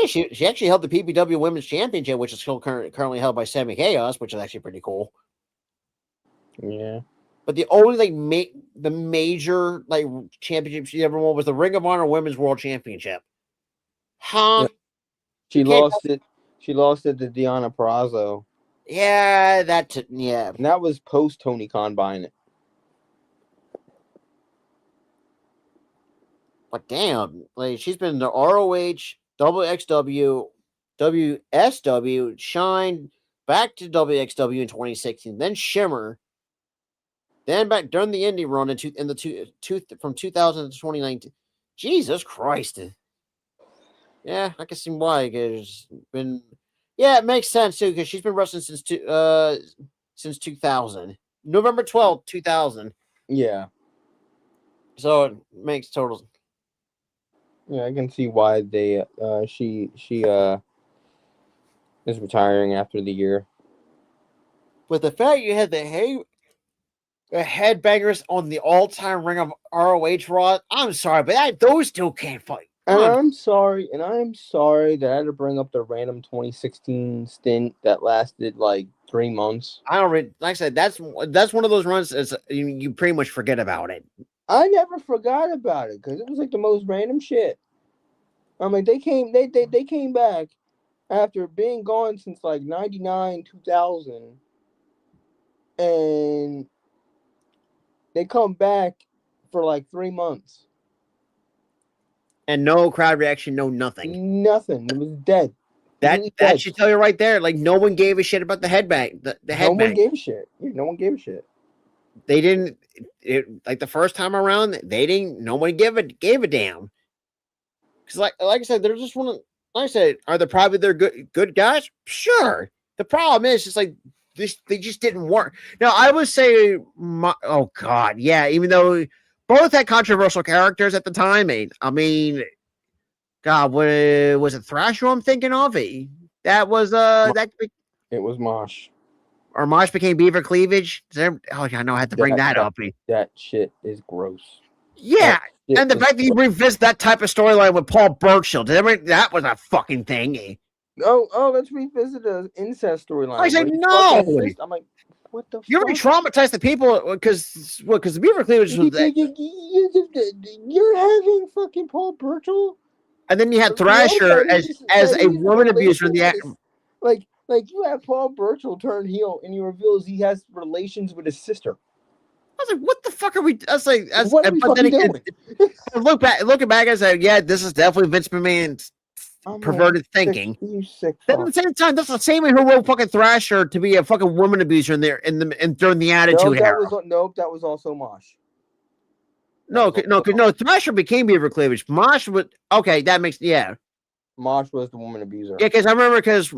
she actually held the PPW Women's Championship, which is still currently held by Sammy Chaos, which is actually pretty cool. Yeah. But the only the major like championship she ever won was the Ring of Honor Women's World Championship. Huh? Yeah. She lost it. She lost it to Deonna Purrazzo. Yeah, yeah. And that was post Tony Khan buying it. But damn, like she's been in the ROH, WXW, WSW, Shine, back to WXW in 2016, then Shimmer, then back during the indie run from 2000 to 2019. Jesus Christ. Yeah, I can see why. It's been, yeah, it makes sense too because she's been wrestling since 2000, November 12th, 2000. Yeah. So it makes total. Yeah, I can see why they she is retiring after the year. With the fact you had the headbangers on the all-time Ring of ROH Raw, I'm sorry, but those two can't fight. And I'm sorry that I had to bring up the random 2016 stint that lasted like 3 months. I don't like I said, that's one of those runs you pretty much forget about it. I never forgot about it because it was like the most random shit. I mean, they came back after being gone since like 99, 2000, and they come back for like 3 months. And no crowd reaction, no nothing. Nothing. It was dead. That should tell you right there. Like no one gave a shit about the headbang. The headbang. No one gave a shit. Yeah, no one gave a shit. They didn't. Like the first time around, they didn't. No one gave a damn. Because like I said, they're just one of. Like I said, are they probably they're good guys? Sure. The problem is just like this. They just didn't work. Now I would say, oh god, yeah. Even though both had controversial characters at the time, I mean, God, what was it? Thrasher? I'm thinking of it. That was that. It was Mosh. Or Mosh became Beaver Cleavage. Oh, I know I had to bring that up. That shit is gross. Yeah, and the fact that you revisit that type of storyline with Paul Burchill, that was a fucking thing. Oh, let's revisit the incest storyline. I said no. I'm like, what the? You already traumatized the people because the Beaver Cleavage was that. You're having fucking Paul Burchill, and then you had Thrasher as a woman abuser in the act. Like you have Paul Burchill turn heel, and he reveals he has relations with his sister. I was like, "What the fuck are we?" I was like, "What are we fucking doing?" Looking back, I said, "Yeah, this is definitely Vince McMahon's perverted thinking." You sick. Then at the same time, that's the same man who wrote fucking Thrasher to be a fucking woman abuser in there and during the Attitude Era. That was also Mosh. No, Thrasher became Beaver Cleavage. Mosh was okay. That makes Mosh was the woman abuser. Yeah, because I remember because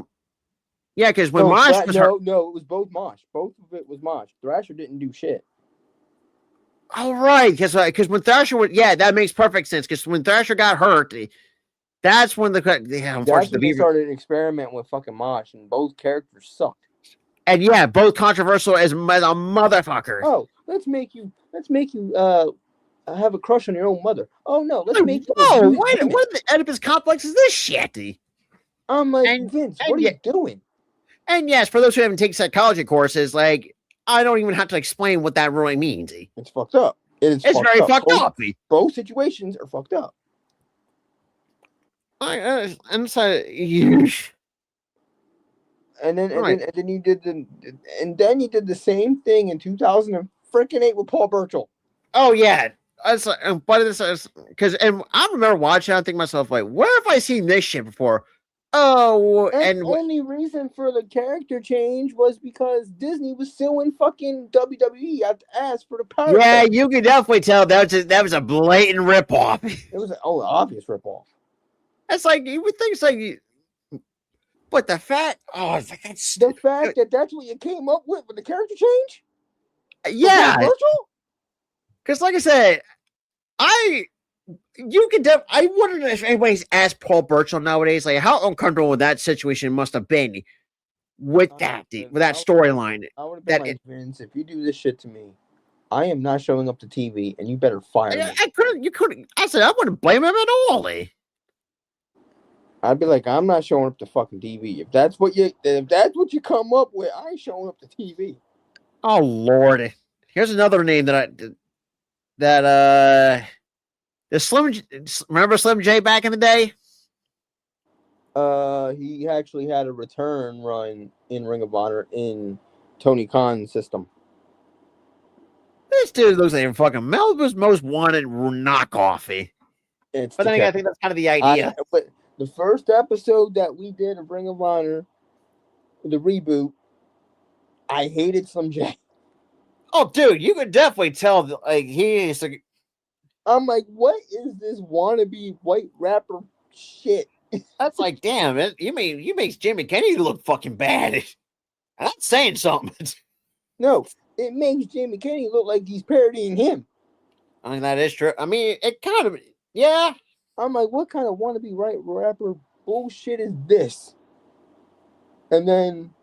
when Mosh was it was both Mosh. Both of it was Mosh. Thrasher didn't do shit. All right, because when Thrasher was that makes perfect sense. Because when Thrasher got hurt, that's when unfortunately they started experimenting with fucking Mosh, and both characters sucked. And both controversial as a motherfucker. Oh, let's make you have a crush on your own mother. Oh no, let's make you. Oh, what the Oedipus complex is this shit? I'm like, Vince, what are you doing? And yes, for those who haven't taken psychology courses, like I don't even have to explain what that really means. It's fucked up. It's very fucked up. Both situations are fucked up. I'm sorry. And then you did the same thing in 2008 with Paul Burchill. Oh yeah, because I remember watching. I think to myself like, where have I seen this shit before? Oh, and only reason for the character change was because Disney was suing fucking WWE out the ass for the power. Yeah, you can definitely tell that was a blatant ripoff. It was an obvious ripoff. It's like you would think it's like, but the fact, it's like that's the fact that's what you came up with the character change. Yeah. Because, like I said, I wonder if anybody's asked Paul Burchill nowadays, like, how uncomfortable that situation must have been with that storyline. I would have been That like, Vince, if you do this shit to me, I am not showing up to TV, and you better fire me. you couldn't. I said I wouldn't blame him at all. I'd be like, I'm not showing up to fucking TV. If that's what you come up with, I ain't showing up to TV. Oh Lord, here's another name the remember Slim J back in the day? He actually had a return run in Ring of Honor in Tony Khan's system. This dude looks like a fucking Melba's most wanted knockoffy. But then again, I think that's kind of the idea. But the first episode that we did of Ring of Honor, the reboot, I hated Slim J. Oh, dude, you could definitely tell. Like I'm like, what is this wannabe white rapper shit? That's like, damn it! You makes Jimmy Kennedy look fucking bad. I'm not saying something. No, it makes Jimmy Kennedy look like he's parodying him. I mean, that is true. I mean, it kind of, yeah. I'm like, what kind of wannabe white rapper bullshit is this? And then,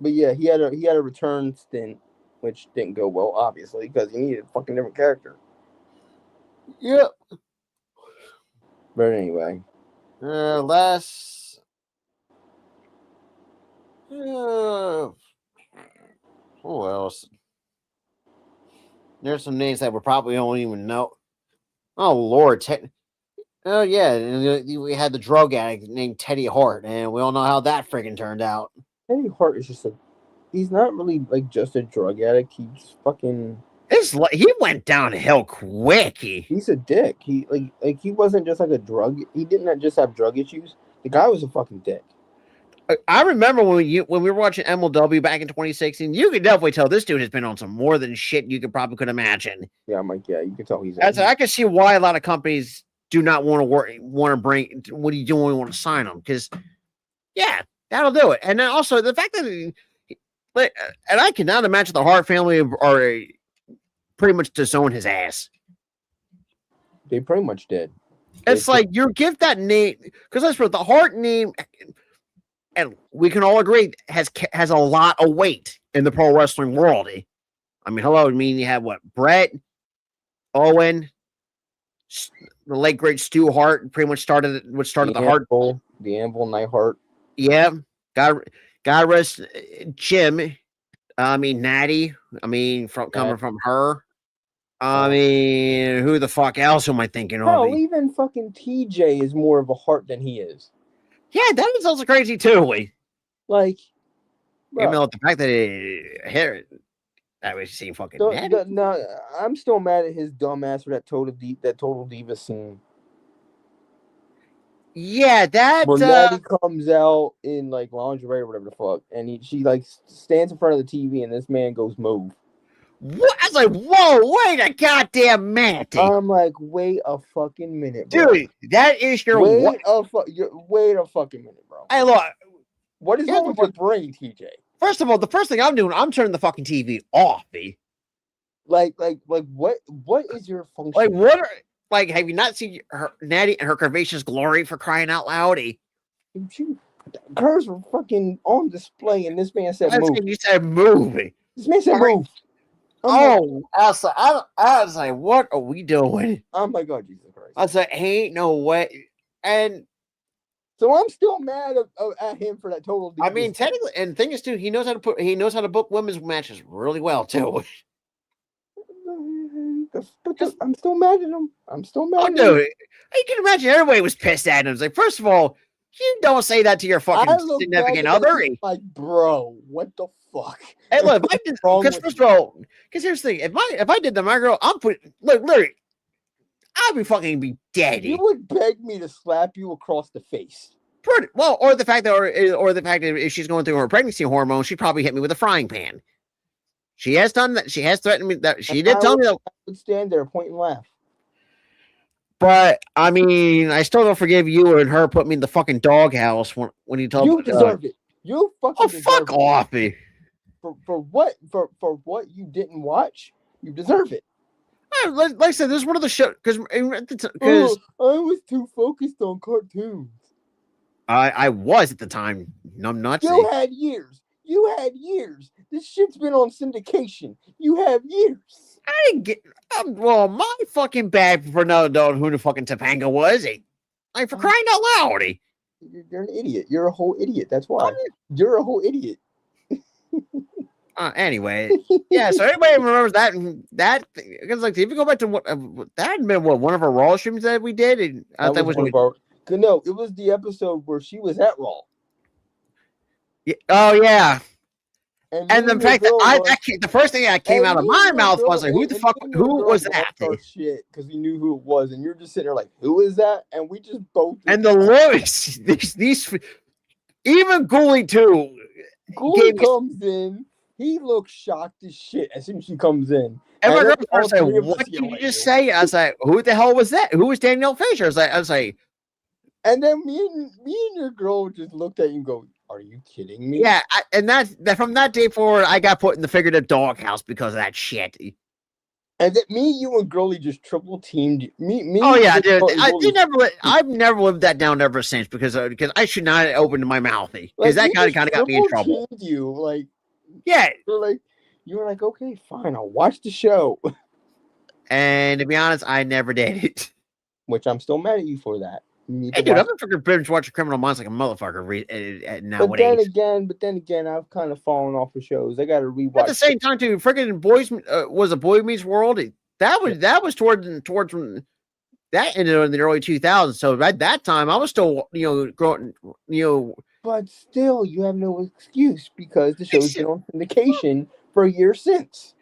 but yeah, he had a return stint, which didn't go well, obviously, because he needed a fucking different character. Yep. But anyway. Last. Who else? There's some names that we probably don't even know. Oh Lord, oh yeah, and we had the drug addict named Teddy Hart, and we all know how that friggin' turned out. Teddy Hart is he's not really like just a drug addict. He's fucking. He went downhill quick. He's a dick. He he wasn't just like a drug. He didn't just have drug issues. The guy was a fucking dick. I remember when we were watching MLW back in 2016. You could definitely tell this dude has been on some more than shit you could imagine. Yeah, I'm like, yeah, you can tell he's. I can see why a lot of companies do not want to bring. What are you doing? We want to sign them because, yeah, that'll do it. And then also the fact that, and I cannot imagine the Hart family are pretty much disown his ass. They pretty much did. It's like you give that name because that's what the Hart name, and we can all agree has a lot of weight in the pro wrestling world. I mean, hello. I mean, you have what Brett, Owen, the late great Stu Hart, pretty much started the Hart Bowl, the Anvil Neidhart. Yeah, God rest Jim. I mean, Natty. I mean, coming from her. I mean, who the fuck else am I thinking of? No, even fucking TJ is more of a Hart than he is. Yeah, that is also crazy too. Like, you know, the fact that that was seeing fucking. No, I'm still mad at his dumbass for that total diva scene. Yeah, that when Natty comes out in like lingerie or whatever the fuck, and she like stands in front of the TV, and this man goes move. What? I was like, whoa, wait a goddamn minute. I'm like, wait a fucking minute, bro. Dude, that is your wait a fucking minute, bro. Hey, look, what is wrong with your brain, TJ? First of all, the first thing I'm doing, I'm turning the fucking TV off, Like, what is your function? Like, have you not seen Natty and her curvaceous glory for crying out loud? Hers were fucking on display, and this man said move. You said move. This man said move. I was like, what are we doing? Oh my God, Jesus Christ! I was like, ain't no way. And so I'm still mad at him for that total. I mean, technically, and the thing is, too, he knows how to book women's matches really well too. But I'm still mad at him. Dude, you can imagine everybody was pissed at him. It's like, first of all, you don't say that to your fucking significant other. Like, bro, what the fuck? Hey, look, because first of all, because here's the thing: if I did that, my girl, literally, I'd be dead. You would beg me to slap you across the face. Pretty well, or the fact that if she's going through her pregnancy hormone, she'd probably hit me with a frying pan. She has done that. She has threatened me that she did tell me that. I would stand there, point and laugh. But I mean, I still don't forgive you and her put me in the fucking doghouse when you told me. You deserve it. You fucking fuck off me. For what you didn't watch, you deserve it. like I said, this is one of the shows because I was too focused on cartoons. I was at the time numbnuts. You had years. This shit's been on syndication. You have years. I didn't get well, my fucking bad for not knowing who the fucking Topanga was. Like for crying out loud. You're an idiot. You're a whole idiot. That's why. You're a whole idiot. Anyway, yeah. So everybody remembers that because like if you go back to what that had been one of our Raw streams that we did. And that was one of our. No, it was the episode where she was at Raw. Yeah, oh yeah. And the fact that the first thing that came out of my mouth was like, "Who the fuck? Who was that?" Shit, because we knew who it was, and you're just sitting there like, "Who is that?" And we just both. And the looks, these even Ghoulie too. Ghoulie comes in. He looks shocked as shit as soon as she comes in. And my girlfriend said, "What did you just say?" I was like, "Who the hell was that? Who was Danielle Fisher?" I was like, and then me and your girl just looked at you and go, "Are you kidding me?" Yeah, and that from that day forward, I got put in the figurative doghouse because of that shit. And that me, you, and Girlie just triple teamed me. Oh yeah, dude. I've never lived that down ever since because I should not have opened my mouth because that kind of got me in trouble. You like, yeah, you were like, okay, fine, I'll watch the show. And to be honest, I never did it. Which I'm still mad at you for that. Hey, dude, I've been freaking binge watching Criminal Minds like a motherfucker nowadays. But then again, I've kind of fallen off the shows. I got to rewatch. At the same time, too, freaking Boys was a Boy Meets World. That was towards that ended in the early 2000s. So at that time, I was still growing. But still, you have no excuse because the show's been on syndication for a year since.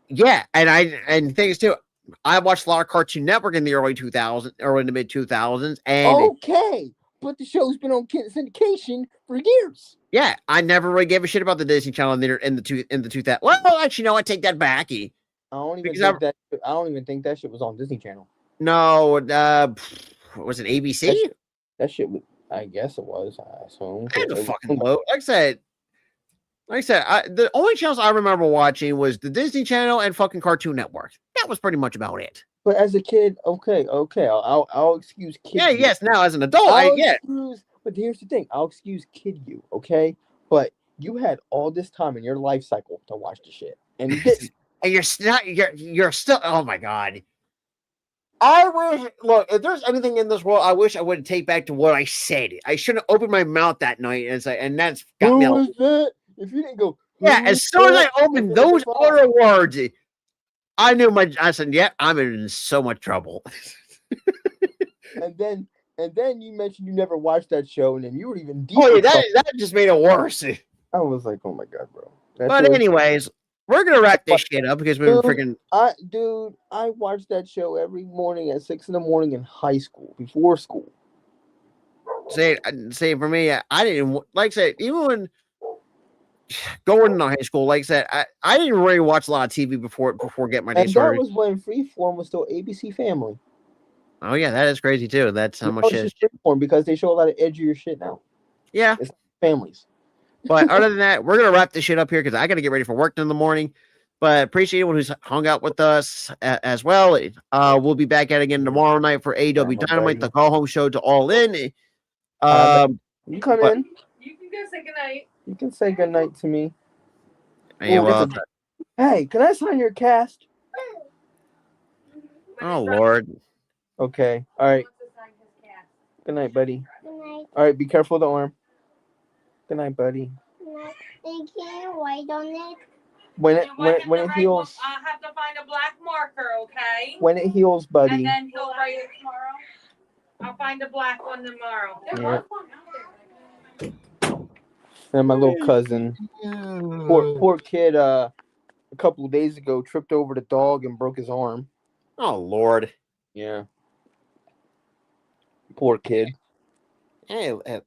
Yeah, and things too. I watched a lot of Cartoon Network in the early 2000s or in the mid 2000s, and okay, but the show's been on syndication for years. Yeah, I never really gave a shit about the Disney Channel in the 2000s. Well, actually, no, I take that back. I don't even think that shit was on Disney Channel. No, was it ABC? That shit was, I guess it was. I assume. I had a fucking low. Like I said, the only channels I remember watching was the Disney Channel and fucking Cartoon Network. That was pretty much about it. But as a kid, okay, I'll excuse kid. Yeah, yes. Now as an adult, but here's the thing: I'll excuse kid you, okay? But you had all this time in your life cycle to watch the shit, and you didn't. And you're still. Oh my god! I wish. Look, if there's anything in this world, I wish I would take back to what I said. I shouldn't have opened my mouth that night and say, and that's got me. Who was that? If you didn't go, yeah, as soon as I opened those other words, I knew I said, yeah, I'm in so much trouble. and then you mentioned you never watched that show, and then you were even deeper. Oh yeah, that just made it worse. I was like, oh my god, bro. But anyways, we're gonna wrap this shit up because we've been freaking. I watched that show every morning at 6 a.m. in high school before school. Say for me, I didn't like say even when. Going into high school, like I said, I didn't really watch a lot of TV before getting my day started. That was when Freeform was still ABC Family. Oh yeah, that is crazy too. That's how much shit. Freeform because they show a lot of edgier shit now. Yeah, it's families. But other than that, we're gonna wrap this shit up here because I gotta get ready for work in the morning. But appreciate everyone who's hung out with us as well. We'll be back at it again tomorrow night for AEW Dynamite, the Go Home Show to All In. You come in. You can go say goodnight. You can say goodnight to me. Yeah, well, hey, can I sign your cast? Oh, Lord. Okay. All right. Good night, buddy. Good night. All right. Be careful of the arm. Good night, buddy. Good night. They can't wait on it. When it heals. I have to find a black marker, okay? When it heals, buddy. And then he'll write it tomorrow. I'll find a black one tomorrow. Yeah. And my little cousin, poor kid, a couple of days ago tripped over the dog and broke his arm. Oh Lord. Yeah. Poor kid. Hey, at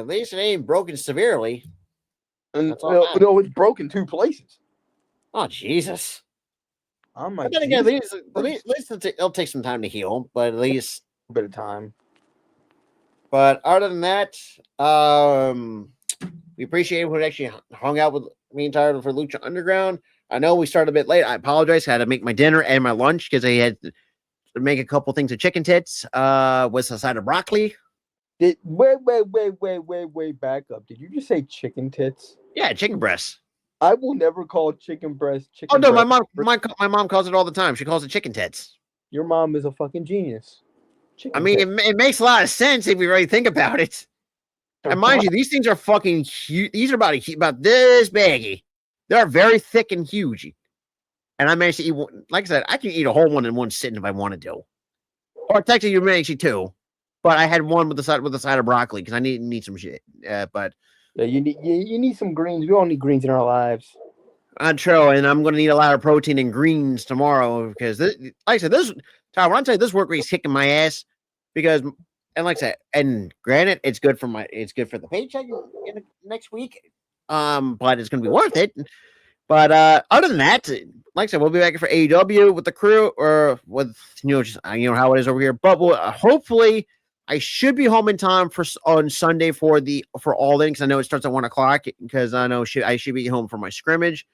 least it ain't broken severely. And no, it's broken 2 places. Oh Jesus. Oh my. But then again, at least it'll take some time to heal, but at least a bit of time. But other than that, we appreciate who actually hung out with me and Tyler for Lucha Underground. I know we started a bit late. I apologize. I had to make my dinner and my lunch because I had to make a couple things of chicken tits with a side of broccoli. Wait, back up. Did you just say chicken tits? Yeah, chicken breasts. I will never call chicken breast chicken. Oh no, breast. my mom calls it all the time. She calls it chicken tits. Your mom is a fucking genius. I mean, it makes a lot of sense if you really think about it. And mind you, these things are fucking huge. These are about this baggy. They're very thick and huge. And I managed to eat one. Like I said, I can eat a whole one in one sitting if I want to do. Or technically, you may actually two. But I had one with the side of broccoli because I need some shit. But yeah, you need some greens. We all need greens in our lives. True, and I'm going to need a lot of protein and greens tomorrow because, like I said, Tyler, when I tell you this work week's kicking my ass because, and like I said, and granted, it's good for the paycheck in next week, but it's going to be worth it. But other than that, like I said, we'll be back for AEW with the crew or with just how it is over here. But hopefully, I should be home in time on Sunday for All In because I know it starts at 1:00 because I know I should be home for my scrimmage.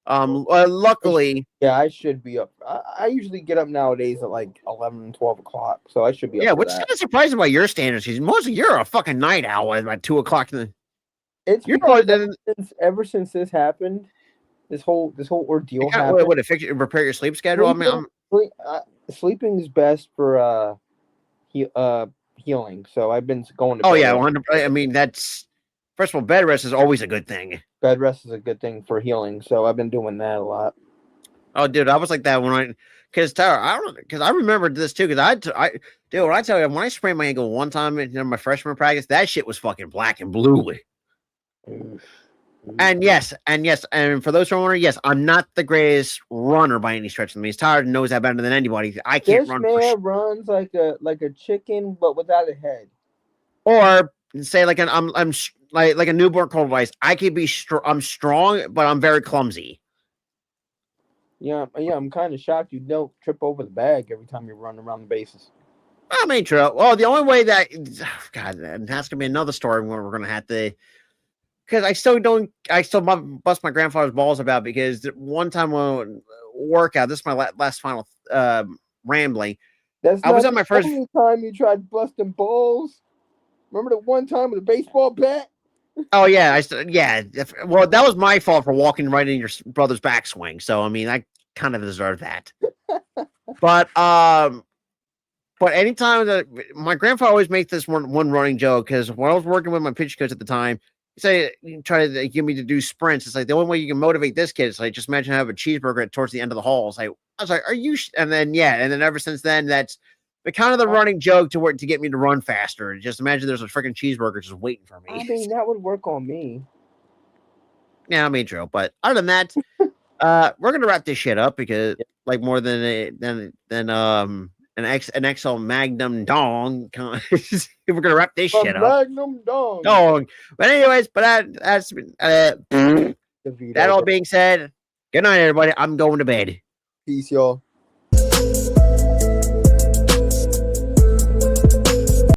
Luckily, yeah, I should be up. I usually get up nowadays at like 11, 12 o'clock, so I should be up. Yeah, which is kind of surprising by your standards. Mostly you're a fucking night owl at about 2:00. It's because ever since this happened, this whole ordeal happened. Would it repair your sleep schedule? Sleeping is best for healing. So I've been going to bed. Oh yeah, 100%. I mean, that's first of all, bed rest is always a good thing. Bed rest is a good thing for healing, so I've been doing that a lot. Oh, dude, I was like that because Tyler, I remember this too because when I tell you when I sprained my ankle one time in my freshman practice, that shit was fucking black and blue. And yes, and for those who are wondering, yes, I'm not the greatest runner by any stretch of the means. Tyler knows that better than anybody. I can't run. This man runs like a chicken, but without a head. Or say like I'm like a newborn cold ice. I could be I'm strong, but I'm very clumsy. Yeah, I'm kind of shocked you don't trip over the bag every time you run around the bases. I mean, true. Well, the only way that God, that's gonna be another story where we're gonna have to. Because I still bust my grandfather's balls about because one time on workout, this is my last final rambling. I was on my first time you tried busting balls. Remember the one time with a baseball bat? Oh yeah, well, that was my fault for walking right in your brother's backswing. So I mean, I kind of deserve that. But anytime that my grandfather always makes this one running joke because when I was working with my pitch coach at the time. He try to give me to do sprints. It's like the only way you can motivate this kid is like just imagine having a cheeseburger towards the end of the hall. I was like, are you? And then ever since then, that's the kind of the running joke to get me to run faster. Just imagine there's a freaking cheeseburger just waiting for me. I mean, that would work on me. Yeah, I mean, true. But other than that, we're gonna wrap this shit up because like more than an XL Magnum dong. We're gonna wrap this shit up. Magnum dong. But anyways, that's that all being said, good night, everybody. I'm going to bed. Peace, y'all.